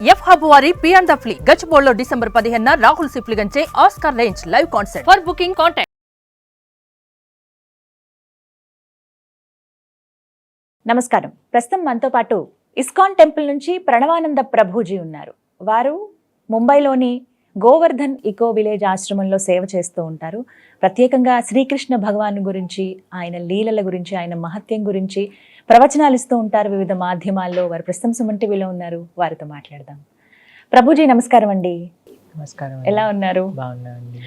F hub వారి పియాన్ ద ఫ్లీ గచ్చిబౌలిలో డిసెంబర్ 15న రాహుల్ సిప్లిగంచే Oscar range live concert. For booking contact. నమస్కారం. ప్రస్తుతం మనతో పాటు ఇస్కాన్ టెంపుల్ నుంచి ప్రణవానంద ప్రభుజీ ఉన్నారు. వారు ముంబైలోని గోవర్ధన్ ఇకో విలేజ్ ఆశ్రమంలో సేవ చేస్తూ ఉంటారు. ప్రత్యేకంగా శ్రీకృష్ణ భగవాన్ గురించి, ఆయన లీలల గురించి, ఆయన మహత్యం గురించి ప్రవచనాలు ఇస్తూ ఉంటారు వివిధ మాధ్యమాల్లో. వారు ప్రస్తుతం సుమన్ టీవీలో ఉన్నారు. వారితో మాట్లాడదాం. ప్రభుజీ నమస్కారం అండి. నమస్కారం. ఎలా ఉన్నారు? బాగున్నానండి.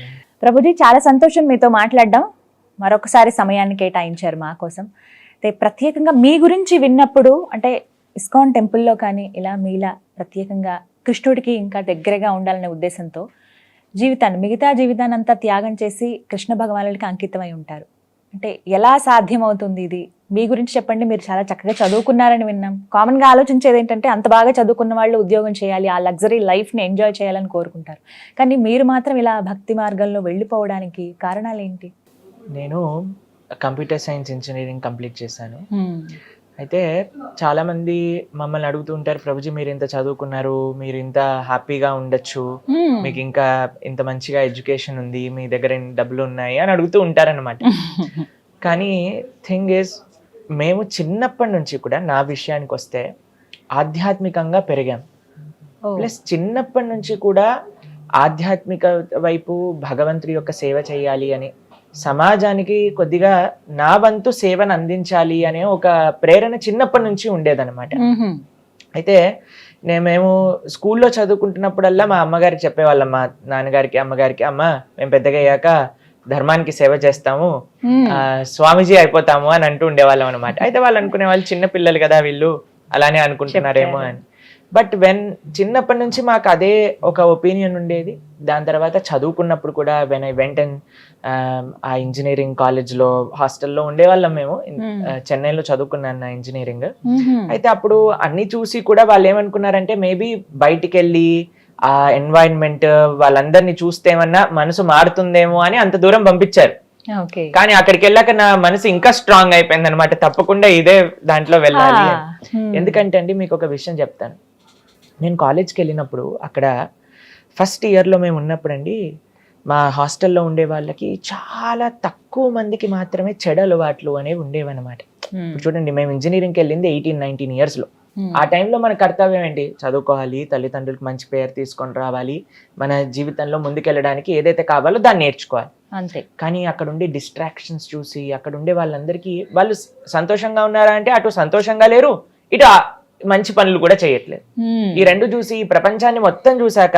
ప్రభుజీ, చాలా సంతోషం మీతో మాట్లాడడం. మరొకసారి సమయాన్ని కేటాయించారు మా కోసం. అయితే ప్రత్యేకంగా మీ గురించి విన్నప్పుడు, అంటే ఇస్కాన్ టెంపుల్లో కానీ ఇలా మీలా ప్రత్యేకంగా కృష్ణుడికి ఇంకా దగ్గరగా ఉండాలనే ఉద్దేశంతో మిగతా జీవితాన్ని అంతా త్యాగం చేసి కృష్ణ భగవానుడికి అంకితమై ఉంటారు. అంటే ఎలా సాధ్యమవుతుంది ఇది? మీ గురించి చెప్పండి. మీరు చాలా చక్కగా చదువుకున్నారని విన్నాం. కామన్గా ఆలోచించేది ఏంటంటే అంత బాగా చదువుకున్న వాళ్ళు ఉద్యోగం చేయాలి, ఆ లగ్జరీ లైఫ్ని ఎంజాయ్ చేయాలని కోరుకుంటారు. కానీ మీరు మాత్రం ఇలా భక్తి మార్గంలో వెళ్ళిపోవడానికి కారణాలు ఏంటి? నేను కంప్యూటర్ సైన్స్ ఇంజనీరింగ్ కంప్లీట్ చేశాను. అయితే చాలామంది మమ్మల్ని అడుగుతూ ఉంటారు, ప్రభుజీ మీరు ఇంత చదువుకున్నారు, మీరు ఇంత హ్యాపీగా ఉండొచ్చు, మీకు ఇంకా ఇంత మంచిగా ఎడ్యుకేషన్ ఉంది, మీ దగ్గర డబ్బులు ఉన్నాయి అని అడుగుతూ ఉంటారనమాట. కానీ థింగ్ ఈజ్, మేము చిన్నప్పటి నుంచి కూడా నా విషయానికి వస్తే ఆధ్యాత్మికంగా పెరిగాం. ప్లస్ చిన్నప్పటి నుంచి కూడా ఆధ్యాత్మిక వైపు భగవంతుడి యొక్క సేవ చేయాలి అని, సమాజానికి కొద్దిగా నా వంతు సేవను అందించాలి అనే ఒక ప్రేరణ చిన్నప్పటి నుంచి ఉండేదన్నమాట. అయితే మేము స్కూల్లో చదువుకుంటున్నప్పుడల్లా మా అమ్మగారికి చెప్పేవాళ్ళం, మా నాన్నగారికి అమ్మగారికి, అమ్మ మేము పెద్దగా అయ్యాక ధర్మానికి సేవ చేస్తాము, స్వామీజీ అయిపోతాము అని అంటూ ఉండేవాళ్ళం అనమాట. అయితే వాళ్ళు అనుకునే వాళ్ళు చిన్న పిల్లలు కదా వీళ్ళు, అలానే అనుకుంటున్నారేమో అని. బట్ చిన్నప్పటి నుంచి మాకు అదే ఒక ఒపీనియన్ ఉండేది. దాని తర్వాత చదువుకున్నప్పుడు కూడా వెన్ ఐ వెంట్ అండ్ ఆ ఇంజనీరింగ్ కాలేజ్లో హాస్టల్లో ఉండేవాళ్ళం మేము. చెన్నైలో చదువుకున్నాను నా ఇంజనీరింగ్. అయితే అప్పుడు అన్ని చూసి కూడా వాళ్ళు ఏమనుకున్నారంటే మేబీ బయటికి వెళ్ళి ఆ ఎన్వైరన్మెంట్ వాళ్ళందరినీ చూస్తేమన్నా మనసు మారుతుందేమో అని అంత దూరం పంపించారు. కానీ అక్కడికి వెళ్ళాక నా మనసు ఇంకా స్ట్రాంగ్ అయిపోయింది అనమాట, తప్పకుండా ఇదే దాంట్లో వెళ్ళాలి. ఎందుకంటే అండి మీకు ఒక విషయం చెప్తాను. నేను కాలేజ్కి వెళ్ళినప్పుడు అక్కడ ఫస్ట్ ఇయర్లో మేము ఉన్నప్పుడు అండి, మా హాస్టల్లో ఉండే వాళ్ళకి చాలా తక్కువ మందికి మాత్రమే చెడు అలవాట్లు అనేవి ఉండేవన్నమాట. ఇప్పుడు చూడండి, మేము ఇంజనీరింగ్కి వెళ్ళింది 18-19 ఇయర్స్లో. ఆ టైంలో మన కర్తవ్యం ఏంటి? చదువుకోవాలి, తల్లిదండ్రులకు మంచి పేరు తీసుకొని రావాలి, మన జీవితంలో ముందుకెళ్ళడానికి ఏదైతే కావాలో దాన్ని నేర్చుకోవాలి అంతే. కానీ అక్కడ ఉండే డిస్ట్రాక్షన్స్ చూసి అక్కడ ఉండే వాళ్ళందరికీ వాళ్ళు సంతోషంగా ఉన్నారా అంటే అటు సంతోషంగా లేరు, ఇటు మంచి పనులు కూడా చేయట్లేదు. ఈ రెండు చూసి ఈ ప్రపంచాన్ని మొత్తం చూసాక,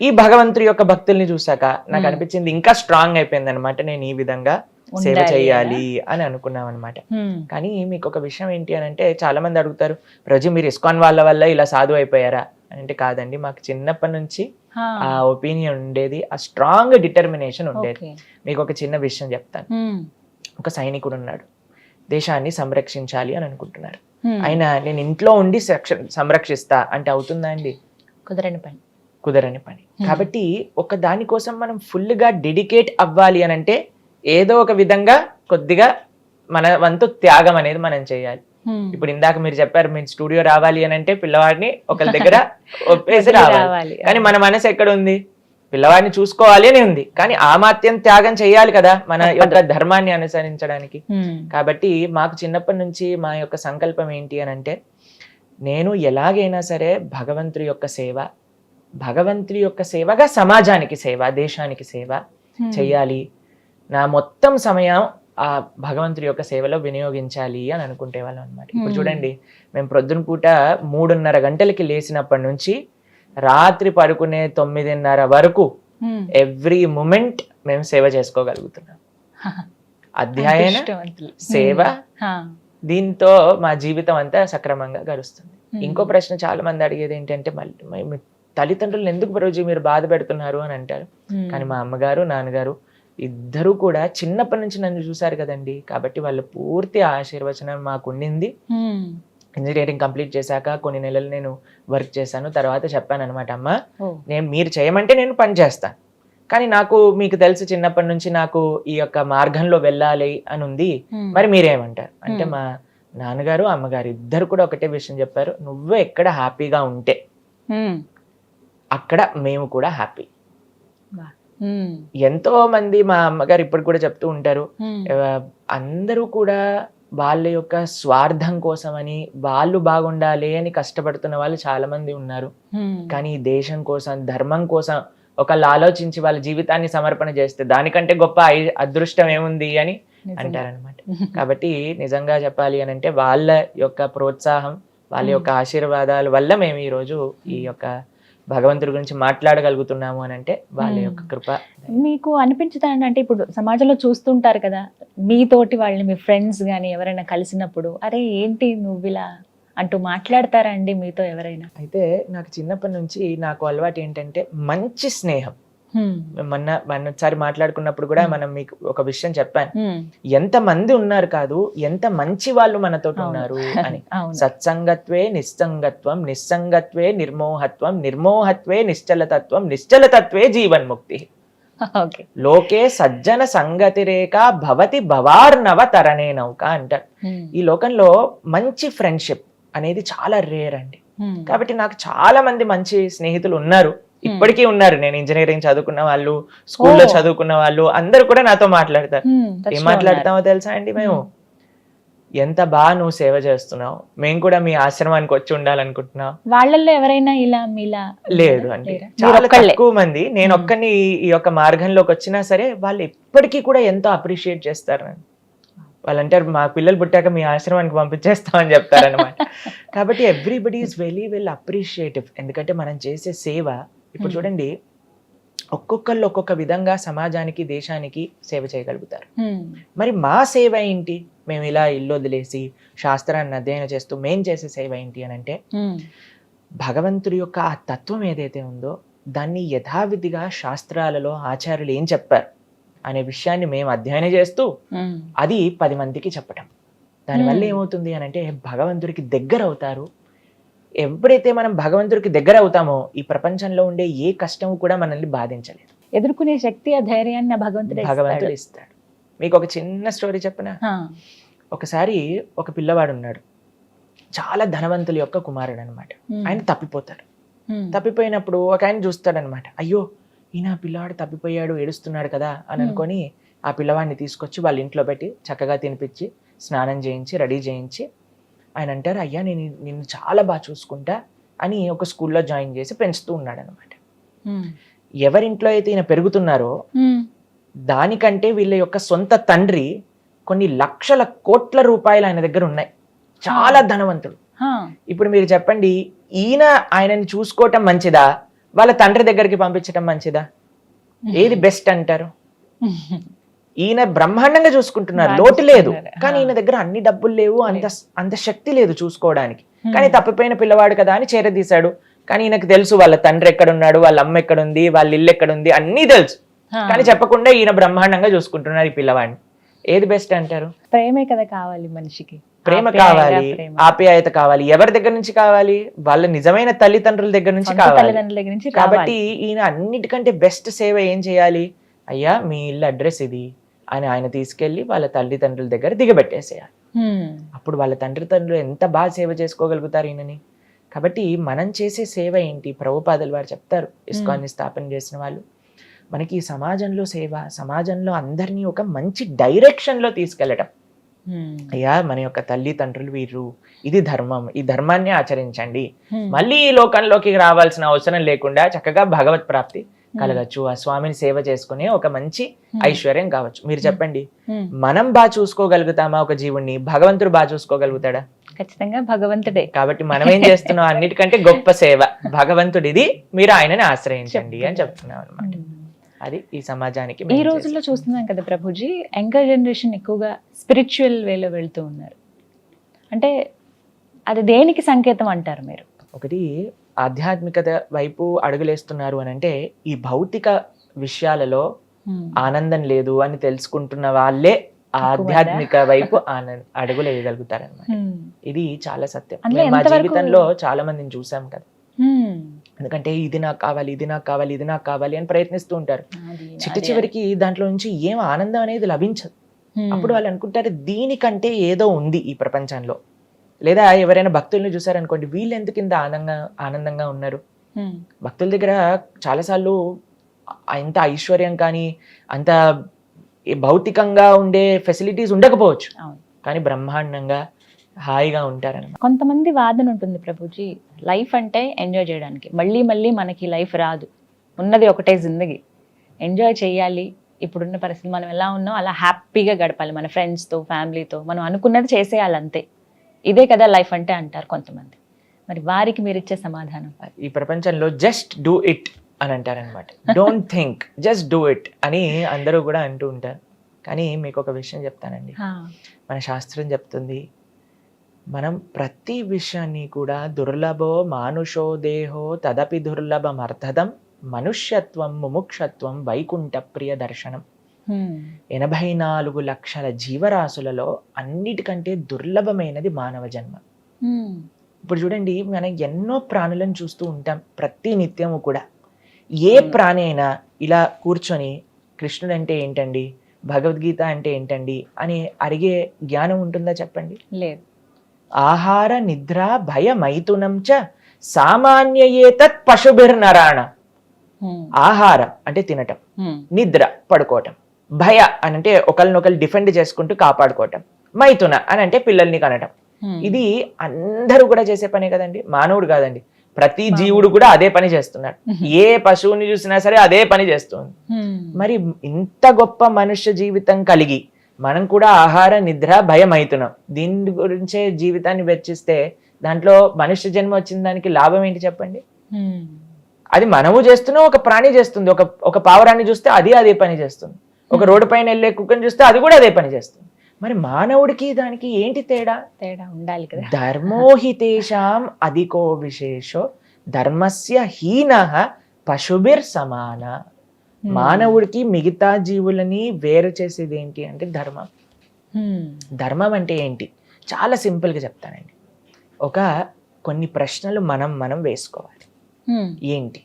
ఈ భగవంతుడి యొక్క భక్తుల్ని చూసాక నాకు అనిపించింది ఇంకా స్ట్రాంగ్ అయిపోయింది అనమాట, నేను ఈ విధంగా సేవ చేయాలి అని అనుకున్నాం అనమాట. కానీ మీకు ఒక విషయం ఏంటి అని అంటే, చాలా మంది అడుగుతారు, రోజు మీరు ఇస్కాన్ వాళ్ళ వల్ల ఇలా సాధు అయిపోయారా అని అంటే, కాదండి, మాకు చిన్నప్పటి నుంచి ఆ ఒపీనియన్ ఉండేది, ఆ స్ట్రాంగ్ డిటర్మినేషన్ ఉండేది. మీకు ఒక చిన్న విషయం చెప్తాను. ఒక సైనికుడు ఉన్నాడు, దేశాన్ని సంరక్షించాలి అని అనుకుంటున్నారు. ఆయన నేను ఇంట్లో ఉండి సంరక్షిస్తా అంటే అవుతుందా అండి? కుదరని పని. కాబట్టి ఒక దానికోసం మనం ఫుల్ గా డెడికేట్ అవ్వాలి అని అంటే ఏదో ఒక విధంగా కొద్దిగా మన వంతు త్యాగం అనేది మనం చేయాలి. ఇప్పుడు ఇందాక మీరు చెప్పారు, మీరు స్టూడియో రావాలి అని అంటే పిల్లవాడిని ఒకరి దగ్గర ఒప్పేసి రావాలి. కానీ మన మనసు ఎక్కడ ఉంది? పిల్లవాడిని చూసుకోవాలి అని ఉంది. కానీ ఆ మాత్యం త్యాగం చేయాలి కదా మన యొక్క ధర్మాన్ని అనుసరించడానికి. కాబట్టి మాకు చిన్నప్పటి నుంచి మా యొక్క సంకల్పం ఏంటి అని అంటే, నేను ఎలాగైనా సరే భగవంతుడి యొక్క సేవ, భగవంతుడి యొక్క సేవగా సమాజానికి సేవ, దేశానికి సేవ చెయ్యాలి, నా మొత్తం సమయం ఆ భగవంతుడి యొక్క సేవలో వినియోగించాలి అని అనుకుంటే వాళ్ళం అనమాట. ఇప్పుడు చూడండి, మేము ప్రొద్దున పూట 3:30 గంటలకి లేచినప్పటి నుంచి రాత్రి పడుకునే 9:30 వరకు ఎవ్రీ మూమెంట్ మేము సేవ చేసుకోగలుగుతున్నాం. అధ్యయన సేవ, దీంతో మా జీవితం అంతా సక్రమంగా గడుస్తుంది. ఇంకో ప్రశ్న చాలా మంది అడిగేది ఏంటంటే, మళ్ళీ తల్లిదండ్రులను ఎందుకు రోజు మీరు బాధ పెడుతున్నారు అని అంటారు. కానీ మా అమ్మగారు నాన్నగారు ఇద్దరు కూడా చిన్నప్పటి నుంచి నన్ను చూశారు కదండి, కాబట్టి వాళ్ళ పూర్తి ఆశీర్వచనం మాకు ఉండింది. ఇంజనీరింగ్ కంప్లీట్ చేశాక కొన్ని నెలలు నేను వర్క్ చేశాను. తర్వాత చెప్పాను అనమాట, అమ్మ మీరు చేయమంటే నేను పని చేస్తాను, కానీ నాకు మీకు తెలిసి చిన్నప్పటి నుంచి నాకు ఈ యొక్క మార్గంలో వెళ్ళాలి అని ఉంది, మరి మీరేమంటారు అంటే, మా నాన్నగారు అమ్మగారు ఇద్దరు కూడా ఒకటే విషయం చెప్పారు, నువ్వు ఎక్కడ హ్యాపీగా ఉంటే అక్కడ మేము కూడా హ్యాపీ. వా. ఎంతో మంది మా అమ్మగారు ఇప్పుడు కూడా చెప్తూ ఉంటారు, అందరూ కూడా వాళ్ళ యొక్క స్వార్థం కోసమని, వాళ్ళు బాగుండాలి అని కష్టపడుతున్న వాళ్ళు చాలా మంది ఉన్నారు. కానీ ఈ దేశం కోసం, ధర్మం కోసం ఒకళ్ళు ఆలోచించి వాళ్ళ జీవితాన్ని సమర్పణ చేస్తే దానికంటే గొప్ప అదృష్టం ఏముంది అని అంటారనమాట. కాబట్టి నిజంగా చెప్పాలి అని అంటే వాళ్ళ యొక్క ప్రోత్సాహం, వాళ్ళ యొక్క ఆశీర్వాదాల వల్ల మేము ఈరోజు ఈ యొక్క భగవంతుడి గురించి మాట్లాడగలుగుతున్నాము అని అంటే వాళ్ళ యొక్క కృప. మీకు అనిపించదా అంటే ఇప్పుడు సమాజంలో చూస్తుంటారు కదా, మీతోటి వాళ్ళని మీ ఫ్రెండ్స్ కానీ ఎవరైనా కలిసినప్పుడు అరే ఏంటి నువ్వు ఇలా అంటూ మాట్లాడతారా అండి మీతో ఎవరైనా? అయితే నాకు చిన్నప్పటి నుంచి నాకు అలవాటు ఏంటంటే మంచి స్నేహం. మొన్నసారి మాట్లాడుకున్నప్పుడు కూడా మనం మీకు ఒక విషయం చెప్పాను, ఎంత మంది ఉన్నారు కాదు, ఎంత మంచి వాళ్ళు మనతో ఉన్నారు అని. సత్సంగత్వే నిస్సంగత్వం, నిస్సంగత్వే నిర్మోహత్వం, నిర్మోహత్వే నిశ్చలతత్వం, నిశ్చలతత్వే జీవన్ముక్తి. లోకే సజ్జన సంగతిరేక భవతి భవార్నవ తరణే నౌక అంటారు. ఈ లోకంలో మంచి ఫ్రెండ్షిప్ అనేది చాలా రేర్ అండి. కాబట్టి నాకు చాలా మంది మంచి స్నేహితులు ఉన్నారు, ఇప్పటికీ ఉన్నారు. నేను ఇంజనీరింగ్ చదువుకున్న వాళ్ళు, స్కూల్లో చదువుకున్న వాళ్ళు అందరూ కూడా నాతో మాట్లాడతారు. ఏం మాట్లాడతామో తెలుసా అండి, మేము ఎంత బాగా నువ్వు సేవ చేస్తున్నావు, మేము కూడా మీ ఆశ్రమానికి వచ్చి ఉండాలనుకుంటున్నావు. వాళ్ళల్లో ఎవరైనా ఇలా మీలా? లేదు అండి, చాలా తక్కువ మంది. నేను ఒక్కని ఈ యొక్క మార్గంలోకి వచ్చినా సరే వాళ్ళు ఎప్పటికీ కూడా ఎంతో అప్రిషియేట్ చేస్తారు. వాళ్ళు అంటారు మా పిల్లలు పుట్టాక మీ ఆశ్రమానికి పంపించేస్తామని చెప్తారనమాట. కాబట్టి everybody is very well appreciative. ఎందుకంటే మనం చేసే సేవ ఇప్పుడు చూడండి, ఒక్కొక్కళ్ళు ఒక్కొక్క విధంగా సమాజానికి, దేశానికి సేవ చేయగలుగుతారు. మరి మా సేవ ఏంటి? మేము ఇలా ఇల్లు వదిలేసి శాస్త్రాన్ని అధ్యయనం చేస్తూ మేం చేసే సేవ ఏంటి అని అంటే, భగవంతుడి యొక్క ఆ తత్వం ఏదైతే ఉందో దాన్ని యథావిధిగా శాస్త్రాలలో ఆచార్యులు ఏం చెప్పారు అనే విషయాన్ని మేము అధ్యయనం చేస్తూ అది 10 మందికి చెప్పటం. దానివల్ల ఏమవుతుంది అని అంటే భగవంతుడికి దగ్గర అవుతారు. ఎప్పుడైతే మనం భగవంతుడికి దగ్గర అవుతామో ఈ ప్రపంచంలో ఉండే ఏ కష్టం కూడా మనల్ని బాధించలేదు. ఎదుర్కొనే శక్తి, ఆ ధైర్యాన్ని భగవంతుడు ఇస్తాడు. మీకు ఒక చిన్న స్టోరీ చెప్పనా? ఒకసారి ఒక పిల్లవాడు ఉన్నాడు, చాలా ధనవంతుల యొక్క కుమారుడు అనమాట. ఆయన తప్పిపోతారు. తప్పిపోయినప్పుడు ఒక ఆయన చూస్తాడనమాట, అయ్యో ఈయన పిల్లవాడు తప్పిపోయాడు, ఏడుస్తున్నాడు కదా అని అనుకొని ఆ పిల్లవాడిని తీసుకొచ్చి వాళ్ళ ఇంట్లో పెట్టి చక్కగా తినిపించి స్నానం చేయించి రెడీ చేయించి ఆయన అంటారు, అయ్యా నేను నిన్ను చాలా బాగా చూసుకుంటా అని ఒక స్కూల్లో జాయిన్ చేసి పెంచుతూ ఉన్నాడు అనమాట. ఎవరింట్లో అయితే ఈయన పెరుగుతున్నారో దానికంటే వీళ్ళ యొక్క సొంత తండ్రి కొన్ని లక్షల కోట్ల రూపాయలు ఆయన దగ్గర ఉన్నాయి, చాలా ధనవంతుడు. ఇప్పుడు మీరు చెప్పండి, ఈయన ఆయనని చూసుకోవటం మంచిదా, వాళ్ళ తండ్రి దగ్గరికి పంపించడం మంచిదా? ఏది బెస్ట్ అంటారు? ఈయన బ్రహ్మాండంగా చూసుకుంటున్నారు, లోటు లేదు. కానీ ఈయన దగ్గర అన్ని డబ్బులు లేవు, అంత శక్తి లేదు చూసుకోవడానికి. కానీ తప్పిపోయిన పిల్లవాడు కదా అని చేరదీశాడు. కానీ ఈయనకు తెలుసు వాళ్ళ తండ్రి ఎక్కడున్నాడు, వాళ్ళ అమ్మ ఎక్కడుంది, వాళ్ళ ఇల్లు ఎక్కడుంది, అన్నీ తెలుసు. కానీ చెప్పకుండా ఈయన బ్రహ్మాండంగా చూసుకుంటున్నారు ఈ పిల్లవాడిని. ఏది బెస్ట్ అంటారు? ప్రేమే కదా కావాలి మనిషికి, ప్రేమ కావాలి, ఆప్యాయత కావాలి. ఎవరి దగ్గర నుంచి కావాలి? వాళ్ళ నిజమైన తల్లిదండ్రుల దగ్గర నుంచి కావాలి. కాబట్టి ఈయన అన్నిటికంటే బెస్ట్ సేవ ఏం చేయాలి? అయ్యా మీ ఇల్లు అడ్రస్ ఇది అని ఆయన తీసుకెళ్లి వాళ్ళ తల్లిదండ్రుల దగ్గర దిగబెట్టేసేయాలి. అప్పుడు వాళ్ళ తండ్రులు ఎంత బాగా సేవ చేసుకోగలుగుతారు ఈయనని. కాబట్టి మనం చేసే సేవ ఏంటి? ప్రభుపాదులు వారు చెప్తారు, ఇస్కాన్ని స్థాపన చేసిన వాళ్ళు, మనకి ఈ సమాజంలో సేవ, సమాజంలో అందరినీ ఒక మంచి డైరెక్షన్ లో తీసుకెళ్లడం. అయ్యా మన యొక్క తల్లిదండ్రులు వీరు, ఇది ధర్మం, ఈ ధర్మాన్ని ఆచరించండి. మళ్ళీ ఈ లోకంలోకి రావాల్సిన అవసరం లేకుండా చక్కగా భగవత్ ప్రాప్తి కలగచ్చు, ఆ స్వామిని సేవ చేసుకునే ఒక మంచి ఐశ్వర్యం కావచ్చు. మీరు చెప్పండి, మనం బాగా చూసుకోగలుగుతామా ఒక జీవుణ్ణి? భగవంతుడు బాగా చూసుకోగలుగుతాడా? ఖచ్చితంగా భగవంతుడే. కాబట్టి మనం ఏం చేస్తున్నాం? అన్నిటికంటే గొప్ప సేవ భగవంతుడిది, మీరు ఆయనని ఆశ్రయించండి అని చెప్తున్నాం అనమాట. అది ఈ సమాజానికి. ఈ రోజుల్లో చూస్తున్నాం కదా ప్రభుజీ, యంగర్ జనరేషన్ ఎక్కువగా స్పిరిచువల్ వేలో వెళ్తూ ఉన్నారు. అంటే అది దేనికి సంకేతం అంటారు మీరు? ఒకటి ఆధ్యాత్మికత వైపు అడుగులేస్తున్నారు అని అంటే ఈ భౌతిక విషయాలలో ఆనందం లేదు అని తెలుసుకుంటున్న వాళ్ళే ఆధ్యాత్మిక వైపు అడుగులు వేయగలుగుతారన్నమాట. ఇది చాలా సత్యం. మా జీవితంలో చాలా మందిని చూసాం కదా. ఎందుకంటే ఇది నాకు కావాలి, ఇది నాకు కావాలి, ఇది నాకు కావాలి అని ప్రయత్నిస్తూ ఉంటారు. చివరికి దాంట్లో నుంచి ఏం ఆనందం అనేది లభించదు. అప్పుడు వాళ్ళు అనుకుంటారు దీనికంటే ఏదో ఉంది ఈ ప్రపంచంలో. లేదా ఎవరైనా భక్తుల్ని చూసారనుకోండి, వీళ్ళు ఎందుకు ఇంత ఆనందంగా ఉన్నారు, భక్తుల దగ్గర చాలాసార్లు అంత ఐశ్వర్యం కానీ అంత భౌతికంగా ఉండే ఫెసిలిటీస్ ఉండకపోవచ్చు, అవును. కానీ బ్రహ్మాండంగా హాయిగా ఉంటారన్నమాట. కొంతమంది వాదన ఉంటుంది ప్రభుజీ, లైఫ్ అంటే ఎంజాయ్ చేయడానికి, మళ్ళీ మళ్ళీ మనకి లైఫ్ రాదు, ఉన్నది ఒకటే జిందగీ, ఎంజాయ్ చేయాలి, ఇప్పుడున్న పరిస్థితి మనం ఎలా ఉన్నాం అలా హ్యాపీగా గడపాలి, మన ఫ్రెండ్స్తో ఫ్యామిలీతో మనం అనుకున్నది చేసేయాలి అంతే, ఇదే కదా లైఫ్ అంటే అంటారు కొంతమంది. మరి వారికి మీరు ఇచ్చే సమాధానం? ఈ ప్రపంచంలో జస్ట్ డూ ఇట్ అని అంటారనమాట. Don't think, just do it అని అందరూ కూడా అంటూ ఉంటారు. కానీ మీకు ఒక విషయం చెప్తానండి, మన శాస్త్రం చెప్తుంది, మనం ప్రతి విషయాన్ని కూడా దుర్లభో మానుషో దేహో తదపి దుర్లభమర్థదం మనుష్యత్వం ముముక్షత్వం వైకుంఠ ప్రియ దర్శనం. 84 లక్షల జీవరాశులలో అన్నిటికంటే దుర్లభమైనది మానవ జన్మ. ఇప్పుడు చూడండి, మనం ఎన్నో ప్రాణులను చూస్తూ ఉంటాం ప్రతి నిత్యము కూడా. ఏ ప్రాణి అయినా ఇలా కూర్చొని కృష్ణుడు అంటే ఏంటండి, భగవద్గీత అంటే ఏంటండి అని అడిగే జ్ఞానం ఉంటుందా చెప్పండి? లేదు. ఆహార నిద్ర భయ మైథునం చ సామాన్యయేతత్ పశుభిర్నరాణ. ఆహారం అంటే తినటం, నిద్ర పడుకోవటం, భయ అని అంటే ఒకరినొకరు డిఫెండ్ చేసుకుంటూ కాపాడుకోవటం, మైథున అని అంటే పిల్లల్ని కనటం. ఇది అందరూ కూడా చేసే పనే కదండి, మానవుడు కాదండి, ప్రతి జీవుడు కూడా అదే పని చేస్తున్నాడు. ఏ పశువుని చూసినా సరే అదే పని చేస్తుంది. మరి ఇంత గొప్ప మనుష్య జీవితం కలిగి మనం కూడా ఆహార నిద్ర భయం అవుతున్నాం, దీని గురించే జీవితాన్ని వెచ్చిస్తే దాంట్లో మనుష్య జన్మ వచ్చిన దానికి లాభం ఏంటి చెప్పండి? అది మనము చేస్తున్నాం, ఒక ప్రాణి చేస్తుంది. ఒక పావురాన్ని చూస్తే అది అదే పని చేస్తుంది, ఒక రోడ్డు పైన వెళ్ళే కుక్కని చూస్తే అది కూడా అదే పని చేస్తుంది. మరి మానవుడికి దానికి ఏంటి తేడా? తేడా ఉండాలి కదా. ధర్మోహితేషాం అధికో విశేషో ధర్మస్య హీనః పశుభిర్ సమాన. మానవుడికి మిగతా జీవులని వేరు చేసేది ఏంటి అంటే ధర్మం. ధర్మం అంటే ఏంటి? చాలా సింపుల్ గా చెప్తానండి. కొన్ని ప్రశ్నలు మనం వేసుకోవాలి. ఏంటి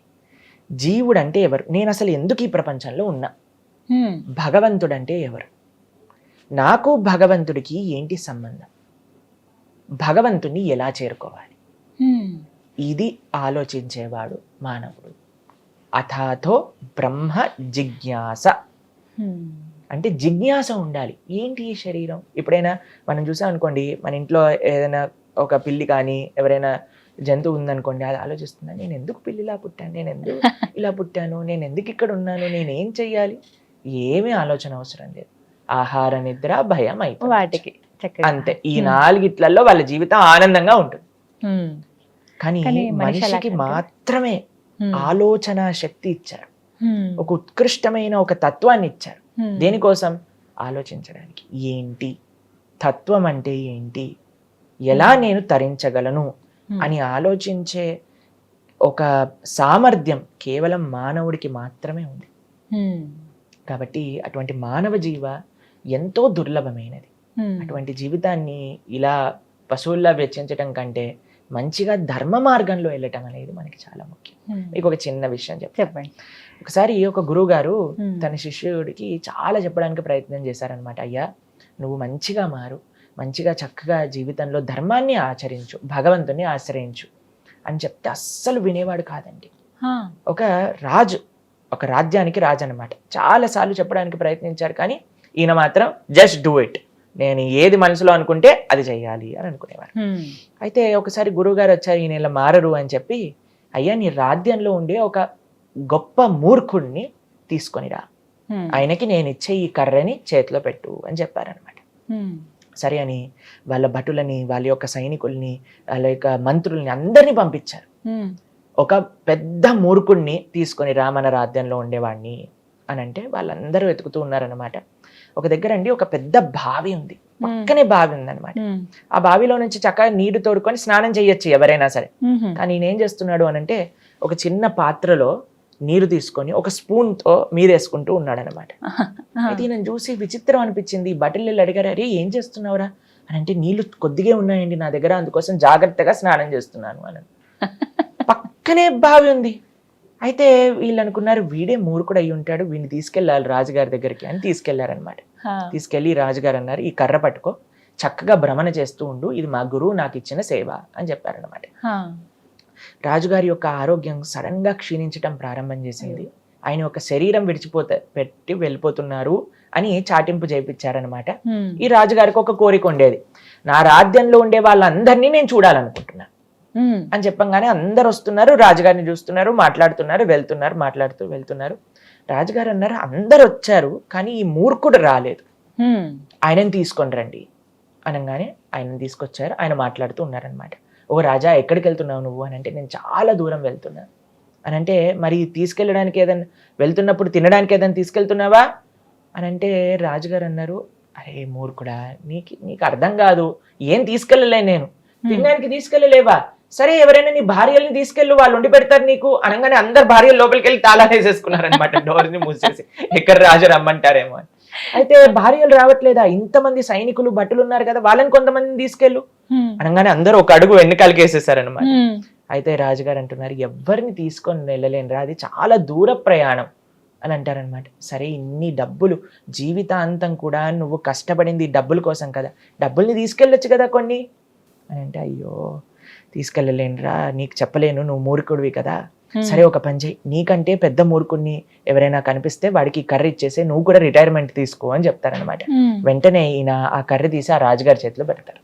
జీవుడు అంటే ఎవరు? నేను అసలు ఎందుకు ఈ ప్రపంచంలో ఉన్నా? భగవంతుడు అంటే ఎవరు? నాకు భగవంతుడికి ఏంటి సంబంధం? భగవంతుడిని ఎలా చేరుకోవాలి? ఇది ఆలోచించేవాడు మానవుడు. అథాతో బ్రహ్మ జిజ్ఞాస అంటే జిజ్ఞాస ఉండాలి. ఏంటి ఈ శరీరం? ఎప్పుడైనా మనం చూసాం అనుకోండి, మన ఇంట్లో ఏదైనా ఒక పిల్లి కానీ ఎవరైనా జంతువు ఉందనుకోండి, అది ఆలోచిస్తుందా, నేను ఎందుకు పిల్లిలా పుట్టాను, నేను ఎందుకు ఇలా పుట్టాను, నేను ఎందుకు ఇక్కడ ఉన్నాను, నేనేం చెయ్యాలి? ఏమీ ఆలోచన అవసరం లేదు. ఆహార నిద్ర భయం అయిపోయి వాటికి అంతే. ఈ 4 వాళ్ళ జీవితం ఆనందంగా ఉంటుంది. కానీ మనిషికి మాత్రమే ఆలోచన శక్తి ఇచ్చారు, ఒక ఉత్కృష్టమైన ఒక తత్వాన్ని ఇచ్చారు. దేనికోసం? ఆలోచించడానికి. ఏంటి తత్వం అంటే ఏంటి, ఎలా నేను తరించగలను అని ఆలోచించే ఒక సామర్థ్యం కేవలం మానవుడికి మాత్రమే ఉంది. కాబట్టి అటువంటి మానవ జీవ ఎంతో దుర్లభమైనది. అటువంటి జీవితాన్ని ఇలా పశువుల్లా వెచ్చించటం కంటే మంచిగా ధర్మ మార్గంలో వెళ్ళటం అనేది మనకి చాలా ముఖ్యం. మీకు ఒక చిన్న విషయం చెప్పండి. ఒకసారి ఒక గురువు గారు తన శిష్యుడికి చాలా చెప్పడానికి ప్రయత్నం చేశారనమాట. అయ్యా, నువ్వు మంచిగా మారు, మంచిగా చక్కగా జీవితంలో ధర్మాన్ని ఆచరించు, భగవంతుని ఆశ్రయించు అని చెప్తే అస్సలు వినేవాడు కాదండి. ఒక రాజ్యానికి రాజు అనమాట. చాలాసార్లు చెప్పడానికి ప్రయత్నించారు, కానీ ఈయన మాత్రం జస్ట్ డూ ఇట్, నేను ఏది మనసులో అనుకుంటే అది చెయ్యాలి అని అనుకునేవారు. అయితే ఒకసారి గురువు గారు వచ్చారు, ఈయన ఇలా మారరు అని చెప్పి, అయ్యా నీ రాజ్యంలో ఉండే ఒక గొప్ప మూర్ఖుడిని తీసుకొనిరా, ఆయనకి నేను ఇచ్చే ఈ కర్రని చేతిలో పెట్టు అని చెప్పారనమాట. సరే అని వాళ్ళ భటులని, వాళ్ళ యొక్క సైనికుల్ని, వాళ్ళ యొక్క మంత్రుల్ని అందరినీ పంపించారు. ఒక పెద్ద మూర్ఖుడిని తీసుకొని రా మన రాజ్యంలో ఉండేవాడిని అని అంటే వాళ్ళందరూ వెతుకుతూ ఉన్నారనమాట. ఒక దగ్గర అండి ఒక పెద్ద బావి ఉంది, పక్కనే బావి ఉందన్నమాట. ఆ బావిలో నుంచి చక్కగా నీరు తోడుకొని స్నానం చేయొచ్చు ఎవరైనా సరే. కానీ ఈయన ఏం చేస్తున్నాడు అని అంటే, ఒక చిన్న పాత్రలో నీరు తీసుకొని ఒక స్పూన్తో మీదేసుకుంటూ ఉన్నాడు అనమాట. అయితే ఈయన చూసి విచిత్రం అనిపించింది. బట్టలు అడిగారు, అరే ఏం చేస్తున్నావురా అని అంటే, నీళ్లు కొద్దిగా ఉన్నాయండి నా దగ్గర, అందుకోసం జాగ్రత్తగా స్నానం చేస్తున్నాను అని. పక్కనే బావి ఉంది. అయితే వీళ్ళు అనుకున్నారు, వీడే మూర్ఖుడు అయి ఉంటాడు, వీడిని తీసుకెళ్ళాలి రాజుగారి దగ్గరికి అని తీసుకెళ్లారనమాట. తీసుకెళ్లి రాజుగారు అన్నారు, ఈ కర్ర పట్టుకో, చక్కగా భ్రమణ చేస్తూ ఉండు, ఇది మా గురువు నాకు ఇచ్చిన సేవ అని చెప్పారనమాట. రాజుగారి యొక్క ఆరోగ్యం సడన్ గా క్షీణించడం ప్రారంభం చేసింది. ఆయన యొక్క శరీరం పెట్టి వెళ్ళిపోతున్నారు అని చాటింపు చేయించారనమాట. ఈ రాజుగారికి ఒక కోరిక ఉండేది, నా రాజ్యంలో ఉండే వాళ్ళందరినీ నేను చూడాలనుకుంటున్నాను అని చెప్పంగానే అందరు వస్తున్నారు, రాజుగారిని చూస్తున్నారు, మాట్లాడుతున్నారు, వెళ్తున్నారు. రాజుగారు అన్నారు, అందరు వచ్చారు కానీ ఈ మూర్ఖుడు రాలేదు, ఆయనని తీసుకొని రండి అనగానే ఆయనని తీసుకొచ్చారు. ఆయన మాట్లాడుతూ ఉన్నారనమాట. ఓ రాజా, ఎక్కడికి వెళ్తున్నావు నువ్వు అని అంటే, నేను చాలా దూరం వెళ్తున్నాను అని అంటే, మరి తీసుకెళ్ళడానికి ఏదైనా వెళ్తున్నప్పుడు తినడానికి ఏదైనా తీసుకెళ్తున్నావా అని అంటే, రాజుగారు అన్నారు, అరే మూర్ఖుడా, నీకు అర్థం కాదు, ఏం తీసుకెళ్ళలే, నేను తినడానికి తీసుకెళ్ళలేవా, సరే ఎవరైనా నీ భార్యల్ని తీసుకెళ్ళు, వాళ్ళు ఉండి పెడతారు నీకు అనగానే అందరు భార్యలు లోపలికి వెళ్ళి తాళాలు వేసేసుకున్నారనమాట, డోర్ని మూసేసి, ఎక్కడ రాజు రమ్మంటారేమో అని. అయితే భార్యలు రావట్లేదా, ఇంతమంది సైనికులు భటులు ఉన్నారు కదా, వాళ్ళని కొంతమందిని తీసుకెళ్ళు అనగానే అందరూ ఒక అడుగు వెన్నుకాలకి వేసేసారనమాట. అయితే రాజుగారు అంటున్నారు, ఎవరిని తీసుకొని వెళ్ళలేనురా, అది చాలా దూర ప్రయాణం అని అంటారనమాట. సరే, ఇన్ని డబ్బులు, జీవితాంతం కూడా నువ్వు కష్టపడింది డబ్బుల కోసం కదా, డబ్బుల్ని తీసుకెళ్ళొచ్చు కదా కొన్ని అని అంటే, అయ్యో తీసుకెళ్ళలేనురా, నీకు చెప్పలేను, నువ్వు మూర్ఖుడివి కదా, సరే ఒక పని చేయి, నీకంటే పెద్ద మూర్ఖుడిని ఎవరైనా కనిపిస్తే వాడికి కర్ర ఇచ్చేసి నువ్వు కూడా రిటైర్మెంట్ తీసుకో అని చెప్తారనమాట. వెంటనే ఈయన ఆ కర్ర తీసి ఆ రాజుగారి చేతిలో పెడతారు.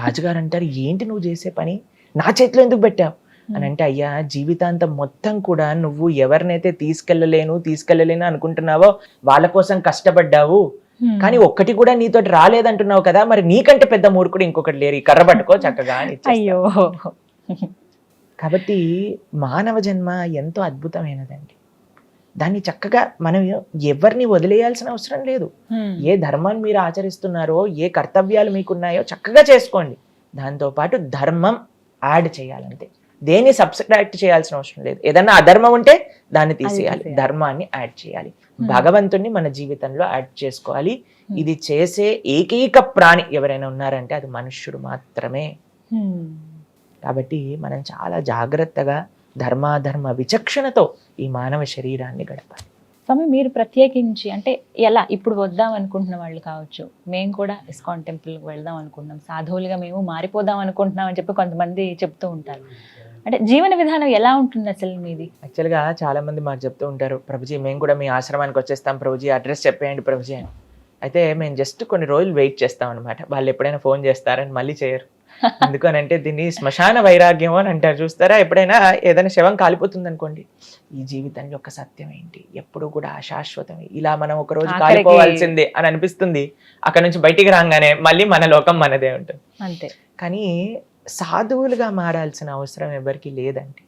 రాజుగారు అంటారు, ఏంటి నువ్వు చేసే పని, నా చేతిలో ఎందుకు పెట్టావు అని అంటే, అయ్యా జీవితాంతం మొత్తం కూడా నువ్వు ఎవరినైతే తీసుకెళ్ళలేను అనుకుంటున్నావో వాళ్ళ కోసం కష్టపడ్డావు, కానీ ఒక్కటి కూడా నీతో రాలేదంటున్నావు కదా, మరి నీకంటే పెద్ద మూర్ఖుడు ఇంకొకటి లేరు, ఈ కర్ర పట్టుకో చక్కగా అని. అయ్యో. కాబట్టి మానవ జన్మ ఎంతో అద్భుతమైనదండి. దాన్ని చక్కగా మనం ఎవరిని వదిలేయాల్సిన అవసరం లేదు. ఏ ధర్మాన్ని మీరు ఆచరిస్తున్నారో, ఏ కర్తవ్యాలు మీకున్నాయో చక్కగా చేసుకోండి. దాంతోపాటు ధర్మం యాడ్ చేయాలంతే, దేన్ని సబ్స్ట్రాక్ట్ చేయాల్సిన అవసరం లేదు. ఏదన్నా అధర్మం ఉంటే దాన్ని తీసేయాలి, ధర్మాన్ని యాడ్ చేయాలి, భగవంతుణ్ణి మన జీవితంలో యాడ్ చేసుకోవాలి. ఇది చేసే ఏకైక ప్రాణి ఎవరైనా ఉన్నారంటే అది మనుష్యుడు మాత్రమే. కాబట్టి మనం చాలా జాగ్రత్తగా ధర్మాధర్మ విచక్షణతో ఈ మానవ శరీరాన్ని గడపాలి. స్వామి, మీరు ప్రత్యేకించి అంటే ఎలా ఇప్పుడు వద్దాం అనుకుంటున్న వాళ్ళు కావచ్చు, మేము కూడా ఇస్కాన్ టెంపుల్కి వెళ్దాం అనుకుంటున్నాం, సాధువులుగా మేము మారిపోదాం అనుకుంటున్నాం అని చెప్పి కొంతమంది చెప్తూ ఉంటారు. అంటే జీవన విధానం ఎలా ఉంటుంది అసలు మీది? యాక్చువల్గా చాలా మంది మాకు చెప్తూ ఉంటారు, ప్రభుజీ మేము కూడా మీ ఆశ్రమానికి వచ్చేస్తాం ప్రభుజీ, అడ్రస్ చెప్పేయండి ప్రభుజీ అని. అయితే మేము జస్ట్ కొన్ని రోజులు వెయిట్ చేస్తాం అనమాట, వాళ్ళు ఎప్పుడైనా ఫోన్ చేస్తారని మళ్ళీ చేయరు. ఎందుకనంటే దీన్ని శ్మశాన వైరాగ్యం అని అంటారు, చూస్తారా? ఎప్పుడైనా ఏదైనా శవం కాలిపోతుంది అనుకోండి, ఈ జీవితం యొక్క సత్యం ఏంటి, ఎప్పుడు కూడా అశాశ్వతమే, ఇలా మనం ఒక రోజు కాలిపోవాల్సిందే అని అనిపిస్తుంది. అక్కడ నుంచి బయటికి రాగానే మళ్ళీ మన లోకం మనదే ఉంటుంది అంతే. కానీ సాధువులుగా మారాల్సిన అవసరం ఎవరికి లేదండి,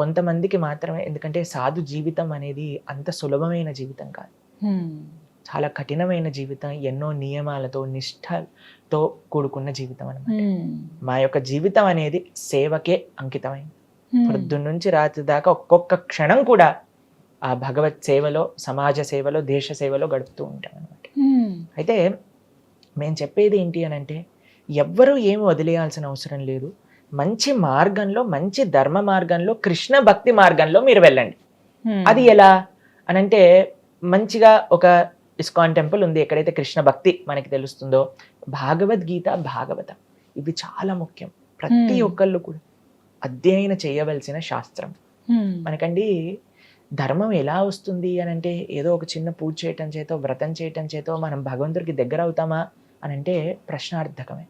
కొంతమందికి మాత్రమే. ఎందుకంటే సాధు జీవితం అనేది అంత సులభమైన జీవితం కాదు, చాలా కఠినమైన జీవితం, ఎన్నో నియమాలతో నిష్ఠతో కూడుకున్న జీవితం అన్నమాట. మా యొక్క జీవితం అనేది సేవకే అంకితమైంది. పొద్దున్న నుంచి రాత్రి దాకా ఒక్కొక్క క్షణం కూడా ఆ భగవత్ సేవలో, సమాజ సేవలో, దేశ సేవలో గడుపుతూ ఉంటాం అనమాట. అయితే మేము చెప్పేది ఏంటి అని అంటే, ఎవ్వరూ ఏమి వదిలేయాల్సిన అవసరం లేదు. మంచి మార్గంలో, మంచి ధర్మ మార్గంలో, కృష్ణ భక్తి మార్గంలో మీరు వెళ్ళండి. అది ఎలా అనంటే, మంచిగా ఒక ఇస్కాన్ టెంపుల్ ఉంది, ఎక్కడైతే కృష్ణ భక్తి మనకి తెలుస్తుందో, భగవద్గీత, భాగవతం ఇవి చాలా ముఖ్యం. ప్రతి ఒక్కళ్ళు కూడా అధ్యయనం చేయవలసిన శాస్త్రం. మనకండి ధర్మం ఎలా వస్తుంది అని అంటే, ఏదో ఒక చిన్న పూజ చేయటం చేతో, వ్రతం చేయటం చేతో మనం భగవంతుడికి దగ్గర అవుతామా అని అంటే ప్రశ్నార్థకమే.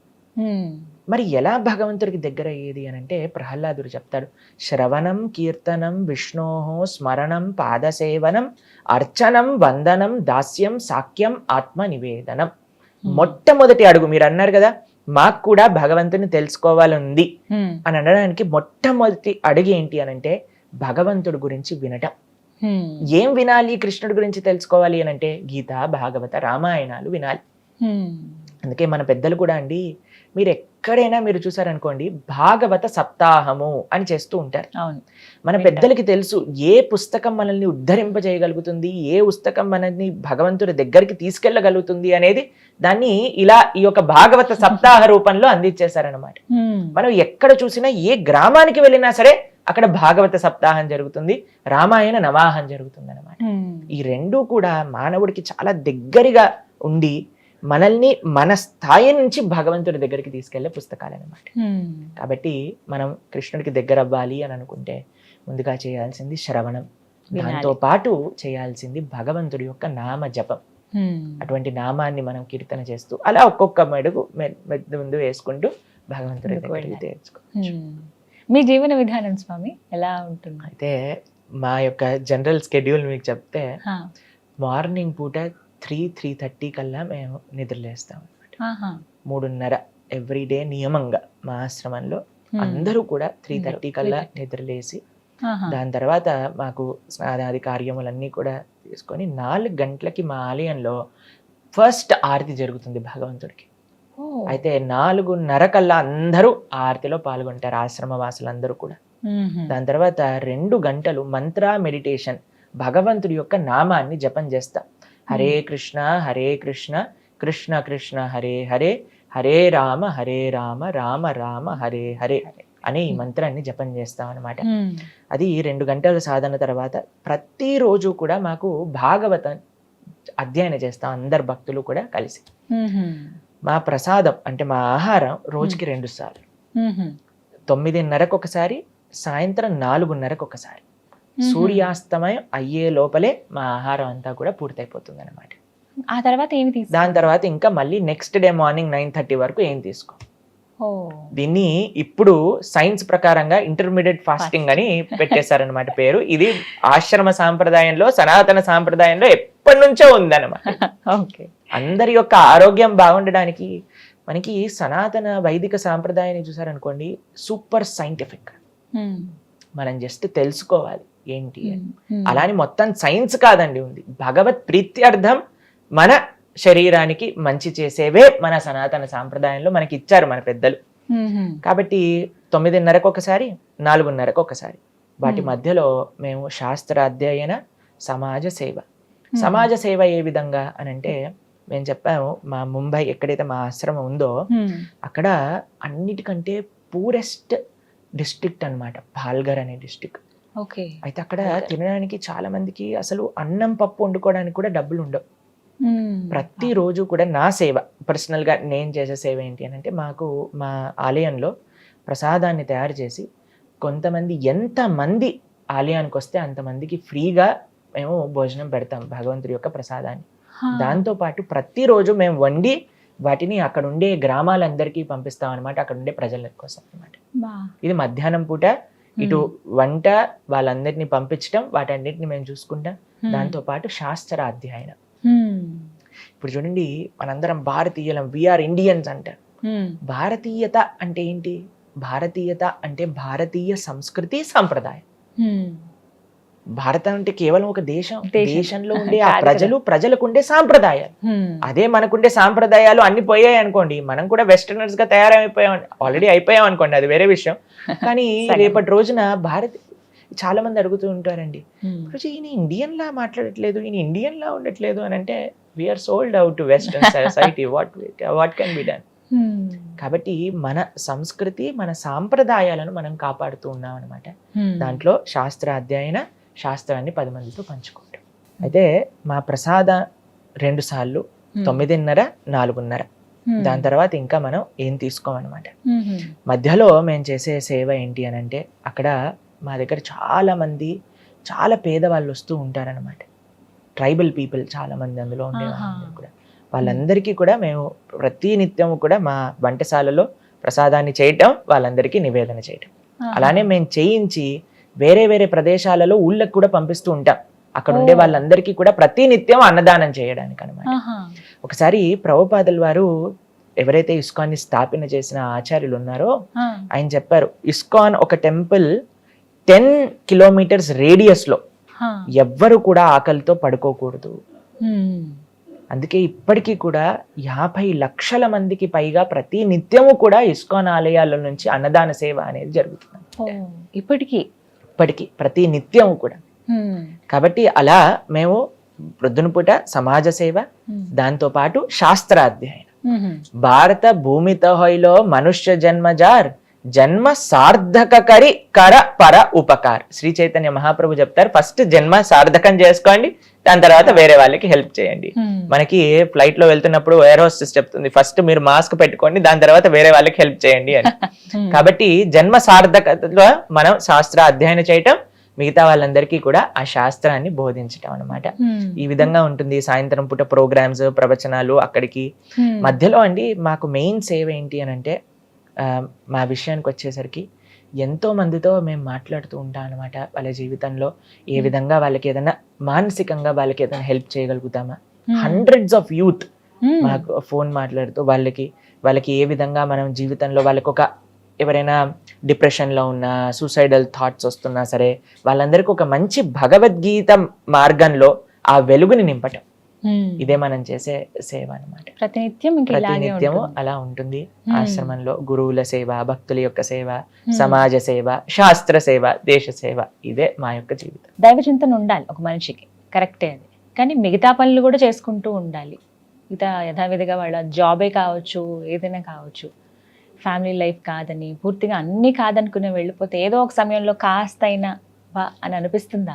మరి ఎలా భగవంతుడికి దగ్గర అయ్యేది అని అంటే, ప్రహ్లాదుడు చెప్తాడు, శ్రవణం కీర్తనం విష్ణోహో స్మరణం పాదసేవనం అర్చనం వందనం దాస్యం సాఖ్యం ఆత్మ నివేదనం. మొట్టమొదటి అడుగు మీరు అన్నారు కదా, మాకు కూడా భగవంతుని తెలుసుకోవాలంది అని అనడానికి మొట్టమొదటి అడుగు ఏంటి అని అంటే, భగవంతుడి గురించి వినటం. ఏం వినాలి కృష్ణుడి గురించి తెలుసుకోవాలి అని అంటే, గీత, భాగవత, రామాయణాలు వినాలి. అందుకే మన పెద్దలు కూడా అండి, మీరు ఎక్కడైనా మీరు చూసారనుకోండి, భాగవత సప్తాహము అని చేస్తూ ఉంటారు. మన పెద్దలకి తెలుసు ఏ పుస్తకం మనల్ని ఉద్ధరింపజేయగలుగుతుంది, ఏ పుస్తకం మనల్ని భగవంతుడి దగ్గరికి తీసుకెళ్ళగలుగుతుంది అనేది దాన్ని ఇలా ఈ యొక్క భాగవత సప్తాహ రూపంలో అందించేశారనమాట. మనం ఎక్కడ చూసినా, ఏ గ్రామానికి వెళ్ళినా సరే అక్కడ భాగవత సప్తాహం జరుగుతుంది, రామాయణ నవాహం జరుగుతుంది అనమాట. ఈ రెండూ కూడా మానవుడికి చాలా దగ్గరగా ఉండి మనల్ని మన స్థాయి నుంచి భగవంతుడి దగ్గరికి తీసుకెళ్లే పుస్తకాలు అన్నమాట. కాబట్టి మనం కృష్ణుడికి దగ్గర అవ్వాలి అని అనుకుంటే ముందుగా చేయాల్సింది శ్రవణం, దాంతో పాటు చేయాల్సింది భగవంతుడి యొక్క నామ జపం. అటువంటి నామాన్ని మనం కీర్తన చేస్తూ అలా ఒక్కొక్క మెడుగు ముందు వేసుకుంటూ భగవంతుడి దగ్గరికి తెచ్చుకోవచ్చు. మీ జీవన విధానం స్వామి ఎలా ఉంటుంది? అయితే మా యొక్క జనరల్ స్కెడ్యూల్ మీకు చెప్తే మార్నింగ్ పూట 3:30 కల్లా మేము నిద్రలేస్తాం అనమాట. 3:30 ఎవ్రీడే నియమంగా మా ఆశ్రమంలో అందరూ కూడా 3:30 కల్లా నిద్రలేసి దాని తర్వాత మాకు స్నానాది కార్యములన్నీ కూడా తీసుకొని 4 గంటలకి మా ఆలయంలో ఫస్ట్ ఆరతి జరుగుతుంది భగవంతుడికి. అయితే 4:30 కల్లా అందరూ ఆరతిలో పాల్గొంటారు, ఆశ్రమ వాసులందరూ కూడా. దాని తర్వాత 2 గంటలు మంత్ర మెడిటేషన్, భగవంతుడి యొక్క నామాన్ని జపం చేస్తాం. హరే కృష్ణ కృష్ణ కృష్ణ హరే హరే, హరే రామ రామ రామ హరే హరే అని ఈ మంత్రాన్ని జపం చేస్తాం అనమాట. అది 2 గంటల సాధన తర్వాత ప్రతిరోజు కూడా మాకు భాగవతం అధ్యయనం చేస్తాం అందరు భక్తులు కూడా కలిసి. మా ప్రసాదం అంటే మా ఆహారం రోజుకి 2 సార్లు, 9:30కు ఒకసారి, సాయంత్రం 4:30కు ఒకసారి. సూర్యాస్తమయం అయ్యే లోపలే మా ఆహారం అంతా కూడా పూర్తయిపోతుంది అనమాట. ఆ తర్వాత ఏమి తీసుకో? దాని తర్వాత ఇంకా మళ్ళీ నెక్స్ట్ డే మార్నింగ్ 9:30 వరకు ఏం తీసుకో. దీన్ని ఇప్పుడు సైన్స్ ప్రకారంగా ఇంటర్మీడియట్ ఫాస్టింగ్ అని పెట్టేశారనమాట పేరు. ఇది ఆశ్రమ సాంప్రదాయంలో, సనాతన సాంప్రదాయంలో ఎప్పటి నుంచో ఉందన్నమాట. అందరి యొక్క ఆరోగ్యం బాగుండడానికి మనకి సనాతన వైదిక సాంప్రదాయాన్ని చూసారనుకోండి, సూపర్ సైంటిఫిక్. మనం జస్ట్ తెలుసుకోవాలి ఏంటి అని. అలాని మొత్తం సైన్స్ కాదండి ఉంది, భగవత్ ప్రీత్యర్థం మన శరీరానికి మంచి చేసేవే మన సనాతన సాంప్రదాయంలో మనకి ఇచ్చారు మన పెద్దలు. కాబట్టి 9:30కు ఒకసారి, 4:30కు ఒకసారి. వాటి మధ్యలో మేము శాస్త్రాధ్యయన, సమాజ సేవ. సమాజ సేవ ఏ విధంగా అని అంటే, మేము చెప్పాము మా ముంబై ఎక్కడైతే మా ఆశ్రమం ఉందో అక్కడ అన్నిటికంటే పూరెస్ట్ డిస్ట్రిక్ట్ అన్నమాట పాల్ఘర్ అనే డిస్ట్రిక్ట్. అయితే అక్కడ తినడానికి చాలా మందికి అసలు అన్నం పప్పు వండుకోవడానికి కూడా డబ్బులు ఉండవు. ప్రతిరోజు కూడా నా సేవ, పర్సనల్ గా నేను చేసే సేవ ఏంటి అని అంటే, మాకు మా ఆలయంలో ప్రసాదాన్ని తయారు చేసి కొంతమంది, ఎంతమంది ఆలయానికి వస్తే అంతమందికి ఫ్రీగా మేము భోజనం పెడతాం భగవంతుడి యొక్క ప్రసాదాన్ని. దాంతో పాటు ప్రతిరోజు మేము వండి వాటిని అక్కడ ఉండే గ్రామాలందరికీ పంపిస్తాం అనమాట, అక్కడ ఉండే ప్రజల కోసం అనమాట. ఇది మధ్యాహ్నం పూట ఇటు వంట వాళ్ళందరినీ పంపించడం, వాటన్నిటిని మేము చూసుకుంటాం. దాంతో పాటు శాస్త్ర అధ్యయనం. ఇప్పుడు చూడండి, మనందరం భారతీయులం, వీఆర్ ఇండియన్స్ అంటారు. భారతీయత అంటే ఏంటి? భారతీయత అంటే భారతీయ సంస్కృతి సంప్రదాయం. భారతం అంటే కేవలం ఒక దేశం, దేశంలో ఉండే ఆ ప్రజలకు ఉండే సాంప్రదాయాలు. అదే మనకుండే సాంప్రదాయాలు అన్ని పోయాయి అనుకోండి, మనం కూడా వెస్టర్నర్స్ గా తయారైపోయాం, ఆల్రెడీ అయిపోయాం అనుకోండి, అది వేరే విషయం. కానీ రేపటి రోజున చాలా మంది అడుగుతూ ఉంటారండి, ఈయన ఇండియన్ లా మాట్లాడట్లేదు, ఈయన ఇండియన్ లా ఉండట్లేదు అని అంటే, we're sold out to western society, what can be done. కాబట్టి మన సంస్కృతి, మన సాంప్రదాయాలను మనం కాపాడుతూ ఉన్నాం అనమాట. దాంట్లో శాస్త్ర అధ్యయన, శాస్త్రాన్ని 10 మందితో పంచుకుంటాం. అయితే మా ప్రసాద 2 సార్లు, 9:30, 4:30. దాని తర్వాత ఇంకా మనం ఏం తీసుకోమన్నమాట. మధ్యలో మేము చేసే సేవ ఏంటి అని అంటే, అక్కడ మా దగ్గర చాలా మంది చాలా పేదవాళ్ళు వస్తూ ఉంటారనమాట. ట్రైబల్ పీపుల్ చాలా మంది అందులో ఉండే కూడా. వాళ్ళందరికీ కూడా మేము ప్రతి నిత్యము కూడా మా వంటశాలలో ప్రసాదాన్ని చేయటం, వాళ్ళందరికీ నివేదన చేయటం. అలానే మేము చేయించి వేరే వేరే ప్రదేశాలలో ఊళ్ళకి కూడా పంపిస్తూ ఉంటాం. అక్కడ ఉండే వాళ్ళందరికీ కూడా ప్రతి నిత్యం అన్నదానం చేయడానికి అనమాట. ఒకసారి ప్రభుపాదుల వారు ఎవరైతే ఇస్కాన్ని స్థాపన చేసిన ఆచార్యులు ఉన్నారో ఆయన చెప్పారు, ఇస్కాన్ ఒక టెంపుల్ 10 కిలోమీటర్స్ రేడియస్ లో ఎవ్వరు కూడా ఆకలితో పడుకోకూడదు. అందుకే ఇప్పటికీ కూడా 50 లక్షల మందికి పైగా ప్రతి నిత్యము కూడా ఇస్కాన్ ఆలయాల నుంచి అన్నదాన సేవ అనేది జరుగుతుంది. ఇప్పటికీ ప్రతి నిత్యము కూడా. కాబట్టి అలా మేము ప్రొద్దున పూట సమాజ సేవ, దాంతో పాటు శాస్త్రాధ్యయనం. భారత భూమితో హొయ్లో మనుష్య జన్మజార్, జన్మ సార్థకకరి కర పర ఉపకార్. శ్రీ చైతన్య మహాప్రభు చెప్తారు, ఫస్ట్ జన్మ సార్థకం చేసుకోండి, దాని తర్వాత వేరే వాళ్ళకి హెల్ప్ చేయండి. మనకి ఫ్లైట్ లో వెళ్తున్నప్పుడు ఎయిర్ హోస్టెస్ చెప్తుంది, ఫస్ట్ మీరు మాస్క్ పెట్టుకోండి, దాని తర్వాత వేరే వాళ్ళకి హెల్ప్ చేయండి అని. కాబట్టి జన్మ సార్థకతలో మనం శాస్త్ర అధ్యయనం చేయటం, మిగతా వాళ్ళందరికీ కూడా ఆ శాస్త్రాన్ని బోధించటం అన్నమాట. ఈ విధంగా ఉంటుంది. సాయంత్రం పూట ప్రోగ్రామ్స్, ప్రవచనాలు, అక్కడికి మధ్యలో అండి మాకు మెయిన్ సేవ ఏంటి అని అంటే, మా విషయానికి వచ్చేసరికి ఎంతో మందితో మేము మాట్లాడుతూ ఉంటాం అనమాట. వాళ్ళ జీవితంలో ఏ విధంగా వాళ్ళకి ఏదైనా మానసికంగా వాళ్ళకి ఏదైనా హెల్ప్ చేయగలుగుతామా. హండ్రెడ్స్ ఆఫ్ యూత్ మాకు ఫోన్ మాట్లాడుతూ వాళ్ళకి ఏ విధంగా మనం జీవితంలో వాళ్ళకి ఒక ఎవరైనా డిప్రెషన్లో ఉన్నా, సూసైడల్ థాట్స్ వస్తున్నా సరే, వాళ్ళందరికీ ఒక మంచి భగవద్గీత మార్గంలో ఆ వెలుగుని నింపటం, ఇదే మనం చేసే సేవ అనమాట. ప్రతినిత్యము అలా ఉంటుంది. ఆశ్రమంలో గురువుల సేవ, భక్తుల యొక్క సేవ, సమాజ సేవ, శాస్త్ర సేవ, దేశ సేవ, ఇదే మా యొక్క జీవితం. దైవచింతన ఉండాలి ఒక మనిషికి, కరెక్టే అది. కానీ మిగతా పనులు కూడా చేసుకుంటూ ఉండాలి. మిగతా యథావిధిగా వాళ్ళ జాబే కావచ్చు, ఏదైనా కావచ్చు, ఫ్యామిలీ లైఫ్ కాదని పూర్తిగా అన్ని కాదనుకునే వెళ్ళిపోతే ఏదో ఒక సమయంలో కాస్త అయినా అని అనిపిస్తుందా?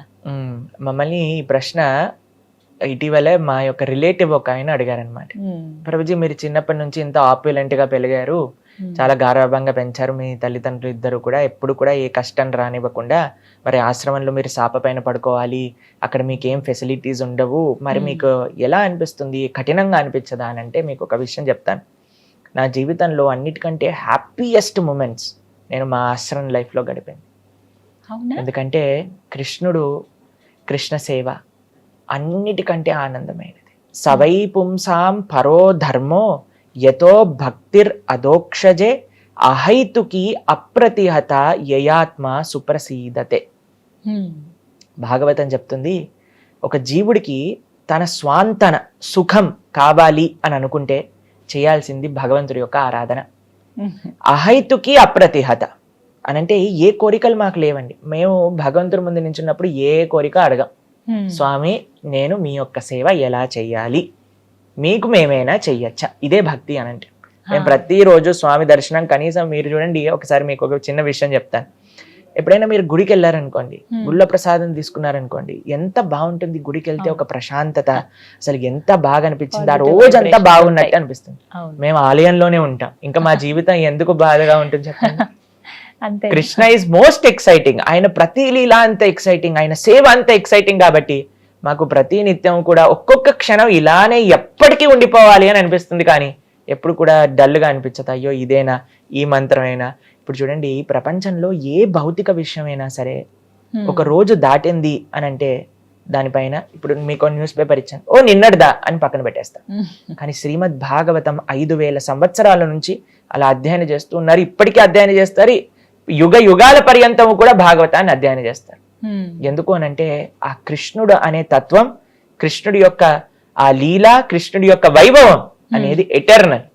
మమ్మల్ని ఈ ప్రశ్న ఇటీవలే మా యొక్క రిలేటివ్ ఒక ఆయన అడిగారనమాట. ప్రభుజీ, మీరు చిన్నప్పటి నుంచి ఇంత ఆప్యులెంట్ గా పెరిగారు, చాలా గారాభంగా పెంచారు, మీ తల్లిదండ్రులు ఇద్దరు కూడా ఎప్పుడు కూడా ఏ కష్టం రానివ్వకుండా, మరి ఆశ్రమంలో మీరు సాప పైన పడుకోవాలి, అక్కడ మీకు ఏం ఫెసిలిటీస్ ఉండవు, మరి మీకు ఎలా అనిపిస్తుంది, కఠినంగా అనిపించదా అని అంటే, మీకు ఒక విషయం చెప్తాను. నా జీవితంలో అన్నిటికంటే హ్యాపీయెస్ట్ మూమెంట్స్ నేను మా ఆశ్రమం లైఫ్లో గడిపాను. ఎందుకంటే కృష్ణ సేవ అన్నిటికంటే ఆనందమైనది. సవై పుంసాం పరో ధర్మో యతో భక్తిర్ అదోక్షజే అహైతుకి అప్రతిహత యయాత్మ సుప్రసీదతే. భాగవతం చెప్తుంది, ఒక జీవుడికి తన స్వాంతన సుఖం కావాలి అని అనుకుంటే చేయాల్సింది భగవంతుడి యొక్క ఆరాధన. అహైతుకి అప్రతిహత అనంటే ఏ కోరికలు మాకు లేవండి. మేము భగవంతుడి ముందు నించున్నప్పుడు ఏ కోరిక అడగం. స్వామి, నేను మీ యొక్క సేవ ఎలా చెయ్యాలి, మీకు మేమైనా చెయ్యొచ్చా, ఇదే భక్తి అనంటే. మేము ప్రతిరోజు స్వామి దర్శనం, కనీసం మీరు చూడండి, ఒకసారి మీకు ఒక చిన్న విషయం చెప్తాను. ఎప్పుడైనా మీరు గుడికి వెళ్ళారనుకోండి, గుళ్ళ ప్రసాదం తీసుకున్నారనుకోండి, ఎంత బాగుంటుంది. గుడికి వెళ్తే ఒక ప్రశాంతత, అసలు ఎంత బాగా అనిపించింది, ఆ రోజంతా బాగున్నట్టు అనిపిస్తుంది. మేము ఆలయంలోనే ఉంటాం, ఇంకా మా జీవితం ఎందుకు బాధగా ఉంటుంది చెప్పండి. Krishna is most exciting. ఆయన ప్రతి లీలా అంత ఎక్సైటింగ్, ఆయన సేవ అంత ఎక్సైటింగ్. కాబట్టి మాకు ప్రతి నిత్యం కూడా ఒక్కొక్క క్షణం ఇలానే ఎప్పటికీ ఉండిపోవాలి అని అనిపిస్తుంది. కానీ ఎప్పుడు కూడా డల్గా అనిపించదు, అయ్యో ఇదేనా, ఈ మంత్రమేనా. ఇప్పుడు చూడండి, ప్రపంచంలో ఏ భౌతిక విషయమైనా సరే ఒక రోజు దాటింది అని అంటే దానిపైన, ఇప్పుడు మీకు న్యూస్ పేపర్ ఇచ్చాను, ఓ నిన్నటిదా అని పక్కన పెట్టేస్తాం. కానీ శ్రీమద్ భాగవతం 5000 సంవత్సరాల నుంచి అలా అధ్యయనం చేస్తూ ఉన్నారు, ఇప్పటికీ అధ్యయనం చేస్తారు. యుగ యుగాల పర్యంతము కూడా భాగవతాన్ని అధ్యయనం చేస్తారు. ఎందుకు అనంటే ఆ కృష్ణుడు అనే తత్వం, కృష్ణుడి యొక్క ఆ లీల, కృష్ణుడి యొక్క వైభవం అనేది ఎటర్నల్.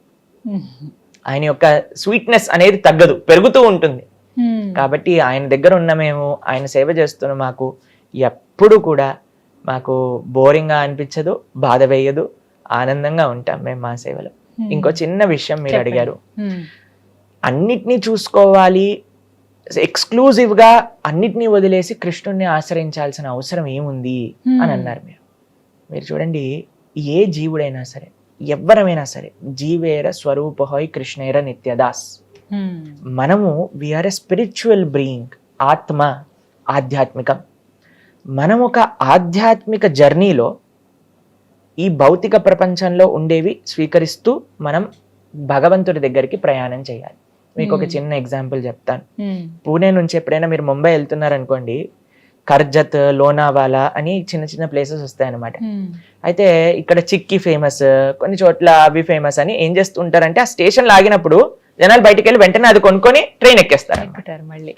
ఆయన యొక్క స్వీట్నెస్ అనేది తగ్గదు, పెరుగుతూ ఉంటుంది. కాబట్టి ఆయన దగ్గర ఉన్న మేము, ఆయన సేవ చేస్తున్న మాకు ఎప్పుడు కూడా మాకు బోరింగ్ గా అనిపించదు, బాధ వేయదు, ఆనందంగా ఉంటాం మేము మా సేవలో. ఇంకో చిన్న విషయం మీరు అడిగారు, అన్నిటినీ చూసుకోవాలి, ఎక్స్క్లూజివ్ గా అన్నిటినీ వదిలేసి కృష్ణుడిని ఆశ్రయించాల్సిన అవసరం ఏముంది అని అన్నారు మీరు చూడండి, ఏ జీవుడైనా సరే, ఎవ్వరమైనా సరే, జీవేర స్వరూపహోయ్ కృష్ణేర నిత్యదాస్. మనము వీఆర్ ఎ స్పిరిచువల్ బీయింగ్. ఆత్మ ఆధ్యాత్మికం. మనం ఒక ఆధ్యాత్మిక జర్నీలో ఈ భౌతిక ప్రపంచంలో ఉండేవి స్వీకరిస్తూ మనం భగవంతుడి దగ్గరికి ప్రయాణం చేయాలి. మీకు ఒక చిన్న ఎగ్జాంపుల్ చెప్తాను. పూణే నుంచి ఎప్పుడైనా మీరు ముంబై వెళ్తున్నారనుకోండి, కర్జత్, లోనావాలా అని చిన్న చిన్న ప్లేసెస్ వస్తాయి అనమాట. అయితే ఇక్కడ చిక్కీ ఫేమస్, కొన్ని చోట్ల అవి ఫేమస్ అని ఏం చేస్తుంటారంటే, ఆ స్టేషన్ లాగినప్పుడు జనాలు బయటకు వెళ్ళి వెంటనే అది కొనుక్కొని ట్రైన్ ఎక్కేస్తారు.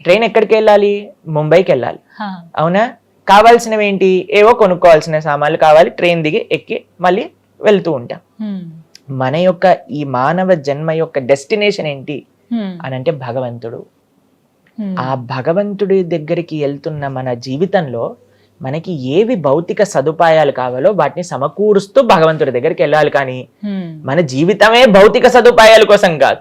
ట్రైన్ ఎక్కడికి వెళ్ళాలి? ముంబైకి వెళ్ళాలి. అవునా? కావాల్సినవి ఏంటి? ఏవో కొనుక్కోవాల్సిన సామాన్లు కావాలి, ట్రైన్ దిగి ఎక్కి మళ్ళీ వెళ్తూ ఉంటాం. మన యొక్క ఈ మానవ జన్మ యొక్క డెస్టినేషన్ ఏంటి అని అంటే భగవంతుడు. ఆ భగవంతుడి దగ్గరికి వెళ్తున్న మన జీవితంలో మనకి ఏవి భౌతిక సదుపాయాలు కావాలో వాటిని సమకూరుస్తూ భగవంతుడి దగ్గరికి వెళ్ళాలి. కానీ మన జీవితమే భౌతిక సదుపాయాల కోసం కాదు.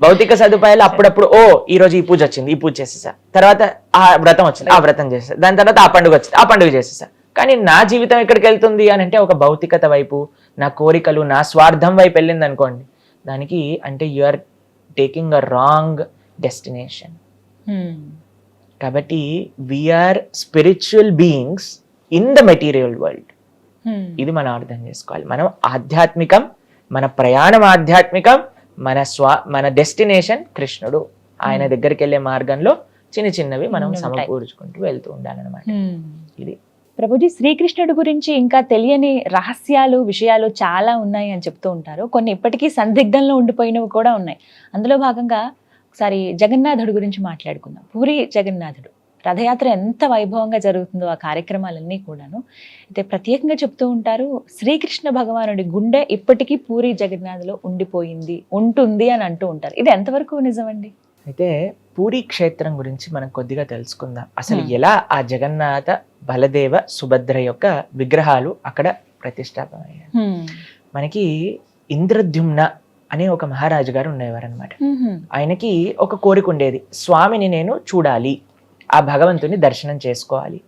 భౌతిక సదుపాయాలు అప్పుడప్పుడు ఈ రోజు ఈ పూజ వచ్చింది, ఈ పూజ చేసేసా, తర్వాత ఆ వ్రతం వచ్చింది, ఆ వ్రతం చేసేసా, దాని తర్వాత ఆ పండుగ వచ్చింది, ఆ పండుగ చేసేసా. కానీ నా జీవితం ఎక్కడికి వెళ్తుంది అని అంటే ఒక భౌతికత వైపు, నా కోరికలు, నా స్వార్థం వైపు వెళ్ళింది అనుకోండి, దానికి అంటే you are taking a wrong destination. కాబట్టి we are spiritual beings in the material world. ఇది మనం అర్థం చేసుకోవాలి. మనం ఆధ్యాత్మికం, మన ప్రయాణం ఆధ్యాత్మికం, మన డెస్టినేషన్ కృష్ణుడు. ఆయన దగ్గరికి వెళ్ళే మార్గంలో చిన్న చిన్నవి మనం సమకూర్చుకుంటూ వెళ్తూ ఉండాలన్నమాట. ఇది ప్రభుజీ, శ్రీకృష్ణుడి గురించి ఇంకా తెలియని రహస్యాలు, విషయాలు చాలా ఉన్నాయి అని చెప్తూ ఉంటారు. కొన్ని ఇప్పటికీ సందిగ్ధంలో ఉండిపోయినవి కూడా ఉన్నాయి. అందులో భాగంగా ఒకసారి జగన్నాథుడి గురించి మాట్లాడుకుందాం. పూరి జగన్నాథుడు రథయాత్ర ఎంత వైభవంగా జరుగుతుందో ఆ కార్యక్రమాలన్నీ కూడాను. అయితే ప్రత్యేకంగా చెప్తూ ఉంటారు, శ్రీకృష్ణ భగవానుడి గుండె ఇప్పటికీ పూరి జగన్నాథ్లో ఉండిపోయింది, ఉంటుంది అని అంటూ ఉంటారు. ఇది ఎంతవరకు నిజమండి? అయితే పూరి క్షేత్రం గురించి మనం కొద్దిగా తెలుసుకుందాం. అసలు ఎలా ఆ జగన్నాథ, బలదేవ, సుభద్ర యొక్క విగ్రహాలు అక్కడ ప్రతిష్టాపన అయ్యాయి. మనకి ఇంద్రద్యుమ్న అనే ఒక మహారాజు గారు ఉండేవారు అనమాట. ఆయనకి ఒక కోరిక ఉండేది, స్వామిని నేను చూడాలి, ఆ భగవంతుని దర్శనం చేసుకోవాలి.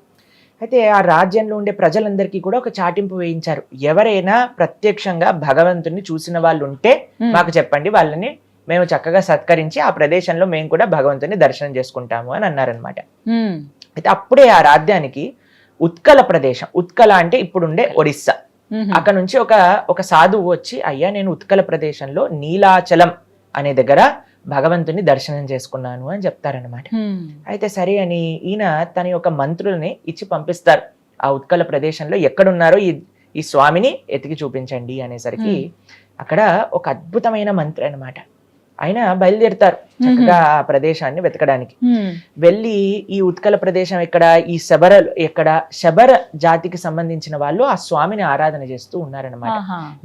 అయితే ఆ రాజ్యంలో ఉండే ప్రజలందరికీ కూడా ఒక చాటింపు వేయించారు, ఎవరైనా ప్రత్యక్షంగా భగవంతుని చూసిన వాళ్ళు ఉంటే మాకు చెప్పండి, వాళ్ళని మేము చక్కగా సత్కరించి ఆ ప్రదేశంలో మేము కూడా భగవంతుని దర్శనం చేసుకుంటాము అని అన్నారనమాట. అయితే అప్పుడే ఆ రాజ్యానికి ఉత్కల ప్రదేశం, ఉత్కల అంటే ఇప్పుడుండే ఒడిస్సా, అక్కడ నుంచి ఒక సాధువు వచ్చి, అయ్యా నేను ఉత్కల ప్రదేశంలో నీలాచలం అనే దగ్గర భగవంతుని దర్శనం చేసుకున్నాను అని చెప్తారనమాట. అయితే సరే అని ఈయన తన యొక్క మంత్రుల్ని ఇచ్చి పంపిస్తారు, ఆ ఉత్కల ప్రదేశంలో ఎక్కడున్నారో ఈ స్వామిని ఎతికి చూపించండి అనేసరికి అక్కడ ఒక అద్భుతమైన మంత్రి అనమాట. ఆయన బయలుదేరుతారు చక్కగా ఆ ప్రదేశాన్ని వెతకడానికి. వెళ్ళి ఈ ఉత్కల ప్రదేశం ఎక్కడ, ఈ శబర జాతికి సంబంధించిన వాళ్ళు ఆ స్వామిని ఆరాధన చేస్తూ ఉన్నారనమాట.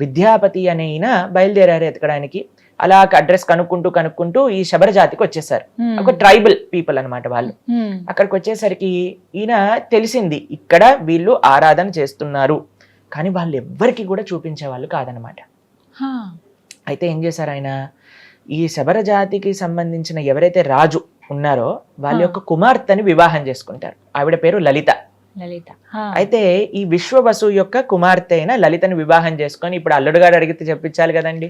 విద్యాపతి అనే ఈయన బయలుదేరారు ఎతకడానికి. అలా అడ్రస్ కనుక్కుంటూ ఈ శబర జాతికి వచ్చేసారు. ఒక ట్రైబల్ పీపుల్ అనమాట వాళ్ళు. అక్కడికి వచ్చేసరికి ఈయన తెలిసింది, ఇక్కడ వీళ్ళు ఆరాధన చేస్తున్నారు, కానీ వాళ్ళు ఎవ్వరికి కూడా చూపించే వాళ్ళు కాదనమాట. అయితే ఏం చేశారు ఆయన, ఈ శబర జాతికి సంబంధించిన ఎవరైతే రాజు ఉన్నారో వాళ్ళ యొక్క కుమార్తెని వివాహం చేసుకుంటారు. ఆవిడ పేరు లలిత. అయితే ఈ విశ్వవసు యొక్క కుమార్తె అయిన లలితని వివాహం చేసుకొని, ఇప్పుడు అల్లుడుగాడు అడిగితే చెప్పించాలి కదండి.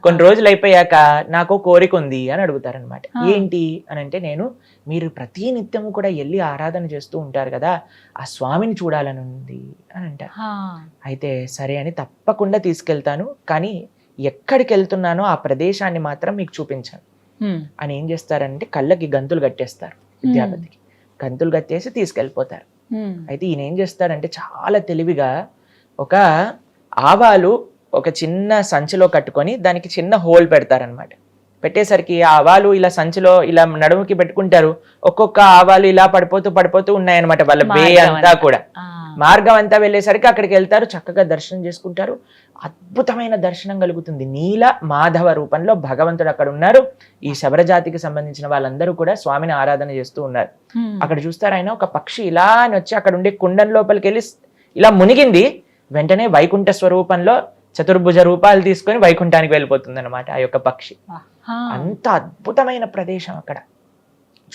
కొన్ని రోజులు అయిపోయాక నాకు కోరిక ఉంది అని అడుగుతారనమాట. ఏంటి అని అంటే, మీరు ప్రతి నిత్యము కూడా వెళ్ళి ఆరాధన చేస్తూ ఉంటారు కదా, ఆ స్వామిని చూడాలని ఉంది అని అంటారు. అయితే సరే అని తప్పకుండా తీసుకెళ్తాను, కానీ ఎక్కడికి వెళ్తున్నానో ఆ ప్రదేశాన్ని మాత్రం మీకు చూపించాను అని ఏం చేస్తారంటే, కళ్ళకి గంతులు కట్టేస్తారు. విద్యాపతికి గంతులు కట్టేసి తీసుకెళ్ళిపోతారు. అయితే ఈయన ఏం చేస్తాడంటే, చాలా తెలివిగా ఒక ఆవాలు ఒక చిన్న సంచిలో కట్టుకొని దానికి చిన్న హోల్ పెడతారనమాట. పెట్టేసరికి ఆ ఆవాలు ఇలా సంచిలో ఇలా నడుముకి పెట్టుకుంటారు. ఒక్కొక్క ఆవాలు ఇలా పడిపోతూ ఉన్నాయన్నమాట. వాళ్ళ వే అంతా కూడా మార్గం అంతా వెళ్ళేసరికి అక్కడికి వెళ్తారు, చక్కగా దర్శనం చేసుకుంటారు. అద్భుతమైన దర్శనం కలుగుతుంది. నీల మాధవ రూపంలో భగవంతుడు అక్కడ ఉన్నారు. ఈ శబరజాతికి సంబంధించిన వాళ్ళందరూ కూడా స్వామిని ఆరాధన చేస్తూ ఉన్నారు. అక్కడ చూస్తారు, ఆయన ఒక పక్షి ఇలా అని వచ్చి అక్కడ ఉండే కుండం లోపలికి వెళ్ళి ఇలా మునిగింది. వెంటనే వైకుంఠ స్వరూపంలో చతుర్భుజ రూపాలు తీసుకొని వైకుంఠానికి వెళ్ళిపోతుంది అనమాట ఆ యొక్క పక్షి. అంత అద్భుతమైన ప్రదేశం అక్కడ.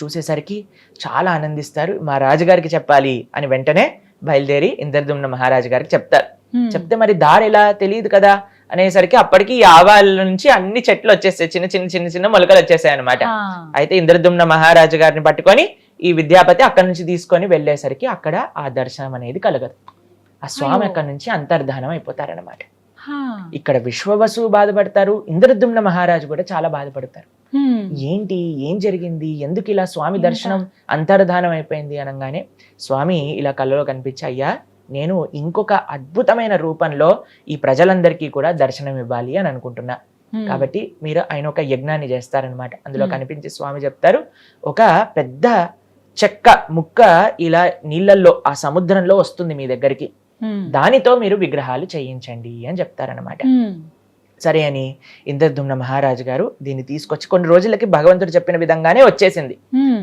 చూసేసరికి చాలా ఆనందిస్తారు. మా రాజుగారికి చెప్పాలి అని వెంటనే బయలుదేరి ఇంద్రద్యుమ్న మహారాజు గారికి చెప్తారు. చెప్తే మరి దారి ఎలా తెలియదు కదా అనేసరికి అప్పటికి ఈ ఆవాల నుంచి అన్ని చెట్లు వచ్చేస్తాయి, చిన్న మొలకలు వచ్చేసాయి అనమాట. అయితే ఇంద్రద్యుమ్న మహారాజు గారిని పట్టుకొని ఈ విద్యాపతి అక్కడి నుంచి తీసుకొని వెళ్ళేసరికి అక్కడ ఆ దర్శనం అనేది కలగదు. ఆ స్వామి అక్కడి నుంచి అంతర్ధానం అయిపోతారనమాట. ఇక్కడ విశ్వవసు బాధపడతారు, ఇంద్రద్యుమ్న మహారాజు కూడా చాలా బాధపడతారు. ఏంటి, ఏం జరిగింది, ఎందుకు ఇలా స్వామి దర్శనం అంతర్ధానం అయిపోయింది అనగానే స్వామి ఇలా కళ్ళలో కనిపించి, అయ్యా నేను ఇంకొక అద్భుతమైన రూపంలో ఈ ప్రజలందరికీ కూడా దర్శనం ఇవ్వాలి అని అనుకుంటున్నా, కాబట్టి మీరు ఆయన ఒక యజ్ఞాన్ని చేస్తారనమాట. అందులో కనిపించి స్వామి చెప్తారు, ఒక పెద్ద చెక్క ముక్క ఇలా నీళ్ళల్లో ఆ సముద్రంలో వస్తుంది మీ దగ్గరికి, దానితో మీరు విగ్రహాలు చేయించండి అని చెప్తారనమాట. సరే అని ఇంద్రద్యుమ్న మహారాజు గారు దీన్ని తీసుకొచ్చి, కొన్ని రోజులకి భగవంతుడు చెప్పిన విధంగానే వచ్చేసింది.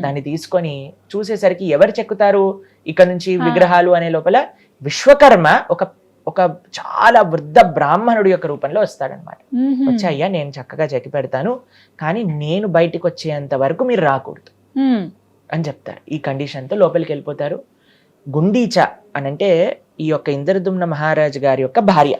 దాన్ని తీసుకొని చూసేసరికి ఎవరు చెక్కుతారు ఇక్కడ నుంచి విగ్రహాలు అనే లోపల విశ్వకర్మ ఒక ఒక చాలా వృద్ధ బ్రాహ్మణుడి యొక్క రూపంలో వస్తాడనమాట. వచ్చి అయ్యా నేను చక్కగా చెక్కి పెడతాను, కానీ నేను బయటికి వచ్చేంత వరకు మీరు రాకూడదు అని చెప్తారు. ఈ కండిషన్తో లోపలికి వెళ్ళిపోతారు. గుండీచ అని అంటే ఈ యొక్క ఇంద్రదుమ్న మహారాజు గారి యొక్క భార్య.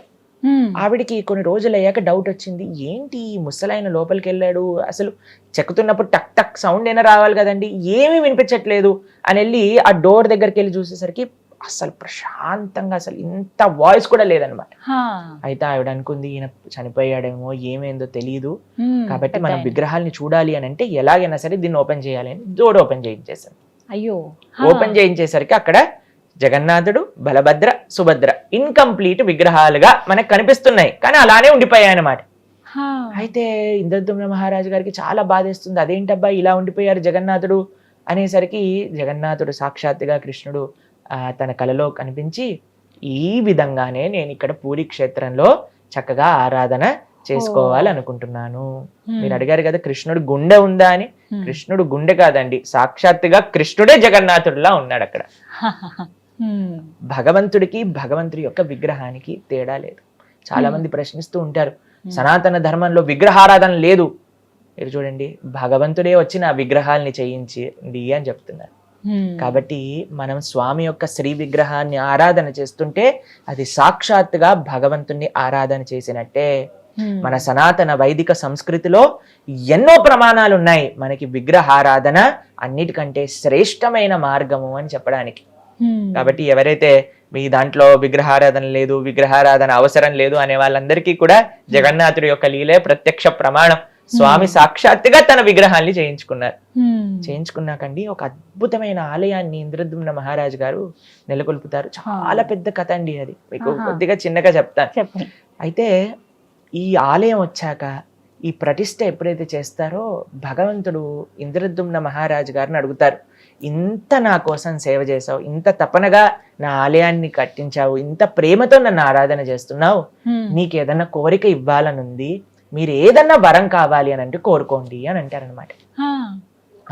ఆవిడికి కొన్ని రోజులు అయ్యాక డౌట్ వచ్చింది, ఏంటి ఈ ముసలాయన లోపలికి వెళ్ళాడు, అసలు చెక్కుతున్నప్పుడు టక్ టక్ సౌండ్ అయినా రావాలి కదండి, ఏమీ వినిపించట్లేదు అని వెళ్ళి ఆ డోర్ దగ్గరికి వెళ్ళి చూసేసరికి అసలు ప్రశాంతంగా అసలు ఇంత వాయిస్ కూడా లేదనమాట. అయితే ఆవిడ అనుకుంది ఈయన చనిపోయాడేమో, ఏమైందో తెలియదు, కాబట్టి మనం విగ్రహాలని చూడాలి అని అంటే ఎలాగైనా సరే దీన్ని ఓపెన్ చేయాలి అని డోర్ ఓపెన్ చేయించేసాను. అయ్యో, ఓపెన్ చేయించేసరికి అక్కడ జగన్నాథుడు, బలభద్ర, సుభద్ర ఇన్కంప్లీట్ విగ్రహాలుగా మనకు కనిపిస్తున్నాయి, కానీ అలానే ఉండిపోయాయి అన్నమాట. అయితే ఇంద్రదుమ్న మహారాజు గారికి చాలా బాధేస్తుంది, అదేంటబ్బా ఇలా ఉండిపోయారు జగన్నాథుడు అనేసరికి జగన్నాథుడు సాక్షాత్తుగా కృష్ణుడు తన కలలో కనిపించి, ఈ విధంగానే నేను ఇక్కడ పూరి క్షేత్రంలో చక్కగా ఆరాధన చేసుకోవాలనుకుంటున్నాను. మీరు అడిగారు కదా కృష్ణుడు గుండె ఉందా అని, కృష్ణుడు గుండె కాదండి, సాక్షాత్తుగా కృష్ణుడే జగన్నాథుడిలా ఉన్నాడు అక్కడ. భగవంతుడికి భగవంతుడి యొక్క విగ్రహానికి తేడా లేదు. చాలా మంది ప్రశ్నిస్తూ ఉంటారు, సనాతన ధర్మంలో విగ్రహారాధన లేదు. మీరు చూడండి, భగవంతుడే వచ్చి నా విగ్రహాల్ని చేయించింది అని చెప్తున్నారు. కాబట్టి మనం స్వామి యొక్క శ్రీ విగ్రహాన్ని ఆరాధన చేస్తుంటే అది సాక్షాత్తుగా భగవంతుణ్ణి ఆరాధన చేసినట్టే. మన సనాతన వైదిక సంస్కృతిలో ఎన్నో ప్రమాణాలు ఉన్నాయి మనకి విగ్రహారాధన అన్నిటికంటే శ్రేష్టమైన మార్గము అని చెప్పడానికి. కాబట్టి ఎవరైతే మీ దాంట్లో విగ్రహారాధన లేదు, విగ్రహారాధన అవసరం లేదు అనే వాళ్ళందరికీ కూడా జగన్నాథుడి యొక్క లీలే ప్రత్యక్ష ప్రమాణం. స్వామి సాక్షాత్తుగా తన విగ్రహాన్ని చేయించుకున్నారు. చేయించుకున్నాకండి ఒక అద్భుతమైన ఆలయాన్ని ఇంద్రదుమ్న మహారాజు గారు నెలకొల్పుతారు. చాలా పెద్ద కథ అండి అది, మీకు కొద్దిగా చిన్నగా చెప్తాను. అయితే ఈ ఆలయం వచ్చాక ఈ ప్రతిష్ఠ ఎప్పుడైతే చేస్తారో భగవంతుడు ఇంద్రదుమ్న మహారాజు గారిని అడుగుతారు, ఇంత నా కోసం సేవ చేసావు, ఇంత తపనగా నా ఆలయాన్ని కట్టించావు, ఇంత ప్రేమతో నన్ను ఆరాధన చేస్తున్నావు, నీకు ఏదన్నా కోరిక ఇవ్వాలనుంది, మీరు ఏదన్నా వరం కావాలి అని అంటే కోరుకోండి అని అంటారనమాట.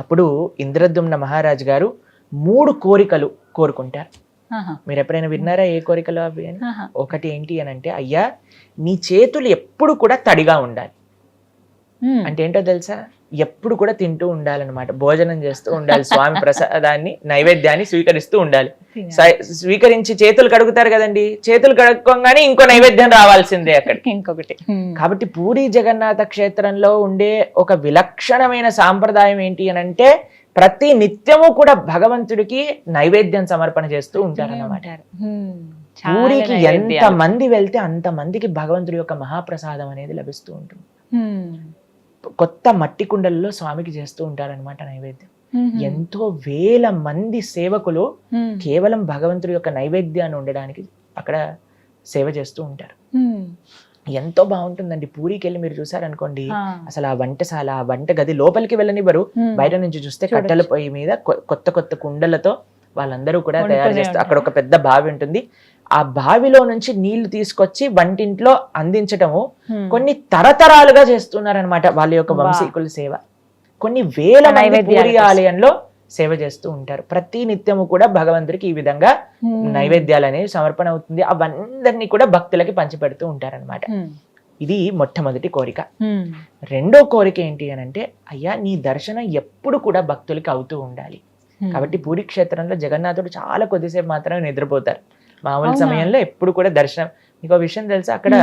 అప్పుడు ఇంద్రదుమ్న మహారాజు గారు 3 కోరికలు కోరుకుంటారు. మీరు ఎప్పుడైనా విన్నారా ఏ కోరికలు అవి అని? ఒకటి ఏంటి అని అంటే, అయ్యా నీ చేతులు ఎప్పుడు కూడా తడిగా ఉండాలి. అంటే ఏంటో తెలుసా, ఎప్పుడు కూడా తింటూ ఉండాలన్నమాట, భోజనం చేస్తూ ఉండాలి, స్వామి ప్రసాదాన్ని నైవేద్యాన్ని స్వీకరిస్తూ ఉండాలి. స్వీకరించి చేతులు కడుగుతారు కదండి, చేతులు కడుక్కోగానే ఇంకో నైవేద్యం రావాల్సిందే అక్కడికి ఇంకొకటి. కాబట్టి పూరి జగన్నాథ క్షేత్రంలో ఉండే ఒక విలక్షణమైన సాంప్రదాయం ఏంటి అని అంటే, ప్రతి నిత్యము కూడా భగవంతుడికి నైవేద్యం సమర్పణ చేస్తూ ఉంటారన్నమాట. పూరికి ఎంత మంది వెళ్తే అంత మందికి భగవంతుడి యొక్క మహాప్రసాదం అనేది లభిస్తూ ఉంటుంది. కొత్త మట్టి కుండలలో స్వామికి చేస్తూ ఉంటారనమాట నైవేద్యం. ఎంతో వేల మంది సేవకులు కేవలం భగవంతుడి యొక్క నైవేద్యాన్ని ఉండడానికి అక్కడ సేవ చేస్తూ ఉంటారు. ఎంతో బాగుంటుందండి. పూరికి వెళ్ళి మీరు చూసారనుకోండి, అసలు ఆ వంటశాల, ఆ వంట గది లోపలికి వెళ్ళనివ్వరు, బయట నుంచి చూస్తే కట్టెల పొయ్యి మీద కొత్త కొత్త కుండలతో వాళ్ళందరూ కూడా తయారు చేస్తారు. అక్కడ ఒక పెద్ద బావి ఉంటుంది, ఆ బావిలో నుంచి నీళ్లు తీసుకొచ్చి వంటింట్లో అందించటము కొన్ని తరతరాలుగా చేస్తున్నారనమాట వాళ్ళ యొక్క వంశీకుల సేవ. కొన్ని వేల మంది పూరి ఆలయంలో సేవ చేస్తూ ఉంటారు. ప్రతి నిత్యము కూడా భగవంతుడికి ఈ విధంగా నైవేద్యాలు అనేవి సమర్పణ అవుతుంది. అవందరినీ కూడా భక్తులకి పంచిపెడుతూ ఉంటారనమాట. ఇది మొట్టమొదటి కోరిక. రెండో కోరిక ఏంటి అని అంటే, అయ్యా నీ దర్శనం ఎప్పుడు కూడా భక్తులకి అవుతూ ఉండాలి. కాబట్టి పూరి క్షేత్రంలో జగన్నాథుడు చాలా కొద్దిసేపు మాత్రమే నిద్రపోతారు. మామూలు సమయంలో ఎప్పుడు కూడా దర్శనం. మీకు విషయం తెలుసా, అక్కడ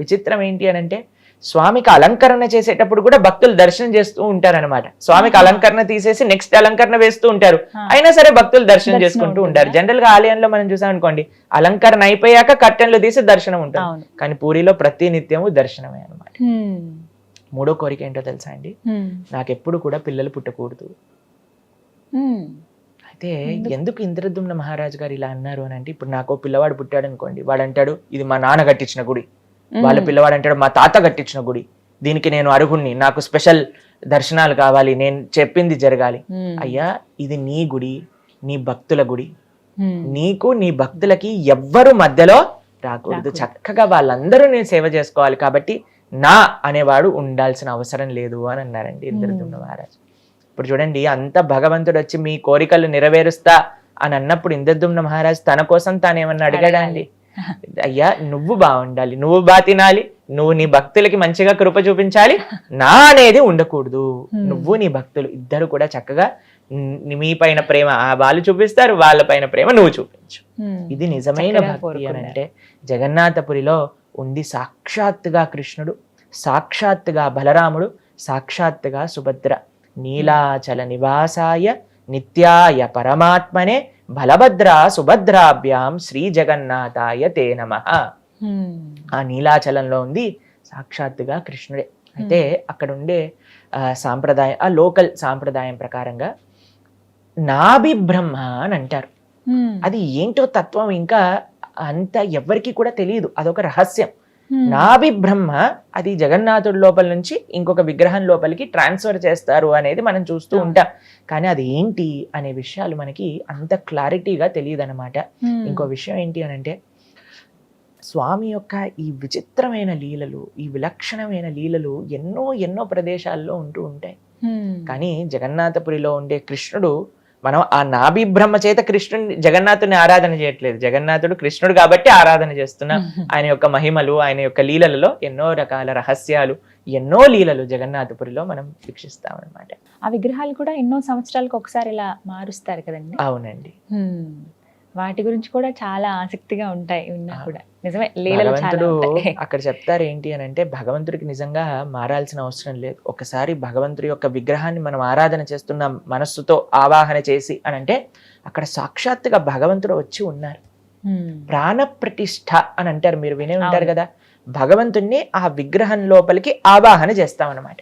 విచిత్రం ఏంటి అని అంటే, స్వామికి అలంకరణ చేసేటప్పుడు కూడా భక్తులు దర్శనం చేస్తూ ఉంటారనమాట. స్వామికి అలంకరణ తీసేసి నెక్స్ట్ అలంకరణ వేస్తూ ఉంటారు, అయినా సరే భక్తులు దర్శనం చేసుకుంటూ ఉంటారు. జనరల్ గా ఆలయంలో మనం చూసాం అనుకోండి, అలంకరణ అయిపోయాక కర్టెన్లు తీసి దర్శనం ఉంటుంది, కానీ పూరిలో ప్రతి నిత్యము దర్శనమే అనమాట. మూడో కోరిక ఏంటో తెలుసా అండి, నాకెప్పుడు కూడా పిల్లలు పుట్టకూడదు. అయితే ఎందుకు ఇంద్రదుమ్న మహారాజు గారు ఇలా అన్నారు అని అంటే, ఇప్పుడు నాకు పిల్లవాడు పుట్టాడు అనుకోండి, వాడు అంటాడు ఇది మా నాన్న కట్టించిన గుడి, వాళ్ళ పిల్లవాడు అంటాడు మా తాత కట్టించిన గుడి, దీనికి నేను అర్హుణ్ణి, నాకు స్పెషల్ దర్శనాలు కావాలి, నేను చెప్పింది జరగాలి. అయ్యా ఇది నీ గుడి, నీ భక్తుల గుడి, నీకు నీ భక్తులకి ఎవ్వరు మధ్యలో రాకూడదు, చక్కగా వాళ్ళందరూ నేను సేవ చేసుకోవాలి, కాబట్టి నా అనేవాడు ఉండాల్సిన అవసరం లేదు అని అన్నారండి ఇంద్రదుమ్న మహారాజు. ఇప్పుడు చూడండి, అంత భగవంతుడు వచ్చి మీ కోరికలు నెరవేరుస్తా అని అన్నప్పుడు ఇంద్రదుమ్న మహారాజు తన కోసం తాను ఏమన్నా అడిగాడా అండి? అయ్యా నువ్వు బాగుండాలి, నువ్వు బాగా తినాలి, నువ్వు నీ భక్తులకి మంచిగా కృప చూపించాలి, నా అనేది ఉండకూడదు. నువ్వు నీ భక్తులు ఇద్దరు కూడా చక్కగా మీ పైన ప్రేమ వాళ్ళు చూపిస్తారు, వాళ్ళ పైన ప్రేమ నువ్వు చూపించు. ఇది నిజమైన భక్తి అని అంటే జగన్నాథపురిలో ఉంది. సాక్షాత్తుగా కృష్ణుడు, సాక్షాత్తుగా బలరాముడు, సాక్షాత్తుగా సుభద్ర. నీలాచల నివాసాయ నిత్యాయ పరమాత్మనే బలభద్ర సుభద్రాభ్యాం శ్రీ జగన్నాథాయ తే నమః. ఆ నీలాచలంలో ఉంది సాక్షాత్తుగా కృష్ణుడే. అయితే అక్కడ ఉండే సాంప్రదాయం, ఆ లోకల్ సాంప్రదాయం ప్రకారంగా నాభి బ్రహ్మ అని అంటారు. అది ఏంటో తత్వం ఇంకా అంత ఎవరికి కూడా తెలియదు, అదొక రహస్యం. నాభి బ్రహ్మ అది జగన్నాథుడి లోపల నుంచి ఇంకొక విగ్రహం లోపలికి ట్రాన్స్ఫర్ చేస్తారు అనేది మనం చూస్తూ ఉంటాం. కానీ అది ఏంటి అనే విషయాలు మనకి అంత క్లారిటీగా తెలియదు అనమాట. ఇంకో విషయం ఏంటి అని అంటే స్వామి యొక్క ఈ విచిత్రమైన లీలలు, ఈ విలక్షణమైన లీలలు ఎన్నో ఎన్నో ప్రదేశాల్లో ఉంటూ ఉంటాయి. కానీ జగన్నాథపురిలో ఉండే కృష్ణుడు, మనం ఆ నాభి బ్రహ్మ చేత కృష్ణుని జగన్నాథుని ఆరాధన చేయట్లేదు, జగన్నాథుడు కృష్ణుడు కాబట్టి ఆరాధన చేస్తున్నాం. ఆయన యొక్క మహిమలు, ఆయన యొక్క లీలలలో ఎన్నో రకాల రహస్యాలు, ఎన్నో లీలలు జగన్నాథపురిలో మనం వీక్షిస్తాం అనమాట. ఆ విగ్రహాలు కూడా ఎన్నో సంవత్సరాలకు ఒకసారి ఇలా మారుస్తారు కదండి. అవునండి. వాటి గురించి కూడా చాలా ఆసక్తిగా ఉంటాయి విన్నా కూడా. నిజమే, లీలలు చాలా భగవంతుడు ఉంటాయి. అక్కడ చెప్తారు ఏంటి అని అంటే భగవంతుడికి నిజంగా మారాల్సిన అవసరం లేదు. ఒకసారి భగవంతుడి యొక్క విగ్రహాన్ని మనం ఆరాధన చేస్తున్నాం మనస్సుతో ఆవాహన చేసి అని అంటే అక్కడ సాక్షాత్తుగా భగవంతుడు వచ్చి ఉన్నారు. ప్రాణ ప్రతిష్ఠ అని అంటారు, మీరు వినే ఉంటారు కదా. భగవంతుణ్ణి ఆ విగ్రహం లోపలికి ఆవాహన చేస్తామన్నమాట.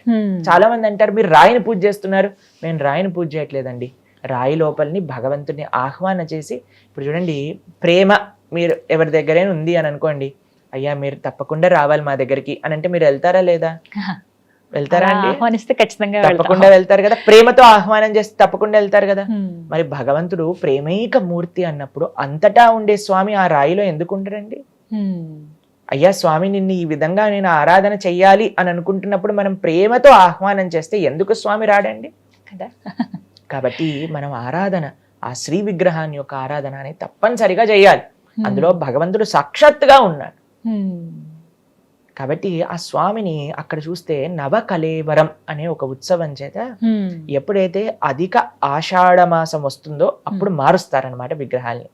చాలా మంది అంటారు మీరు రాయిని పూజ చేస్తున్నారు. నేను రాయిని పూజ చేయట్లేదండి, రాయి లోపలిని భగవంతుని ఆహ్వాన చేసి, ఇప్పుడు చూడండి ప్రేమ మీరు ఎవరి దగ్గరైనా ఉంది అని అనుకోండి, అయ్యా మీరు తప్పకుండా రావాలి మా దగ్గరికి అని అంటే మీరు వెళ్తారా లేదా? వెళ్తారా అండి? ఆహ్వానిస్తే ఖచ్చితంగా తప్పకుండా వెళ్తారు కదా. ప్రేమతో ఆహ్వానం చేస్తే తప్పకుండా వెళ్తారు కదా. మరి భగవంతుడు ప్రేమైక మూర్తి అన్నప్పుడు అంతటా ఉండే స్వామి ఆ రాయిలో ఎందుకు ఉండరండి? అయ్యా స్వామి నిన్ను ఈ విధంగా నేను ఆరాధన చెయ్యాలి అని అనుకుంటున్నప్పుడు మనం ప్రేమతో ఆహ్వానం చేస్తే ఎందుకు స్వామి రాడండి కదా. కాబట్టి మనం ఆరాధన, ఆ శ్రీ విగ్రహాన్ని యొక్క ఆరాధన అనేది తప్పనిసరిగా చేయాలి. అందులో భగవంతుడు సాక్షాత్తుగా ఉన్నాడు. కాబట్టి ఆ స్వామిని అక్కడ చూస్తే నవకలేవరం అనే ఒక ఉత్సవం చేత ఎప్పుడైతే అధిక ఆషాఢ మాసం వస్తుందో అప్పుడు మారుస్తారనమాట విగ్రహాల్ని.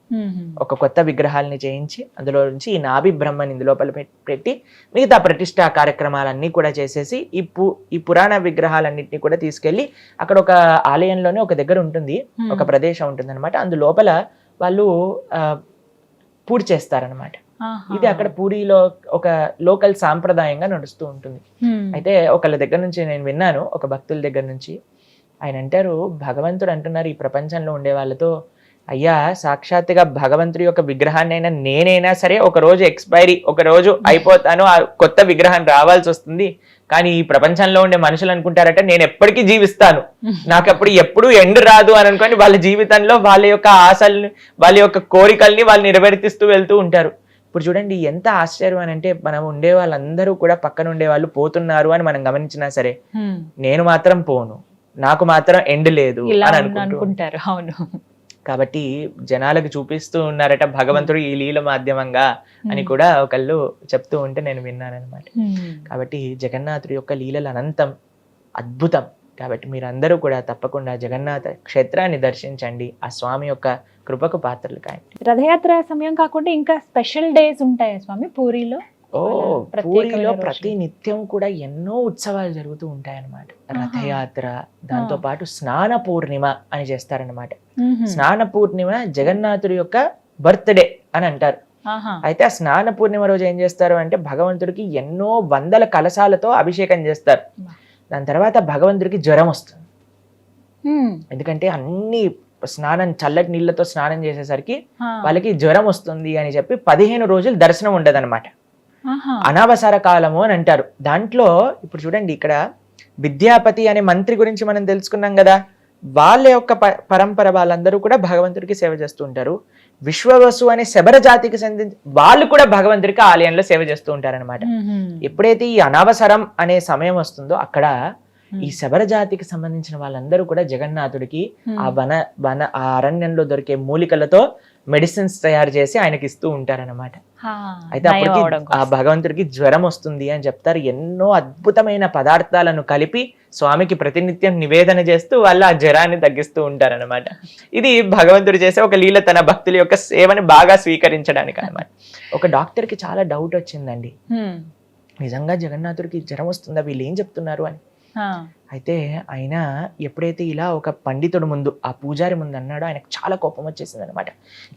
ఒక కొత్త విగ్రహాలని చేయించి అందులో నుంచి ఈ నాభి బ్రహ్మని ఇందు లోపల పెట్టి మిగతా ప్రతిష్టా కార్యక్రమాలన్నీ కూడా చేసేసి ఈ పురాణ విగ్రహాలన్నింటినీ కూడా తీసుకెళ్లి అక్కడ ఒక ఆలయంలోనే ఒక దగ్గర ఉంటుంది, ఒక ప్రదేశం ఉంటుంది అనమాట. అందులోపల వాళ్ళు పూజ చేస్తారనమాట. ఇది అక్కడ పూరిలో ఒక లోకల్ సాంప్రదాయంగా నడుస్తూ ఉంటుంది. అయితే ఒకళ్ళ దగ్గర నుంచి నేను విన్నాను, ఒక భక్తుల దగ్గర నుంచి. ఆయన అంటారు, భగవంతుడు అంటున్నారు ఈ ప్రపంచంలో ఉండే వాళ్ళతో, అయ్యా సాక్షాత్తుగా భగవంతుడి యొక్క విగ్రహాన్ని అయినా నేనైనా సరే ఒక రోజు ఎక్స్పైరీ, ఒక రోజు అయిపోతాను, ఆ కొత్త విగ్రహం రావాల్సి వస్తుంది. కానీ ఈ ప్రపంచంలో ఉండే మనుషులు అనుకుంటారట నేను ఎప్పటికీ జీవిస్తాను, నాకు అప్పుడు ఎప్పుడు ఎండ్ రాదు అని అనుకోని వాళ్ళ జీవితంలో వాళ్ళ యొక్క ఆశల్ని, వాళ్ళ యొక్క కోరికల్ని వాళ్ళు నెరవేర్తిస్తూ వెళ్తూ ఉంటారు. ఇప్పుడు చూడండి ఎంత ఆశ్చర్యం అని అంటే మనం ఉండే వాళ్ళందరూ కూడా పక్కన ఉండే వాళ్ళు పోతున్నారు అని మనం గమనించినా సరే నేను మాత్రం పోను, నాకు మాత్రం ఎండ్ లేదు అని అనుకుంటారు. అవును. కాబట్టి జనాలకు చూపిస్తూ ఉన్నారట భగవంతుడు ఈ లీల మాధ్యమంగా అని కూడా ఒకళ్ళు చెప్తూ ఉంటే నేను విన్నాను అనమాట. కాబట్టి జగన్నాథుడి యొక్క లీలలు అనంతం, అద్భుతం. కాబట్టి మీరందరూ కూడా తప్పకుండా జగన్నాథ క్షేత్రాన్ని దర్శించండి, ఆ స్వామి యొక్క కృపకు పాత్రలు కాయండి. రథయాత్ర సమయం కాకుండా ఇంకా స్పెషల్ డేస్ ఉంటాయా స్వామి పూరిలో? పూరిలో ప్రతి నిత్యం కూడా ఎన్నో ఉత్సవాలు జరుగుతూ ఉంటాయన్నమాట. రథయాత్ర, దాంతో పాటు స్నాన పూర్ణిమ అని చేస్తారనమాట. స్నాన పూర్ణిమ జగన్నాథుడి యొక్క బర్త్డే అని అంటారు. అయితే ఆ స్నాన పూర్ణిమ రోజు ఏం చేస్తారు అంటే భగవంతుడికి ఎన్నో వందల కలశాలతో అభిషేకం చేస్తారు. దాని తర్వాత భగవంతుడికి జ్వరం వస్తుంది. ఎందుకంటే అన్ని చల్లటి నీళ్ళతో స్నానం చేసేసరికి వాళ్ళకి జ్వరం వస్తుంది అని చెప్పి 15 రోజులు దర్శనం ఉండదన్నమాట. అనవసర కాలము అని అంటారు. దాంట్లో ఇప్పుడు చూడండి ఇక్కడ విద్యాపతి అనే మంత్రి గురించి మనం తెలుసుకున్నాం కదా. వాళ్ళ యొక్క పరంపర వాళ్ళందరూ కూడా భగవంతుడికి సేవ చేస్తూ ఉంటారు. విశ్వవసు అనే శబర జాతికి చెందిన వాళ్ళు కూడా భగవంతుడికి ఆలయంలో సేవ చేస్తూ ఉంటారనమాట. ఎప్పుడైతే ఈ అనవసరం అనే సమయం వస్తుందో అక్కడ ఈ శబర జాతికి సంబంధించిన వాళ్ళందరూ కూడా జగన్నాథుడికి ఆ అరణ్యంలో దొరికే మూలికలతో మెడిసిన్స్ తయారు చేసి ఆయనకి ఇస్తూ ఉంటారన్నమాట. అయితే అప్పటికి ఆ భగవంతుడికి జ్వరం వస్తుంది అని చెప్తారు. ఎన్నో అద్భుతమైన పదార్థాలను కలిపి స్వామికి ప్రతినిత్యం నివేదన చేస్తూ వాళ్ళు ఆ జ్వరాన్ని తగ్గిస్తూ ఉంటారన్నమాట. ఇది భగవంతుడు చేసే ఒక లీల, తన భక్తుల యొక్క సేవని బాగా స్వీకరించడానికి అన్నమాట. ఒక డాక్టర్ కి చాలా డౌట్ వచ్చిందండి, నిజంగా జగన్నాథుడికి జ్వరం వస్తుందా, వీళ్ళు ఏం చెప్తున్నారు అని. అయితే ఆయన ఎప్పుడైతే ఇలా ఒక పండితుడు ముందు, ఆ పూజారి ముందు అన్నాడో ఆయనకు చాలా కోపం వచ్చేసింది అనమాట.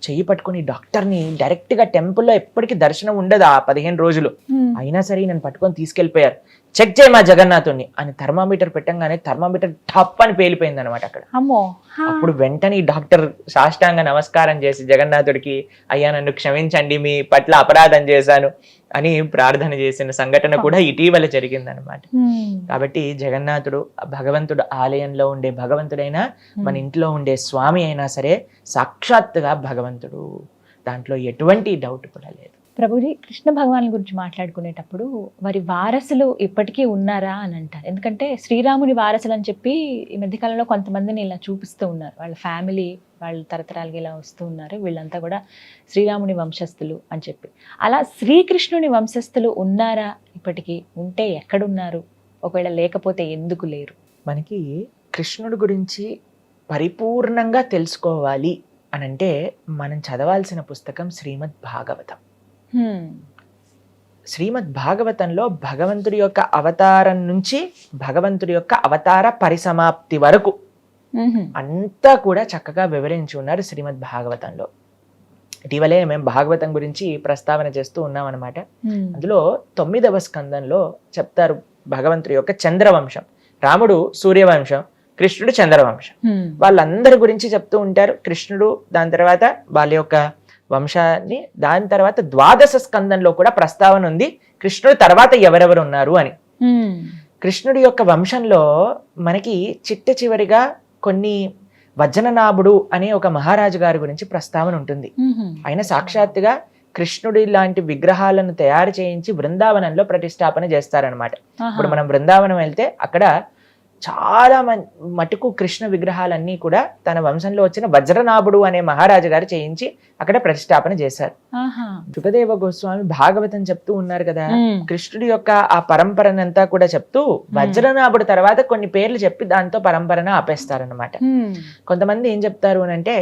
చెయ్యి పట్టుకుని డాక్టర్ని డైరెక్ట్ గా టెంపుల్లో ఎప్పటికీ దర్శనం ఉండదు ఆ 15 రోజులు, అయినా సరే నన్ను పట్టుకొని తీసుకెళ్లిపోయారు. చెక్ చేయి మా జగన్నాథుడిని అని థర్మామీటర్ పెట్టంగానే థర్మామీటర్ టప్ అని పేలిపోయింది అనమాట అక్కడ. అప్పుడు వెంటనే డాక్టర్ సాష్టాంగ నమస్కారం చేసి జగన్నాథుడికి, అయ్యా నన్ను క్షమించండి, మీ పట్ల అపరాధం చేశాను అని ప్రార్థన చేసిన సంఘటన కూడా ఇటీవల జరిగిందనమాట. కాబట్టి జగన్నాథుడు భగవంతుడు ఆలయంలో ఉండే భగవంతుడైనా మన ఇంట్లో ఉండే స్వామి అయినా సరే సాక్షాత్తుగా భగవంతుడు, దాంట్లో ఎటువంటి డౌట్ కూడా లేదు. ప్రభుజీ, కృష్ణ భగవాన్ గురించి మాట్లాడుకునేటప్పుడు వారి వారసులు ఇప్పటికీ ఉన్నారా అని అంటారు. ఎందుకంటే శ్రీరాముని వారసులు అని చెప్పి ఈ మధ్యకాలంలో కొంతమందిని ఇలా చూపిస్తూ ఉన్నారు, వాళ్ళ ఫ్యామిలీ వాళ్ళు తరతరాలుగా ఇలా వస్తూ ఉన్నారు, వీళ్ళంతా కూడా శ్రీరాముని వంశస్థులు అని చెప్పి. అలా శ్రీకృష్ణుని వంశస్థులు ఉన్నారా ఇప్పటికీ? ఉంటే ఎక్కడున్నారు? ఒకవేళ లేకపోతే ఎందుకు లేరు? మనకి కృష్ణుడి గురించి పరిపూర్ణంగా తెలుసుకోవాలి అని అంటే మనం చదవాల్సిన పుస్తకం శ్రీమద్ భాగవతం. శ్రీమద్ భాగవతంలో భగవంతుడి యొక్క అవతారం నుంచి భగవంతుడి యొక్క అవతార పరిసమాప్తి వరకు అంతా కూడా చక్కగా వివరించి ఉన్నారు శ్రీమద్ భాగవతంలో. ఇటీవలే మేము భాగవతం గురించి ప్రస్తావన చేస్తూ ఉన్నాం అనమాట. అందులో 9వ స్కందంలో చెప్తారు భగవంతుడి యొక్క చంద్రవంశం. రాముడు సూర్యవంశం, కృష్ణుడు చంద్రవంశం. వాళ్ళందరి గురించి చెప్తూ ఉంటారు. కృష్ణుడు, దాని తర్వాత వాళ్ళ యొక్క వంశాన్ని, దాని తర్వాత 12వ స్కందంలో కూడా ప్రస్తావన ఉంది కృష్ణుడు తర్వాత ఎవరెవరు ఉన్నారు అని. కృష్ణుడి యొక్క వంశంలో మనకి చిట్ట చివరిగా కొన్ని వజ్రనాభుడు అనే ఒక మహారాజు గారి గురించి ప్రస్తావన ఉంటుంది. ఆయన సాక్షాత్తుగా కృష్ణుడి లాంటి విగ్రహాలను తయారు చేయించి బృందావనంలో ప్రతిష్టాపన చేస్తారనమాట. ఇప్పుడు మనం బృందావనం వెళ్తే అక్కడ చాలా మటుకు కృష్ణ విగ్రహాలన్నీ కూడా తన వంశంలో వచ్చిన వజ్రనాభుడు అనే మహారాజు గారు చేయించి అక్కడ ప్రతిష్టాపన చేశారు. శుకదేవ గోస్వామి భాగవతం చెప్తూ ఉన్నారు కదా, కృష్ణుడి యొక్క ఆ పరంపరనంతా కూడా చెప్తూ వజ్రనాభుడు తర్వాత కొన్ని పేర్లు చెప్పి దాంతో పరంపరను ఆపేస్తారనమాట. కొంతమంది ఏం చెప్తారు అని అంటే,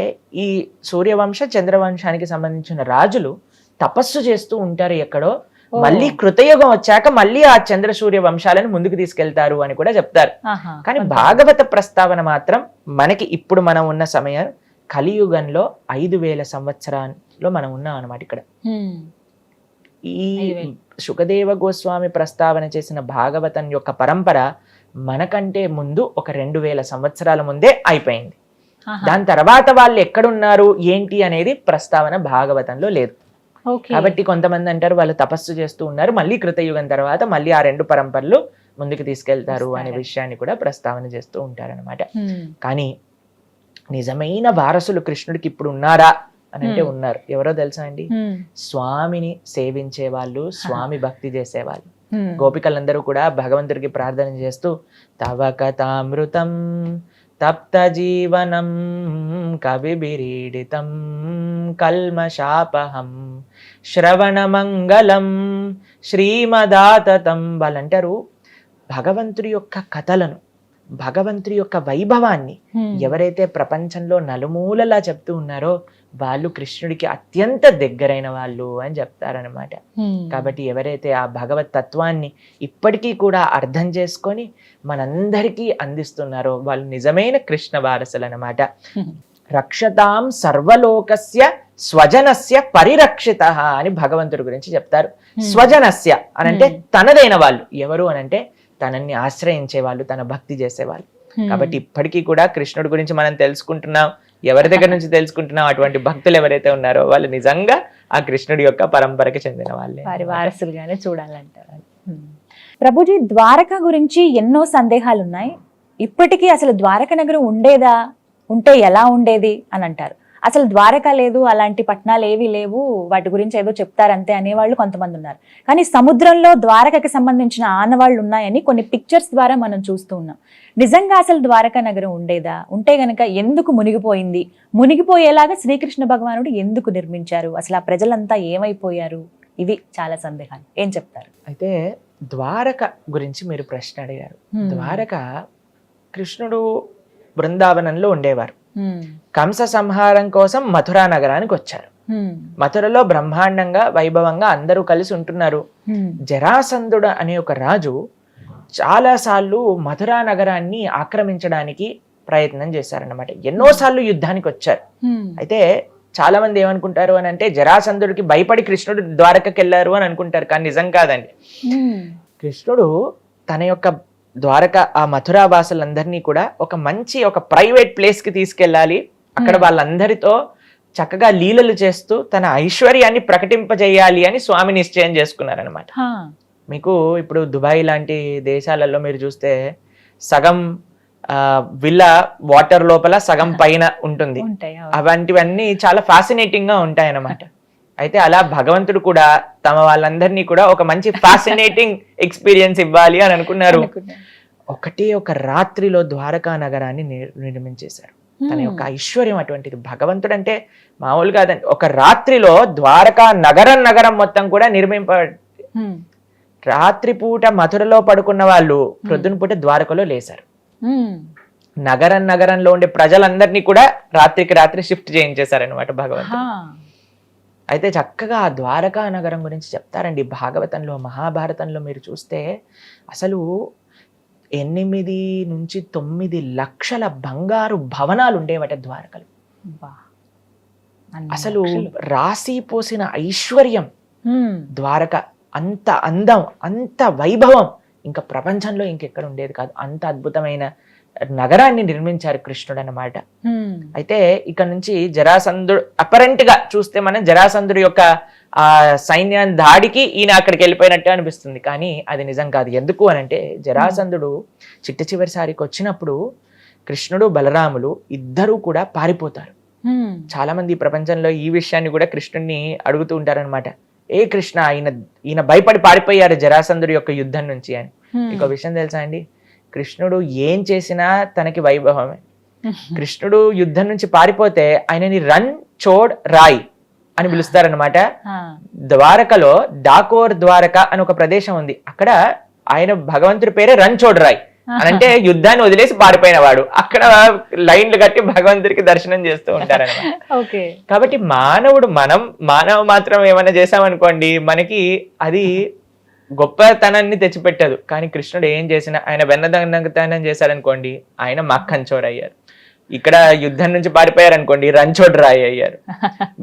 ఈ సూర్యవంశ చంద్రవంశానికి సంబంధించిన రాజులు తపస్సు చేస్తూ ఉంటారు ఎక్కడో, మళ్ళీ కృతయుగం వచ్చాక మళ్ళీ ఆ చంద్ర సూర్య వంశాలను ముందుకు తీసుకెళ్తారు అని కూడా చెప్తారు. కానీ భాగవత ప్రస్తావన మాత్రం మనకి ఇప్పుడు మనం ఉన్న సమయం కలియుగంలో 5000 సంవత్సరాల్లో మనం ఉన్నాం అన్నమాట. ఇక్కడ ఈ శుకదేవ గోస్వామి ప్రస్తావన చేసిన భాగవతం యొక్క పరంపర మనకంటే ముందు ఒక 2000 సంవత్సరాల ముందే అయిపోయింది. దాని తర్వాత వాళ్ళు ఎక్కడున్నారు ఏంటి అనేది ప్రస్తావన భాగవతంలో లేదు. కాబట్టి కొంతమంది అంటారు వాళ్ళు తపస్సు చేస్తూ ఉన్నారు, మళ్ళీ కృతయుగం తర్వాత మళ్ళీ ఆ 2 పరంపరలు ముందుకు తీసుకెళ్తారు అనే విషయాన్ని కూడా ప్రస్తావన చేస్తూ ఉంటారనమాట. కానీ నిజమైన వారసులు కృష్ణుడికి ఇప్పుడు ఉన్నారా అని అంటే ఉన్నారు. ఎవరో తెలుసా అండి? స్వామిని సేవించే వాళ్ళు, స్వామి భక్తి చేసేవాళ్ళు. గోపికలందరూ కూడా భగవంతుడికి ప్రార్థన చేస్తూ తవ కథామృతం తప్త జీవనం కవిభిరీడితం కల్మషాపహం శ్రవణమంగళం శ్రీమదాతతం. వాళ్ళంటారు భగవంతుడి యొక్క కథలను, భగవంతుడి యొక్క వైభవాన్ని ఎవరైతే ప్రపంచంలో నలుమూలలా చెప్తూ ఉన్నారో వాళ్ళు కృష్ణుడికి అత్యంత దగ్గరైన వాళ్ళు అని చెప్తారనమాట. కాబట్టి ఎవరైతే ఆ భగవత్ తత్వాన్ని ఇప్పటికీ కూడా అర్థం చేసుకొని మనందరికీ అందిస్తున్నారో వాళ్ళు నిజమైన కృష్ణ వారసులు అనమాట. రక్షతాం సర్వలోకస్య స్వజనస్య పరిరక్షిత అని భగవంతుడి గురించి చెప్తారు. స్వజనస్య అనంటే తనదైన వాళ్ళు. ఎవరు అనంటే తనని ఆశ్రయించే వాళ్ళు, తన భక్తి చేసేవాళ్ళు. కాబట్టి ఇప్పటికీ కూడా కృష్ణుడి గురించి మనం తెలుసుకుంటున్నాం. ఎవరి దగ్గర నుంచి తెలుసుకుంటున్నాం? అటువంటి భక్తులు ఎవరైతే ఉన్నారో వాళ్ళు నిజంగా ఆ కృష్ణుడి యొక్క పరంపరకి చెందిన వాళ్ళే, వారి వారసులుగానే చూడాలంటారు. ప్రభుజీ, ద్వారక గురించి ఎన్నో సందేహాలు ఉన్నాయి. ఇప్పటికీ అసలు ద్వారక నగరం ఉండేదా, ఉంటే ఎలా ఉండేది అని అంటారు. అసలు ద్వారక లేదు, అలాంటి పట్టణాలు ఏవి లేవు, వాటి గురించి ఏదో చెప్తారంతే అనేవాళ్ళు కొంతమంది ఉన్నారు. కానీ సముద్రంలో ద్వారకకి సంబంధించిన ఆనవాళ్ళు ఉన్నాయని కొన్ని పిక్చర్స్ ద్వారా మనం చూస్తూ ఉన్నాం. నిజంగా అసలు ద్వారకా నగరం ఉండేదా? ఉంటే గనక ఎందుకు మునిగిపోయింది? మునిగిపోయేలాగా శ్రీకృష్ణ భగవానుడు ఎందుకు నిర్మించారు? అసలు ఆ ప్రజలంతా ఏమైపోయారు? ఇవి చాలా సందేహాలు. ఏం చెప్తారు? అయితే ద్వారక గురించి మీరు ప్రశ్న అడిగారు. ద్వారక కృష్ణుడు బృందావనంలో ఉండేవారు. కంస సంహారం కోసం మథురా నగరానికి వచ్చారు. మథురలో బ్రహ్మాండంగా వైభవంగా అందరూ కలిసి ఉంటున్నారు. జరాసంధుడు అనే ఒక రాజు చాలా సార్లు మథురా నగరాన్ని ఆక్రమించడానికి ప్రయత్నం చేశారన్నమాట. ఎన్నోసార్లు యుద్ధానికి వచ్చారు. అయితే చాలా మంది ఏమనుకుంటారు అని అంటే జరాసంధుడికి భయపడి కృష్ణుడు ద్వారకకి వెళ్ళారు అని అనుకుంటారు, కానీ నిజం కాదండి. కృష్ణుడు తన యొక్క ద్వారక ఆ మథురా వాసులందరినీ కూడా ఒక ప్రైవేట్ ప్లేస్ కి తీసుకెళ్ళాలి, అక్కడ వాళ్ళందరితో చక్కగా లీలలు చేస్తూ తన ఐశ్వర్యాన్ని ప్రకటింపజేయాలి అని స్వామి నిశ్చయం చేసుకున్నారనమాట. మీకు ఇప్పుడు దుబాయ్ లాంటి దేశాలలో మీరు చూస్తే సగం విల్లా వాటర్ లోపల సగం పైన ఉంటుంది. అలాంటివన్నీ చాలా ఫ్యాసినేటింగ్ గా ఉంటాయి అన్నమాట. అయితే అలా భగవంతుడు కూడా తమ వాళ్ళందరినీ కూడా ఒక మంచి ఫ్యాసినేటింగ్ ఎక్స్పీరియన్స్ ఇవ్వాలి అని అనుకున్నారు. ఒక రాత్రిలో ద్వారకా నగరాన్ని నిర్మించేశారు. తన యొక్క ఐశ్వర్యం అటువంటిది. భగవంతుడు అంటే మామూలు కాదండి. ఒక రాత్రిలో ద్వారకా నగరం మొత్తం కూడా రాత్రిపూట మథురలో పడుకున్న వాళ్ళు ప్రొద్దున పూట ద్వారకలో లేశారు. నగరంలో ఉండే ప్రజలందరినీ కూడా రాత్రికి రాత్రి షిఫ్ట్ చేయించేశారనమాట భగవంతుడు. అయితే చక్కగా ఆ ద్వారకా నగరం గురించి చెప్తారండి భాగవతంలో, మహాభారతంలో. మీరు చూస్తే అసలు 8 నుంచి 9 లక్షల బంగారు భవనాలు ఉండేవట ద్వారకలు. అసలు రాసి పోసిన ఐశ్వర్యం ద్వారక. అంత అందం, అంత వైభవం ఇంకా ప్రపంచంలో ఇంకెక్కడ ఉండేది కాదు. అంత అద్భుతమైన నగరాన్ని నిర్మించారు కృష్ణుడు అన్నమాట. అయితే ఇక్కడ నుంచి జరాసంధుడు అపరెంట్ గా చూస్తే మనం జరాసంధుడు యొక్క ఆ సైన్యాన్ని దాడికి ఈయన అక్కడికి వెళ్ళిపోయినట్టే అనిపిస్తుంది, కానీ అది నిజం కాదు. ఎందుకు అనంటే జరాసంధుడు చివరిసారికి వచ్చినప్పుడు కృష్ణుడు బలరాములు ఇద్దరూ కూడా పారిపోతారు. చాలా మంది ప్రపంచంలో ఈ విషయాన్ని కూడా కృష్ణుడిని అడుగుతూ ఉంటారనమాట. ఏ కృష్ణ, ఈయన భయపడి పారిపోయారు జరాసంధుడి యొక్క యుద్ధం నుంచి అని. ఇంకో విషయం తెలుసా అండి, కృష్ణుడు ఏం చేసినా తనకి వైభవమే. కృష్ణుడు యుద్ధం నుంచి పారిపోతే ఆయనని రన్ చోడ్ రాయ్ అని పిలుస్తారనమాట. ద్వారకలో డాకోర్ ద్వారక అని ఒక ప్రదేశం ఉంది. అక్కడ ఆయన భగవంతుడి పేరే రన్ చోడ్ రాయ్ అంటే యుద్ధాన్ని వదిలేసి పారిపోయిన వాడు. అక్కడ లైన్లు కట్టి భగవంతుడికి దర్శనం చేస్తూ ఉంటారన్నమాట. కాబట్టి మానవ మాత్రం ఏమైనా చేసామనుకోండి మనకి అది గొప్పతనాన్ని తెచ్చిపెట్టదు. కానీ కృష్ణుడు ఏం చేసినా, ఆయన వెన్నదనం చేశారనుకోండి ఆయన మక్కన్చోర్ అయ్యారు. ఇక్కడ యుద్ధం నుంచి పారిపోయారు అనుకోండి రంచోడ్ రాయ్ అయ్యారు.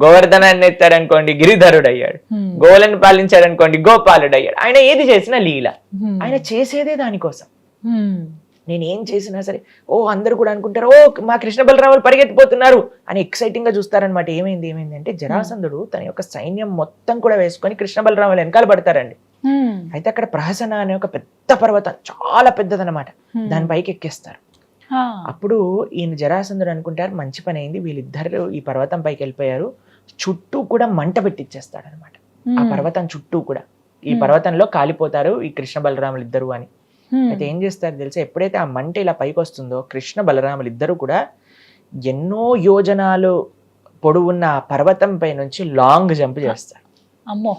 గోవర్ధనాన్ని ఎత్తారనుకోండి గిరిధరుడు అయ్యాడు. గోవులను పాలించారనుకోండి గోపాలుడు అయ్యాడు. ఆయన ఏది చేసినా లీల. ఆయన చేసేదే దానికోసం. నేను ఏం చేసినా సరే అందరూ కూడా అనుకుంటారు మా కృష్ణ బలరాములు పరిగెత్తిపోతున్నారు అని ఎక్సైటింగ్ గా చూస్తారనమాట. ఏమైంది అంటే జరాసంధుడు తన యొక్క సైన్యం మొత్తం కూడా వేసుకొని కృష్ణ బలరాములు వెనకాల పడతారండి. అయితే అక్కడ ప్రహసన అనే ఒక పెద్ద పర్వతం, చాలా పెద్దదన్నమాట, దాని పైకి ఎక్కేస్తారు. అప్పుడు ఈయన జరాసంధుడు అనుకుంటారు మంచి పని అయింది, వీళ్ళిద్దరు ఈ పర్వతం పైకి వెళ్ళిపోయారు, చుట్టూ కూడా మంట పెట్టిచ్చేస్తాడు అనమాట. ఆ పర్వతం చుట్టూ కూడా ఈ పర్వతంలో కాలిపోతారు ఈ కృష్ణ బలరాములు ఇద్దరు అని. అయితే ఏం చేస్తారు తెలుసా, ఎప్పుడైతే ఆ మంట ఇలా పైకి వస్తుందో కృష్ణ బలరాములు ఇద్దరు కూడా ఎన్నో యోజనాలు పొడవున్న ఆ పర్వతం పై నుంచి లాంగ్ జంప్ చేస్తారు. అమ్మో,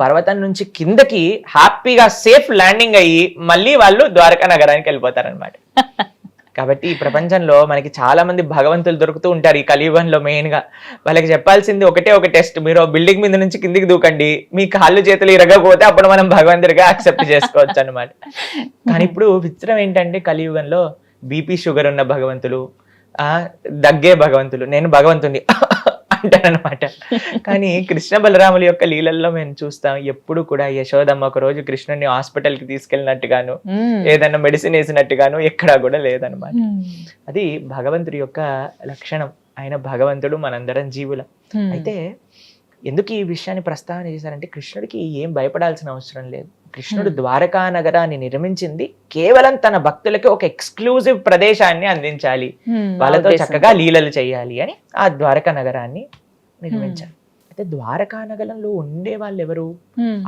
పర్వతం నుంచి కిందకి హ్యాపీగా సేఫ్ ల్యాండింగ్ అయ్యి మళ్ళీ వాళ్ళు ద్వారకా నగరానికి వెళ్ళిపోతారనమాట. కాబట్టి ఈ ప్రపంచంలో మనకి చాలా మంది భగవంతులు దొరుకుతూ ఉంటారు ఈ కలియుగంలో. మెయిన్ గా వాళ్ళకి చెప్పాల్సింది ఒక టెస్ట్, మీరు బిల్డింగ్ మీద నుంచి కిందికి దూకండి, మీ కాళ్ళు చేతులు ఇరగకపోతే అప్పుడు మనం భగవంతుడిగా యాక్సెప్ట్ చేసుకోవచ్చు అనమాట. కానీ ఇప్పుడు విచిత్రం ఏంటంటే కలియుగంలో బీపీ షుగర్ ఉన్న భగవంతులు, దగ్గే భగవంతులు, నేను భగవంతుని అంటారనమాట. కానీ కృష్ణ బలరాముల యొక్క లీలల్లో మేము చూస్తాం ఎప్పుడు కూడా యశోదమ్మ ఒక రోజు కృష్ణుని హాస్పిటల్ కి తీసుకెళ్ళినట్టుగాను ఏదైనా మెడిసిన్ వేసినట్టుగాను ఎక్కడా కూడా లేదనమాట. అది భగవంతుడి యొక్క లక్షణం. ఆయన భగవంతుడు, మనందరం జీవులం. అయితే ఎందుకు ఈ విషయాన్ని ప్రస్తావన చేశారంటే కృష్ణుడికి ఏం భయపడాల్సిన అవసరం లేదు. కృష్ణుడు ద్వారకా నగరాన్ని నిర్మించింది కేవలం తన భక్తులకి ఒక ఎక్స్క్లూజివ్ ప్రదేశాన్ని అందించాలి, వాళ్ళతో చక్కగా లీలలు చేయాలి అని ఆ ద్వారకా నగరాన్ని నిర్మించారు. అయితే ద్వారకా నగరంలో ఉండే వాళ్ళు ఎవరు,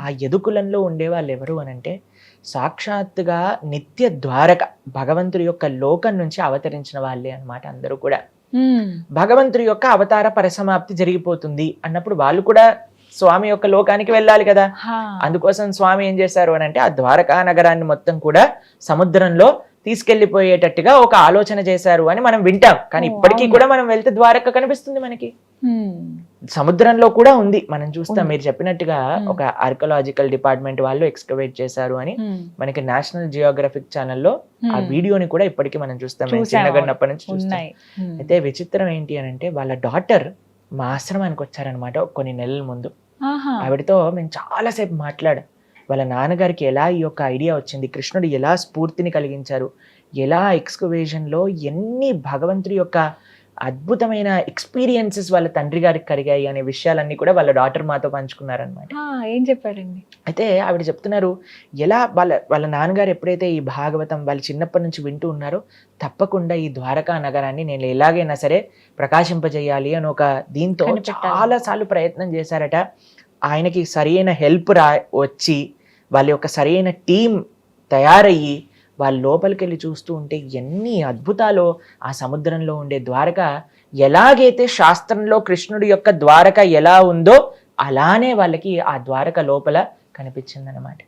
ఆ యదుకులంలో ఉండే వాళ్ళు ఎవరు అని అంటే సాక్షాత్తుగా నిత్య ద్వారక భగవంతుడి యొక్క లోకం నుంచి అవతరించిన వాళ్ళే అన్నమాట. అందరూ కూడా భగవంతుడి యొక్క అవతార పరిసమాప్తి జరిగిపోతుంది అన్నప్పుడు వాళ్ళు కూడా స్వామి యొక్క లోకానికి వెళ్ళాలి కదా. అందుకోసం స్వామి ఏం చేశారు అని అంటే ఆ ద్వారకా నగరాన్ని మొత్తం కూడా సముద్రంలో తీసుకెళ్లిపోయేటట్టుగా ఒక ఆలోచన చేశారు అని మనం వింటాం. కానీ ఇప్పటికీ కూడా మనం వెళ్తే ద్వారక కనిపిస్తుంది మనకి, సముద్రంలో కూడా ఉంది. మనం చూస్తాం, మీరు చెప్పినట్టుగా ఒక ఆర్కియలాజికల్ డిపార్ట్మెంట్ వాళ్ళు ఎక్స్కవేట్ చేశారు అని మనకి నేషనల్ జియోగ్రఫిక్ ఛానల్లో ఆ వీడియోని కూడా ఇప్పటికీ మనం చూస్తాం. చిన్నగన్నప్పటి నుంచి చూస్తాం. అయితే విచిత్రం ఏంటి అని అంటే వాళ్ళ డాటర్ మా ఆశ్రమానికి వచ్చారనమాట కొన్ని నెలల ముందు. ఆవిడతో మేము చాలాసేపు మాట్లాడాం. వాళ్ళ నాన్నగారికి ఎలా ఈ యొక్క ఐడియా వచ్చింది, కృష్ణుడు ఎలా స్ఫూర్తిని కలిగించారు, ఎలా ఎక్స్కవేషన్లో ఎన్ని భగవంతుడి యొక్క అద్భుతమైన ఎక్స్పీరియన్సెస్ వాళ్ళ తండ్రి గారికి కలిగాయి అనే విషయాలన్నీ కూడా వాళ్ళ డాటర్ మాతో పంచుకున్నారనమాట. ఏం చెప్పారండి? అయితే ఆవిడ చెప్తున్నారు, ఎలా వాళ్ళ నాన్నగారు ఎప్పుడైతే ఈ భాగవతం వాళ్ళు చిన్నప్పటి నుంచి వింటూ ఉన్నారో తప్పకుండా ఈ ద్వారకా నగరాన్ని నేను ఎలాగైనా సరే ప్రకాశింపజేయాలి అని ఒక దీంతో చాలా సార్లు ప్రయత్నం చేశారట. ఆయనకి సరైన హెల్ప్ వచ్చి వాళ్ళ యొక్క సరైన టీం తయారయ్యి వాళ్ళ లోపలికి వెళ్ళి చూస్తూ ఉంటే ఎన్ని అద్భుతాలు. ఆ సముద్రంలో ఉండే ద్వారక ఎలాగైతే శాస్త్రంలో కృష్ణుడి యొక్క ద్వారక ఎలా ఉందో అలానే వాళ్ళకి ఆ ద్వారక లోపల కనిపించిందనమాట.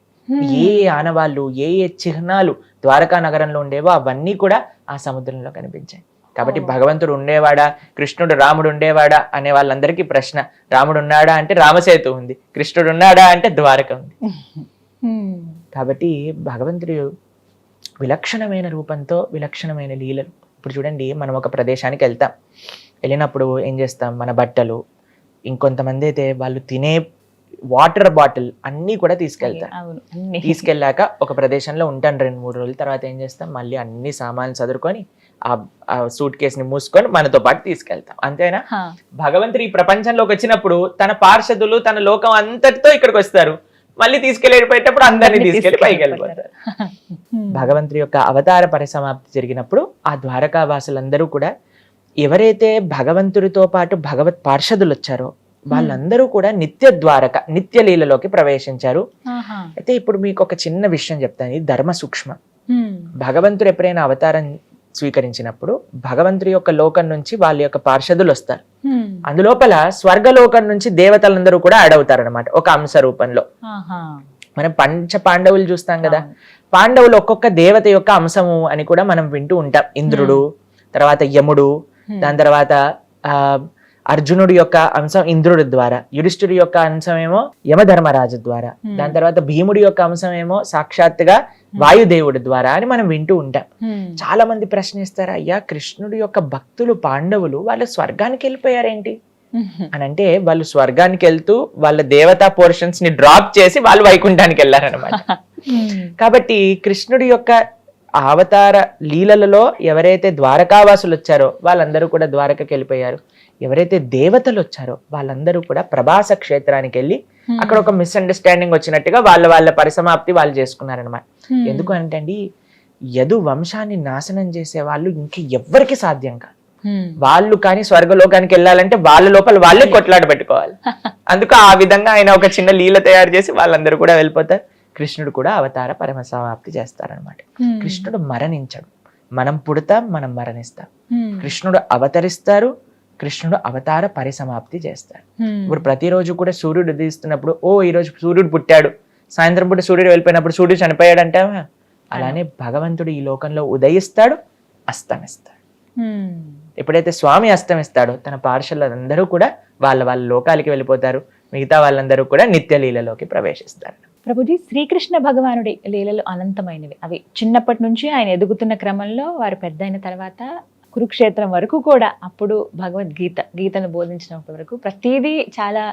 ఏ ఆనవాళ్ళు, ఏ చిహ్నాలు ద్వారకా నగరంలో ఉండేవో అవన్నీ కూడా ఆ సముద్రంలో కనిపించాయి. కాబట్టి భగవంతుడు ఉండేవాడా, కృష్ణుడు రాముడు ఉండేవాడా అనే వాళ్ళందరికీ ప్రశ్న. రాముడు ఉన్నాడా అంటే రామసేతు ఉంది, కృష్ణుడు ఉన్నాడా అంటే ద్వారక ఉంది. కాబట్టి భగవంతుడు విలక్షణమైన రూపంతో విలక్షణమైన లీలలు. ఇప్పుడు చూడండి, మనం ఒక ప్రదేశానికి వెళ్తాం, వెళ్ళినప్పుడు ఏం చేస్తాం, మన బట్టలు, ఇంకొంతమంది అయితే వాళ్ళు తినే వాటర్ బాటిల్ అన్నీ కూడా తీసుకెళ్తారు. తీసుకెళ్ళాక ఒక ప్రదేశంలో ఉంటాను 2-3 రోజుల తర్వాత ఏం చేస్తాం, మళ్ళీ అన్ని సామాన్లు చదువుకొని ఆ సూట్ కేసుని మూసుకొని మనతో పాటు తీసుకెళ్తాం. అంతేనా? భగవంతుడు ఈ ప్రపంచంలోకి వచ్చినప్పుడు తన పార్షదులు తన లోకం అంతటితో ఇక్కడికి వస్తారు, మళ్ళీ తీసుకెళ్ళిపోయేటప్పుడు అందరినీ తీసుకెళ్లి పైకి వెళ్ళిపోతారు. భగవంతుడి యొక్క అవతార పరిసమాప్తి జరిగినప్పుడు ఆ ద్వారకా వాసులందరూ కూడా ఎవరైతే భగవంతుడితో పాటు భగవత్ పార్షదులు వచ్చారో వాళ్ళందరూ కూడా నిత్య ద్వారక నిత్య లీలలోకి ప్రవేశించారు. అయితే ఇప్పుడు మీకు ఒక చిన్న విషయం చెప్తాను, ఇది ధర్మ సూక్ష్మ. భగవంతుడు ఎప్పుడైనా అవతారం స్వీకరించినప్పుడు భగవంతుడి యొక్క లోకం నుంచి వాళ్ళ యొక్క పార్షదులు వస్తారు. అందులోపల స్వర్గలోకం నుంచి దేవతలందరూ కూడా యాడ్ అవుతారు అనమాట ఒక అంశ రూపంలో. మనం పంచ పాండవులు చూస్తాం కదా, పాండవులు ఒక్కొక్క దేవత యొక్క అంశము అని కూడా మనం వింటూ ఉంటాం. ఇంద్రుడు, తర్వాత యముడు, దాని తర్వాత అర్జునుడి యొక్క అంశం ఇంద్రుడి ద్వారా, యుధిష్ఠిరుడి యొక్క అంశం ఏమో యమధర్మరాజు ద్వారా, దాని తర్వాత భీముడి యొక్క అంశం ఏమో సాక్షాత్తుగా వాయుదేవుడి ద్వారా అని మనం వింటూ ఉంటాం. చాలా మంది ప్రశ్నిస్తారు, అయ్యా కృష్ణుడి యొక్క భక్తులు పాండవులు వాళ్ళు స్వర్గానికి వెళ్ళిపోయారేంటి అని అంటే, వాళ్ళు స్వర్గానికి వెళ్తూ వాళ్ళ దేవతా పోర్షన్స్ ని డ్రాప్ చేసి వాళ్ళు వైకుంఠానికి వెళ్ళారనమాట. కాబట్టి కృష్ణుడి యొక్క అవతార లీలలలో ఎవరైతే ద్వారకావాసులు వచ్చారో వాళ్ళందరూ కూడా ద్వారకకి వెళ్ళిపోయారు. ఎవరైతే దేవతలు వచ్చారో వాళ్ళందరూ కూడా ప్రభాస క్షేత్రానికి వెళ్ళి అక్కడ ఒక మిస్అండర్స్టాండింగ్ వచ్చినట్టుగా వాళ్ళ పరిసమాప్తి వాళ్ళు చేసుకున్నారనమాట. ఎందుకు అంటే అండి, యదు వంశాన్ని నాశనం చేసే వాళ్ళు ఇంక ఎవ్వరికి సాధ్యం కాదు. వాళ్ళు కానీ స్వర్గలోకానికి వెళ్ళాలంటే వాళ్ళ లోపల వాళ్ళే కొట్లాట పెట్టుకోవాలి. అందుకు ఆ విధంగా ఆయన ఒక చిన్న లీల తయారు చేసి వాళ్ళందరూ కూడా వెళ్ళిపోతారు. కృష్ణుడు కూడా అవతార పరమసమాప్తి చేస్తారనమాట. కృష్ణుడు మరణించడు, మనం పుడతాం, మనం మరణిస్తాం. కృష్ణుడు అవతరిస్తారు, కృష్ణుడు అవతార పరిసమాప్తి చేస్తారు. ఇప్పుడు ప్రతిరోజు కూడా సూర్యుడు ఉదయిస్తున్నప్పుడు ఈ రోజు సూర్యుడు పుట్టాడు, సాయంత్రం పూట సూర్యుడు వెళ్ళిపోయినప్పుడు సూర్యుడు చనిపోయాడు అంటావా? అలానే భగవంతుడు ఈ లోకంలో ఉదయిస్తాడు, అస్తమిస్తాడు. ఎప్పుడైతే స్వామి అస్తమిస్తాడో తన పార్షదులందరూ కూడా వాళ్ళ లోకాలకి వెళ్ళిపోతారు, మిగతా వాళ్ళందరూ కూడా నిత్య లీలలోకి ప్రవేశిస్తారు. ప్రభుజీ, శ్రీకృష్ణ భగవానుడి లీలలు అనంతమైనవి. అవి చిన్నప్పటి నుంచి ఆయన ఎదుగుతున్న క్రమంలో వారు పెద్ద అయిన తర్వాత కురుక్షేత్రం వరకు కూడా, అప్పుడు గీతను బోధించినప్పటి వరకు ప్రతిదీ చాలా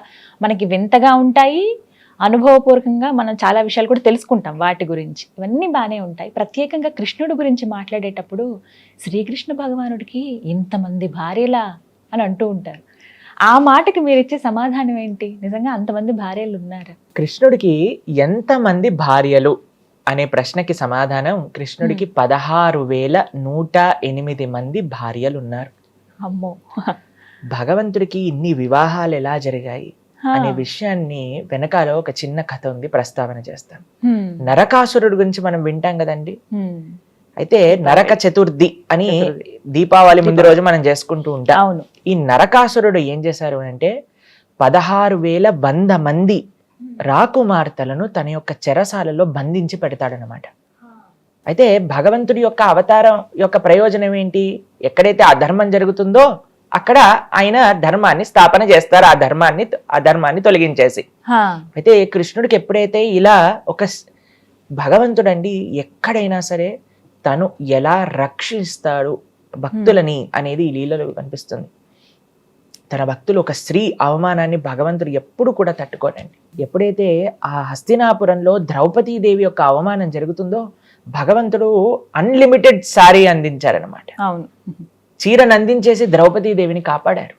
మనకి వింతగా ఉంటాయి. అనుభవపూర్వకంగా మనం చాలా విషయాలు కూడా తెలుసుకుంటాం వాటి గురించి. ఇవన్నీ బాగానే ఉంటాయి. ప్రత్యేకంగా కృష్ణుడి గురించి మాట్లాడేటప్పుడు శ్రీకృష్ణ భగవానుడికి ఇంతమంది భార్యలా అని అంటూ ఉంటారు. ఆ మాటకి మీరు ఇచ్చే సమాధానం ఏంటి? నిజంగా అంతమంది భార్యలు ఉన్నారా? కృష్ణుడికి ఎంతమంది భార్యలు అనే ప్రశ్నకి సమాధానం, కృష్ణుడికి 16,108 మంది భార్యలు ఉన్నారు. అమ్మో. భగవంతుడికి ఇన్ని వివాహాలు ఎలా జరిగాయి అనే విషయాన్ని వెనకాల ఒక చిన్న కథ ఉంది, ప్రస్తావన చేస్తాం. నరకాసురుడు గురించి మనం వింటాం కదండి. అయితే నరక చతుర్థి అని దీపావళి ముందు రోజు మనం చేసుకుంటూ ఉంటాం. అవును. ఈ నరకాసురుడు ఏం చేశారు అంటే 16,100 మంది రాకుమార్తెలను తన యొక్క చెరసాలలో బంధించి పెడతాడనమాట. అయితే భగవంతుడి యొక్క అవతారం యొక్క ప్రయోజనం ఏంటి? ఎక్కడైతే అధర్మం జరుగుతుందో అక్కడ ఆయన ధర్మాన్ని స్థాపన చేస్తారు, ఆ ధర్మాన్ని తొలగించేసి. అయితే కృష్ణుడికి ఎప్పుడైతే ఇలా ఒక భగవంతుడండి ఎక్కడైనా సరే తను ఎలా రక్షిస్తాడు భక్తులని అనేది ఈ లీలలో కనిపిస్తుంది. తన భక్తులు ఒక స్త్రీ అవమానాన్ని భగవంతుడు ఎప్పుడు కూడా తట్టుకోడండి. ఎప్పుడైతే ఆ హస్తినాపురంలో ద్రౌపదీదేవి యొక్క అవమానం జరుగుతుందో భగవంతుడు అన్లిమిటెడ్ సారీ అందించారనమాట. అవును. చీరను అందించేసి ద్రౌపదీదేవిని కాపాడారు.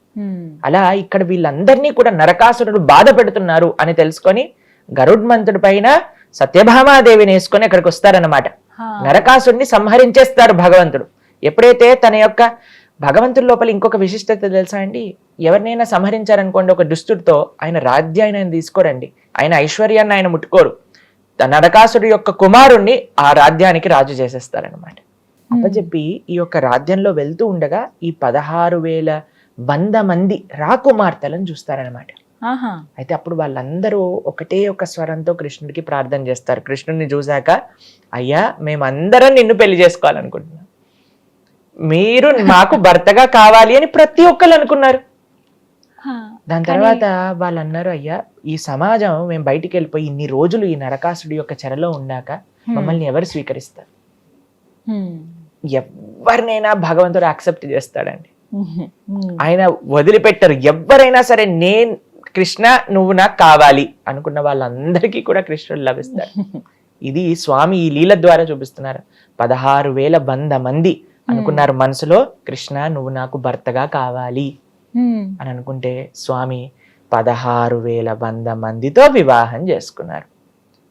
అలా ఇక్కడ వీళ్ళందరినీ కూడా నరకాసురుడు బాధ పెడుతున్నారు అని తెలుసుకొని గరుడ్మంతుడి పైన సత్యభామాదేవిని వేసుకొని అక్కడికి వస్తారనమాట. నరకాసుడిని సంహరించేస్తారు భగవంతుడు. ఎప్పుడైతే తన యొక్క భగవంతుడి లోపల ఇంకొక విశిష్టత తెలుసా అండి? ఎవరినైనా సంహరించారనుకోండి ఒక దుష్టుడితో, ఆయన రాజ్యాన్ని ఆయన తీసుకోరండి, ఆయన ఐశ్వర్యాన్ని ఆయన ముట్టుకోరు. నరకాసుడి యొక్క కుమారుణ్ణి ఆ రాజ్యానికి రాజు చేసేస్తారనమాట. అప్పచెప్పి ఈ యొక్క రాజ్యంలో వెళ్తూ ఉండగా ఈ 16,100 మంది రాకుమార్తెలను చూస్తారనమాట. అయితే అప్పుడు వాళ్ళందరూ ఒకటే ఒక స్వరంతో కృష్ణుడికి ప్రార్థన చేస్తారు. కృష్ణుడిని చూశాక, అయ్యా మేమందరం నిన్ను పెళ్లి చేసుకోవాలనుకుంటున్నాం, మీరు మాకు భర్తగా కావాలి అని ప్రతి ఒక్కరు అనుకున్నారు. దాని తర్వాత వాళ్ళు అన్నారు, అయ్యా ఈ సమాజం మేము బయటికి వెళ్ళిపోయి ఇన్ని రోజులు ఈ నరకాసుడి యొక్క చెరలో ఉన్నాక మమ్మల్ని ఎవరు స్వీకరిస్తారు? ఎవరినైనా భగవంతుడు యాక్సెప్ట్ చేస్తాడండి, ఆయన వదిలిపెట్టరు. ఎవరైనా సరే నేను కృష్ణ నువ్వు నాకు కావాలి అనుకున్న వాళ్ళందరికీ కూడా కృష్ణుడు లభిస్తాడు. ఇది స్వామి ఈ లీల ద్వారా చూపిస్తున్నారు. 16,100 మంది అనుకున్నారు మనసులో, కృష్ణ నువ్వు నాకు భర్తగా కావాలి అని అనుకుంటే స్వామి 16,100 మందితో వివాహం చేసుకున్నారు.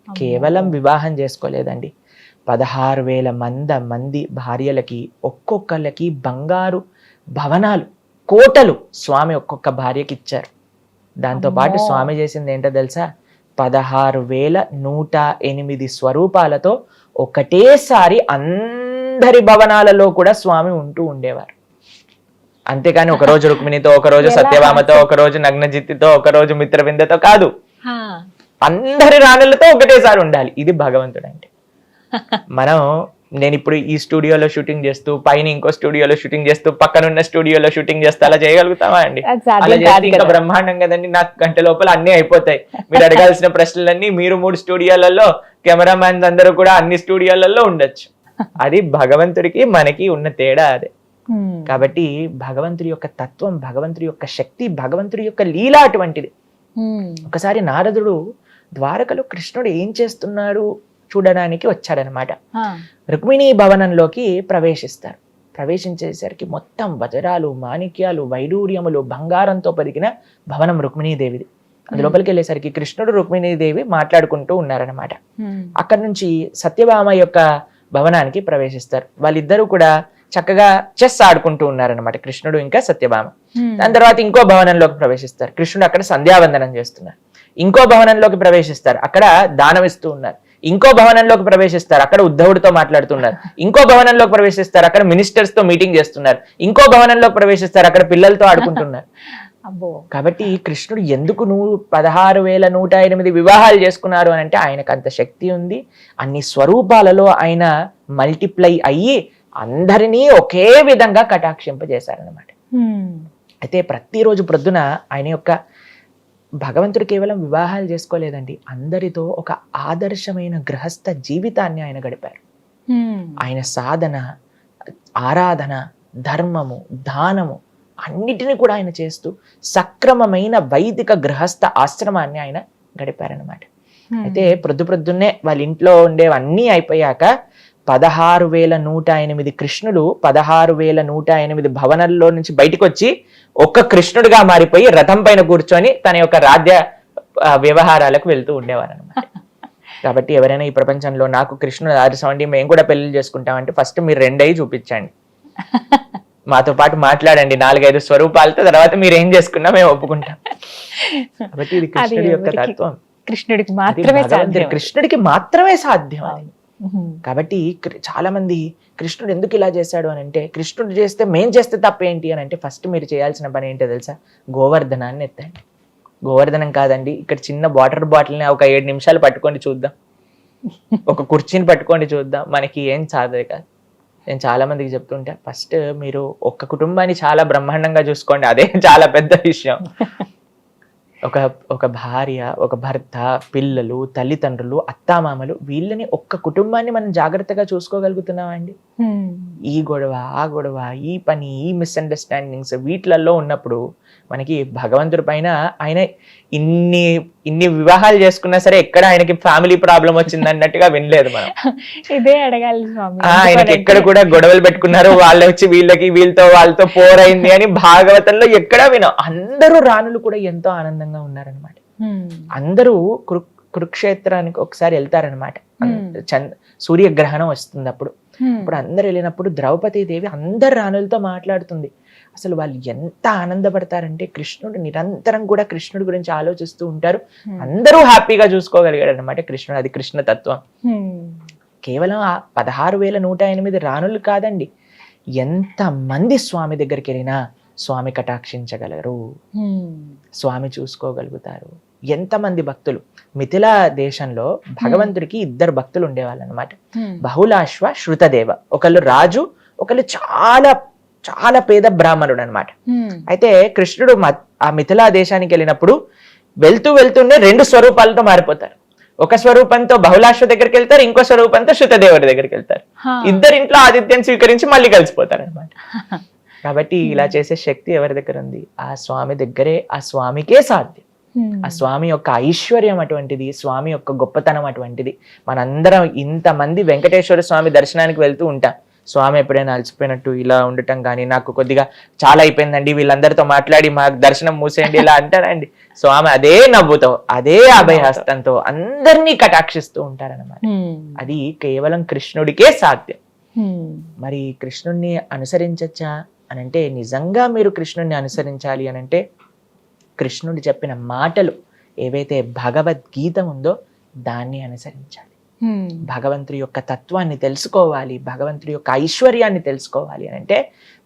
కేవలం వివాహం చేసుకోలేదండి, 16,100 మంది భార్యలకి ఒక్కొక్కళ్ళకి బంగారు భవనాలు, కోటలు స్వామి ఒక్కొక్క భార్యకి ఇచ్చారు. దాంతో పాటు స్వామి చేసింది ఏంటో తెలుసా? 16,108 స్వరూపాలతో ఒకటేసారి అందరి భవనాలలో కూడా స్వామి ఉంటూ ఉండేవారు. అంతేకాని ఒకరోజు రుక్మిణితో, ఒకరోజు సత్యభామతో, ఒకరోజు నగ్నజిత్తితో, ఒకరోజు మిత్రవిందతో కాదు, అందరి రాణులతో ఒకటేసారి ఉండాలి. ఇది భగవంతుడు అంటే. నేను ఇప్పుడు ఈ స్టూడియోలో షూటింగ్ చేస్తూ, పైన ఇంకో స్టూడియోలో షూటింగ్ చేస్తూ, పక్కనున్న స్టూడియోలో షూటింగ్ చేస్తూ అలా చేయగలుగుతామా అండి? అలా చేస్తే ఇంకా బ్రహ్మాండం కదండి. నాకు గంట లోపల అన్ని అయిపోతాయి. మీరు అడగాల్సిన ప్రశ్నలన్నీ మీరు 3 స్టూడియోలలో, కెమెరామ్యాన్స్ అందరూ కూడా అన్ని స్టూడియోలలో ఉండొచ్చు. అది భగవంతుడికి మనకి ఉన్న తేడా అదే. కాబట్టి భగవంతుడి యొక్క తత్వం, భగవంతుడి యొక్క శక్తి, భగవంతుడి యొక్క లీల అటువంటిది. ఒకసారి నారదుడు ద్వారకలో కృష్ణుడు ఏం చేస్తున్నాడు చూడడానికి వచ్చాడనమాట. రుక్మిణీ భవనంలోకి ప్రవేశిస్తారు. ప్రవేశించేసరికి మొత్తం వజ్రాలు, మాణిక్యాలు, వైడూర్యములు, బంగారంతో పరిగిన భవనం రుక్మిణీదేవిది. అందులోపలికి వెళ్ళేసరికి కృష్ణుడు, రుక్మిణీదేవి మాట్లాడుకుంటూ ఉన్నారనమాట. అక్కడి నుంచి సత్యభామ యొక్క భవనానికి ప్రవేశిస్తారు. వాళ్ళిద్దరూ కూడా చక్కగా చెస్ ఆడుకుంటూ ఉన్నారనమాట, కృష్ణుడు ఇంకా సత్యభామ. దాని తర్వాత ఇంకో భవనంలోకి ప్రవేశిస్తారు. కృష్ణుడు అక్కడ సంధ్యావందనం చేస్తున్నారు. ఇంకో భవనంలోకి ప్రవేశిస్తారు, అక్కడ దానం ఇస్తూ ఉన్నారు. ఇంకో భవనంలోకి ప్రవేశిస్తారు, అక్కడ ఉద్ధవుడితో మాట్లాడుతున్నారు. ఇంకో భవనంలోకి ప్రవేశిస్తారు, అక్కడ మినిస్టర్స్ తో మీటింగ్ చేస్తున్నారు. ఇంకో భవనంలోకి ప్రవేశిస్తారు, అక్కడ పిల్లలతో ఆడుకుంటున్నారు. కాబట్టి కృష్ణుడు ఎందుకు 16,108 వివాహాలు చేసుకున్నారు అని అంటే ఆయనకు అంత శక్తి ఉంది. అన్ని స్వరూపాలలో ఆయన మల్టిప్లై అయ్యి అందరినీ ఒకే విధంగా కటాక్షింపజేశారనమాట. అయితే ప్రతిరోజు ప్రొద్దున ఆయన యొక్క భగవంతుడు కేవలం వివాహాలు చేసుకోలేదండి, అందరితో ఒక ఆదర్శమైన గృహస్థ జీవితాన్ని ఆయన గడిపారు. ఆయన సాధన, ఆరాధన, ధర్మము, దానము అన్నిటినీ కూడా ఆయన చేస్తూ సక్రమమైన వైదిక గృహస్థ ఆశ్రమాన్ని ఆయన గడిపారనమాట. అయితే ప్రొద్దున్నే వాళ్ళ ఇంట్లో ఉండేవన్నీ అయిపోయాక 16,108 కృష్ణుడు 16,108 భవనాల్లో నుంచి బయటకు వచ్చి ఒక్క కృష్ణుడిగా మారిపోయి రథం పైన కూర్చొని తన యొక్క రాజ్య వ్యవహారాలకు వెళ్తూ ఉండేవారు అనమాట. కాబట్టి ఎవరైనా ఈ ప్రపంచంలో నాకు కృష్ణుడు ఆరిసండి మేము కూడా పెళ్లి చేసుకుంటామంటే ఫస్ట్ మీరు 2 చూపించండి, మాతో పాటు మాట్లాడండి 4-5 స్వరూపాలతో, తర్వాత మీరు ఏం చేసుకున్నా మేము ఒప్పుకుంటాం. కాబట్టి ఇది కృష్ణుడి యొక్క తత్వం, కృష్ణుడికి మాత్రమే సాధ్యం. కృష్ణుడికి మాత్రమే సాధ్యం అది. కాబట్టి చాలా మంది కృష్ణుడు ఎందుకు ఇలా చేశాడు అని అంటే, కృష్ణుడు చేస్తే మేం చేస్తే తప్పేంటి అని అంటే, ఫస్ట్ మీరు చేయాల్సిన పని ఏంటో తెలుసా? గోవర్ధనాన్ని ఎత్తండి. గోవర్ధనం కాదండి, ఇక్కడ చిన్న వాటర్ బాటిల్ని ఒక 7 నిమిషాలు పట్టుకొని చూద్దాం, ఒక కుర్చీని పట్టుకొని చూద్దాం, మనకి ఏం సాధదు కాదు. నేను చాలా మందికి చెప్తుంటా, ఫస్ట్ మీరు ఒక్క కుటుంబాన్ని చాలా బ్రహ్మాండంగా చూసుకోండి, అదే చాలా పెద్ద విషయం. ఒక భార్య, ఒక భర్త, పిల్లలు, తల్లిదండ్రులు, అత్తామామలు, వీళ్ళని ఒక్క కుటుంబాన్ని మనం జాగ్రత్తగా చూసుకోగలుగుతున్నామండి. ఈ గొడవ, ఆ గొడవ, ఈ పని, ఈ మిస్అండర్స్టాండింగ్స్ వీటిలలో ఉన్నప్పుడు మనకి భగవంతుడి పైన ఆయన ఇన్ని వివాహాలు చేసుకున్నా సరే ఎక్కడ ఆయనకి ఫ్యామిలీ ప్రాబ్లం వచ్చింది అన్నట్టుగా వినలేదు మనం. ఇదే అడగాలి స్వామి, ఆయనకి ఎక్కడ కూడా గొడవలు పెట్టుకున్నారు, వాళ్ళు వచ్చి వీళ్ళతో వాళ్ళతో పోరైంది అని భాగవతంలో ఎక్కడా వినం. అందరూ రాణులు కూడా ఎంతో ఆనందంగా ఉన్నారనమాట. అందరూ కురుక్షేత్రానికి ఒకసారి వెళ్తారనమాట. సూర్యగ్రహణం వస్తుంది అప్పుడు అందరు వెళ్ళినప్పుడు ద్రౌపదీదేవి అందరు రాణులతో మాట్లాడుతుంది. అసలు వాళ్ళు ఎంత ఆనందపడతారంటే, కృష్ణుడు నిరంతరం కూడా కృష్ణుడి గురించి ఆలోచిస్తూ ఉంటారు. అందరూ హ్యాపీగా చూసుకోగలిగాడు అనమాట కృష్ణుడు. అది కృష్ణ తత్వం. కేవలం 16,108 రాణులు కాదండి, ఎంత మంది స్వామి దగ్గరికి వెళ్ళినా స్వామి కటాక్షించగలరు, స్వామి చూసుకోగలుగుతారు. ఎంతమంది భక్తులు. మిథిలా దేశంలో భగవంతుడికి 2 భక్తులు ఉండేవాళ్ళు అనమాట. బహుళాశ్వ, శృతదేవ. ఒకళ్ళు రాజు, ఒకళ్ళు చాలా చాలా పేద బ్రాహ్మణుడు అనమాట. అయితే కృష్ణుడు ఆ మిథిలా దేశానికి వెళ్ళినప్పుడు వెళ్తూనే 2 స్వరూపాలతో మారిపోతారు. ఒక స్వరూపంతో బహుళాశ్వ దగ్గరికి వెళ్తారు, ఇంకో స్వరూపంతో శృతదేవుడి దగ్గరికి వెళ్తారు. ఇద్దరింట్లో ఆతిథ్యం స్వీకరించి మళ్ళీ కలిసిపోతారు అనమాట. కాబట్టి ఇలా చేసే శక్తి ఎవరి దగ్గర ఉంది? ఆ స్వామి దగ్గరే. ఆ స్వామికే సాధ్యం. ఆ స్వామి యొక్క ఐశ్వర్యం అటువంటిది, స్వామి యొక్క గొప్పతనం అటువంటిది. మనందరం ఇంతమంది వెంకటేశ్వర స్వామి దర్శనానికి వెళ్తూ ఉంటాం. స్వామి ఎప్పుడైనా అలసిపోయినట్టు ఇలా ఉండటం కానీ, నాకు కొద్దిగా చాలా అయిపోయిందండి, వీళ్ళందరితో మాట్లాడి మాకు దర్శనం మూసేయండి ఇలా అంటారండి. స్వామి అదే నవ్వుతో, అదే అభయహస్తంతో అందరినీ కటాక్షిస్తూ ఉంటారన్నమాట. అది కేవలం కృష్ణుడికే సాధ్యం. మరి కృష్ణుడిని అనుసరించచ్చా అనంటే, నిజంగా మీరు కృష్ణుడిని అనుసరించాలి అనంటే, కృష్ణుడు చెప్పిన మాటలు ఏవైతే భగవద్గీత ఉందో దాన్ని అనుసరించాలి. భగవంతుడి యొక్క తత్వాన్ని తెలుసుకోవాలి, భగవంతుడి యొక్క ఐశ్వర్యాన్ని తెలుసుకోవాలి అని అంటే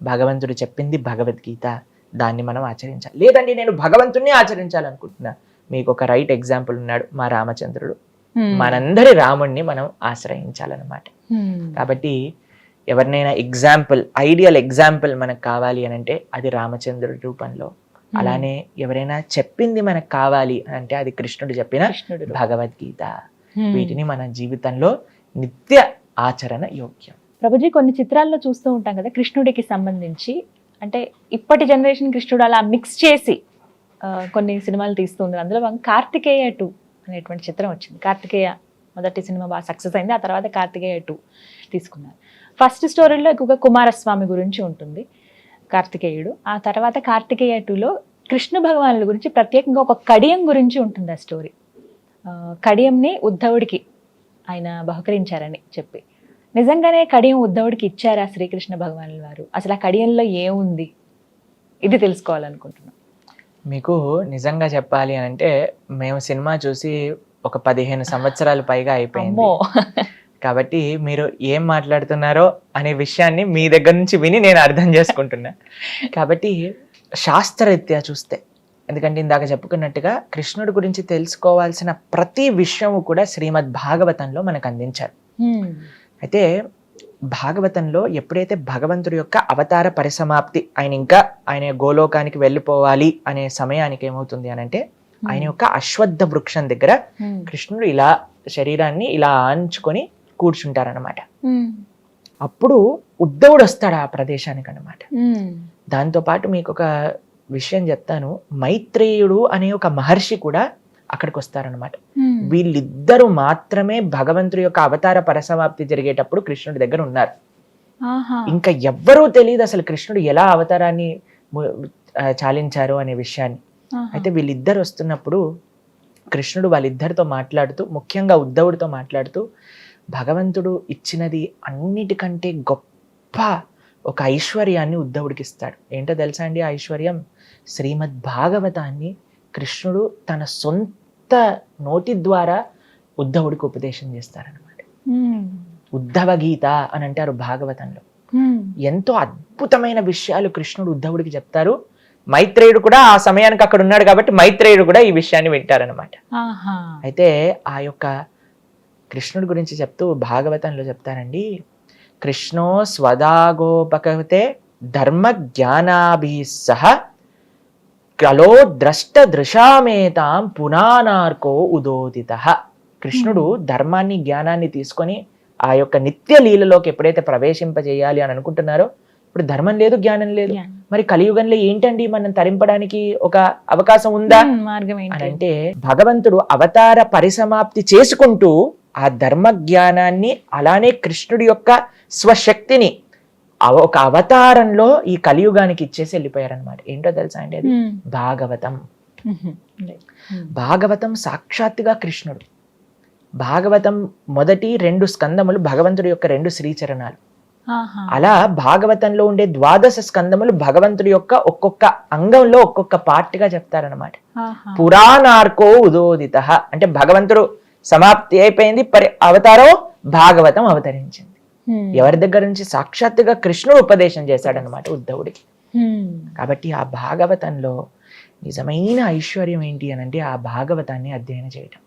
భగవంతుడు చెప్పింది భగవద్గీత, దాన్ని మనం ఆచరించాలి. లేదండి నేను భగవంతుడిని ఆచరించాలనుకుంటున్నా, మీకు ఒక రైట్ ఎగ్జాంపుల్ ఉన్నాడు, మా రామచంద్రుడు. మనందరి రాముడిని మనం ఆశ్రయించాలన్నమాట. కాబట్టి ఎవరినైనా ఎగ్జాంపుల్, ఐడియల్ ఎగ్జాంపుల్ మనకు కావాలి అని అంటే అది రామచంద్రుడి రూపంలో. అలానే ఎవరైనా చెప్పింది మనకు కావాలి అంటే అది కృష్ణుడు చెప్పిన భగవద్గీత. వీటిని మన జీవితంలో నిత్య ఆచరణ యోగ్యం. ప్రభుజీ, కొన్ని చిత్రాల్లో చూస్తూ ఉంటాం కదా కృష్ణుడికి సంబంధించి, అంటే ఇప్పటి జనరేషన్ కృష్ణుడు అలా మిక్స్ చేసి కొన్ని సినిమాలు తీస్తూ ఉన్నారు. అందులో కార్తికేయ 2 అనేటువంటి చిత్రం వచ్చింది. కార్తికేయ మొదటి సినిమా బాగా సక్సెస్ అయింది, ఆ తర్వాత కార్తికేయ 2 తీసుకున్నారు. ఫస్ట్ స్టోరీలో ఎక్కువగా కుమారస్వామి గురించి ఉంటుంది కార్తికేయుడు. ఆ తర్వాత కార్తికేయ 2లో కృష్ణ భగవానుల గురించి ప్రత్యేకంగా ఒక కడియం గురించి ఉంటుంది ఆ స్టోరీ. కడియంని ఉద్ధవుడికి ఆయన బహుకరించారని చెప్పి, నిజంగానే కడియం ఉద్ధవుడికి ఇచ్చారా శ్రీకృష్ణ భగవానుల వారు? అసలు ఆ కడియంలో ఏముంది, ఇది తెలుసుకోవాలనుకుంటున్నాం. మీకు నిజంగా చెప్పాలి అని అంటే, మేము సినిమా చూసి ఒక 15 సంవత్సరాలు పైగా అయిపోయింది. కాబట్టి మీరు ఏం మాట్లాడుతున్నారో అనే విషయాన్ని మీ దగ్గర నుంచి విని నేను అర్థం చేసుకుంటున్నా. కాబట్టి శాస్త్రరీత్యా చూస్తే, ఎందుకంటే ఇందాక చెప్పుకున్నట్టుగా కృష్ణుడి గురించి తెలుసుకోవాల్సిన ప్రతి విషయము కూడా శ్రీమద్ భాగవతంలో మనకు అందించారు. అయితే భాగవతంలో ఎప్పుడైతే భగవంతుడి యొక్క అవతార పరిసమాప్తి, ఆయన గోలోకానికి వెళ్ళిపోవాలి అనే సమయానికి ఏమవుతుంది అని అంటే, ఆయన యొక్క అశ్వత్థ వృక్షం దగ్గర కృష్ణుడు ఇలా శరీరాన్ని ఇలా ఆంచుకొని కూర్చుంటారనమాట. అప్పుడు ఉద్ధవుడు వస్తాడు ఆ ప్రదేశానికి అన్నమాట. దాంతో పాటు మీకు ఒక విషయం చెప్తాను, మైత్రేయుడు అనే ఒక మహర్షి కూడా అక్కడికి వస్తారనమాట. వీళ్ళిద్దరూ మాత్రమే భగవంతుడి యొక్క అవతార పరిసమాప్తి జరిగేటప్పుడు కృష్ణుడి దగ్గర ఉన్నారు. ఇంకా ఎవ్వరూ తెలియదు అసలు కృష్ణుడు ఎలా అవతారాన్ని చాలించారు అనే విషయాన్ని. అయితే వీళ్ళిద్దరు వస్తున్నప్పుడు కృష్ణుడు వాళ్ళిద్దరితో మాట్లాడుతూ, ముఖ్యంగా ఉద్ధవుడితో మాట్లాడుతూ, భగవంతుడు ఇచ్చినది అన్నిటికంటే గొప్ప ఒక ఐశ్వర్యాన్ని ఉద్ధవుడికి ఇస్తాడు. ఏంటో తెలుసా అండి ఆ ఐశ్వర్యం? శ్రీమద్ భాగవతాన్ని కృష్ణుడు తన సొంత నోటి ద్వారా ఉద్ధవుడికి ఉపదేశం చేస్తారనమాట. ఉద్ధవ గీత అని అంటారు భాగవతంలో. ఎంతో అద్భుతమైన విషయాలు కృష్ణుడు ఉద్ధవుడికి చెప్తారు. మైత్రేయుడు కూడా ఆ సమయానికి అక్కడ ఉన్నాడు కాబట్టి మైత్రేయుడు కూడా ఈ విషయాన్ని వింటారనమాట. అయితే ఆ యొక్క కృష్ణుడి గురించి చెప్తూ భాగవతంలో చెప్తారండి, కృష్ణో స్వదాగోపకతే ధర్మ జ్ఞానాభి సహ కలో ద్రష్ట దృశామేతాం పునానార్కో ఉదోదిత. కృష్ణుడు ధర్మాన్ని జ్ఞానాన్ని తీసుకొని ఆ యొక్క నిత్య లీలలోకి ఎప్పుడైతే ప్రవేశింపజేయాలి అని అనుకుంటున్నారో, ఇప్పుడు ధర్మం లేదు, జ్ఞానం లేదు, మరి కలియుగంలో ఏంటండి మనం తరింపడానికి ఒక అవకాశం ఉందా అని అంటే, భగవంతుడు అవతార పరిసమాప్తి చేసుకుంటూ ఆ ధర్మ జ్ఞానాన్ని అలానే కృష్ణుడి యొక్క స్వశక్తిని ఒక అవతారంలో ఈ కలియుగానికి ఇచ్చేసి వెళ్ళిపోయారనమాట. ఏంటో తెలుసా అండి అది? భాగవతం. భాగవతం సాక్షాత్తుగా కృష్ణుడు. భాగవతం మొదటి 2 స్కందములు భగవంతుడి యొక్క 2 శ్రీచరణాలు. అలా భాగవతంలో ఉండే 12 స్కందములు భగవంతుడి యొక్క ఒక్కొక్క అంగంలో ఒక్కొక్క పార్ట్గా చెప్తారనమాట. పురాణార్కో ఉదోదిత అంటే భగవంతుడు సమాప్తి అయిపోయింది, అవతారం భాగవతం అవతరించింది. ఎవరి దగ్గర నుంచి? సాక్షాత్తుగా కృష్ణుడు ఉపదేశం చేశాడనమాట ఉద్ధవుడికి. కాబట్టి ఆ భాగవతంలో నిజమైన ఐశ్వర్యం ఏంటి అని అంటే ఆ భాగవతాన్ని అధ్యయనం చేయటం.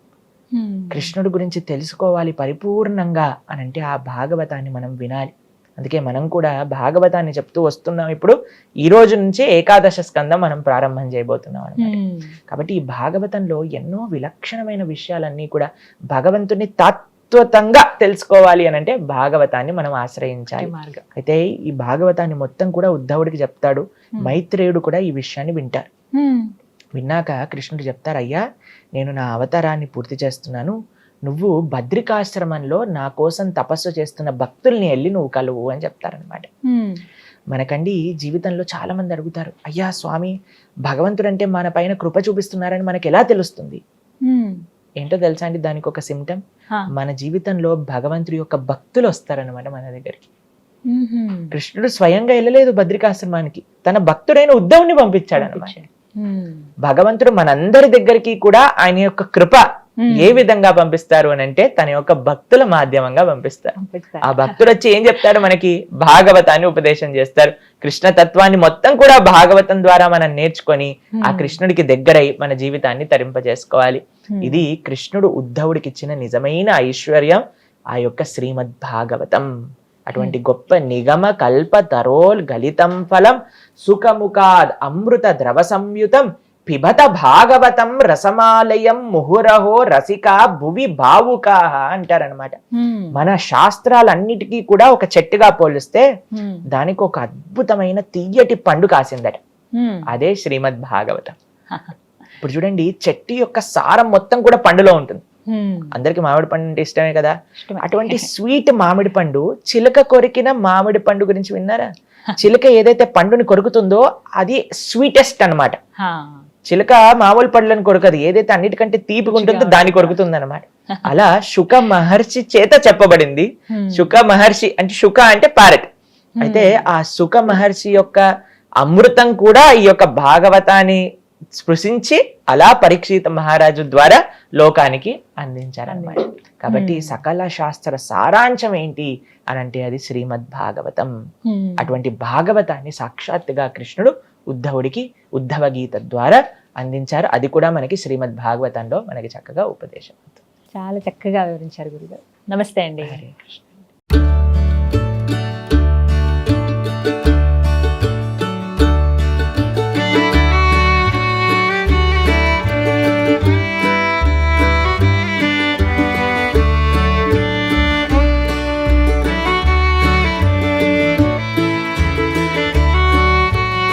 కృష్ణుడి గురించి తెలుసుకోవాలి పరిపూర్ణంగా అని అంటే ఆ భాగవతాన్ని మనం వినాలి. అందుకే మనం కూడా భాగవతాన్ని చెప్తూ వస్తున్నాం. ఇప్పుడు ఈ రోజు నుంచి 11వ స్కందం మనం ప్రారంభం చేయబోతున్నాం అన్నమాట. కాబట్టి ఈ భాగవతంలో ఎన్నో విలక్షణమైన విషయాలన్నీ కూడా భగవంతుని తత్వతంగా తెలుసుకోవాలి అని అంటే భాగవతాన్ని మనం ఆశ్రయించాలి. అయితే ఈ భాగవతాన్ని మొత్తం కూడా ఉద్ధవుడికి చెప్తాడు. మైత్రేయుడు కూడా ఈ విషయాన్ని వింటారు. విన్నాక కృష్ణుడు చెప్తారు, అయ్యా నేను నా అవతారాన్ని పూర్తి చేస్తున్నాను, నువ్వు బద్రికాశ్రమంలో నా కోసం తపస్సు చేస్తున్న భక్తుల్ని వెళ్ళి నువ్వు కలువు అని చెప్తారనమాట. మనకండి జీవితంలో చాలా మంది అడుగుతారు, అయ్యా స్వామి భగవంతుడు అంటే మన పైన కృప చూపిస్తున్నారని మనకి ఎలా తెలుస్తుంది? ఏంటో తెలుసా అండి దానికి ఒక సిమ్టమ్? మన జీవితంలో భగవంతుడి యొక్క భక్తులు వస్తారనమాట మన దగ్గరికి. కృష్ణుడు స్వయంగా వెళ్ళలేదు బద్రికాశ్రమానికి, తన భక్తుడైన ఉద్ధవుని పంపించాడు అనమాట. భగవంతుడు మనందరి దగ్గరికి కూడా ఆయన యొక్క కృప ఏ విధంగా పంపిస్తారు అని అంటే తన యొక్క భక్తుల మాధ్యమంగా పంపిస్తారు. ఆ భక్తులు వచ్చి ఏం చెప్తారు? మనకి భాగవతాన్ని ఉపదేశం చేస్తారు. కృష్ణ తత్వాన్ని మొత్తం కూడా భాగవతం ద్వారా మనం నేర్చుకొని ఆ కృష్ణుడికి దగ్గరై మన జీవితాన్ని తరింపజేసుకోవాలి. ఇది కృష్ణుడు ఉద్ధవుడికి ఇచ్చిన నిజమైన ఐశ్వర్యం ఆ యొక్క శ్రీమద్ భాగవతం. అటువంటి గొప్ప నిగమ కల్ప తరోల్ గలితం ఫలం సుఖముఖాద్ అమృత ద్రవ సంయుతం పిబత భాగవతం రసమాలయం ముహురహో రసికా భువి భావుకా అంటారనమాట. మన శాస్త్రాలన్నిటికీ కూడా ఒక చెట్టుగా పోలిస్తే దానికి ఒక అద్భుతమైన తీయటి పండు కాసిందట. అదే శ్రీమద్ భాగవతం. ఇప్పుడు చూడండి, చెట్టు యొక్క సారం మొత్తం కూడా పండులో ఉంటుంది. అందరికి మామిడి పండు అంటే ఇష్టమే కదా. అటువంటి స్వీట్ మామిడి పండు, చిలక కొరికిన మామిడి పండు గురించి విన్నారా? చిలక ఏదైతే పండుని కొరుకుతుందో అది స్వీటెస్ట్ అన్నమాట. చిలక మామూలు పండ్లను కొరకదు, ఏదైతే అన్నిటికంటే తీపిగా ఉంటుందో దాన్ని కొరుకుతుంది అనమాట. అలా శుక మహర్షి చేత చెప్పబడింది. శుక మహర్షి అంటే శుక అంటే ప్యారెట్. అయితే ఆ శుక మహర్షి యొక్క అమృతం కూడా ఈ యొక్క భాగవతాన్ని స్పృశించి అలా పరీక్షిత మహారాజు ద్వారా లోకానికి అందించారన్నమాట. కాబట్టి సకల శాస్త్ర సారాంశం ఏంటి అనంటే అది శ్రీమద్ భాగవతం. అటువంటి భాగవతాన్ని సాక్షాత్తుగా కృష్ణుడు ఉద్ధవుడికి ఉద్ధవ గీత ద్వారా అందించారు. అది కూడా మనకి శ్రీమద్ భాగవతంలో మనకి చక్కగా ఉపదేశం. చాలా చక్కగా వివరించారు గురుగారు. నమస్తే అండి.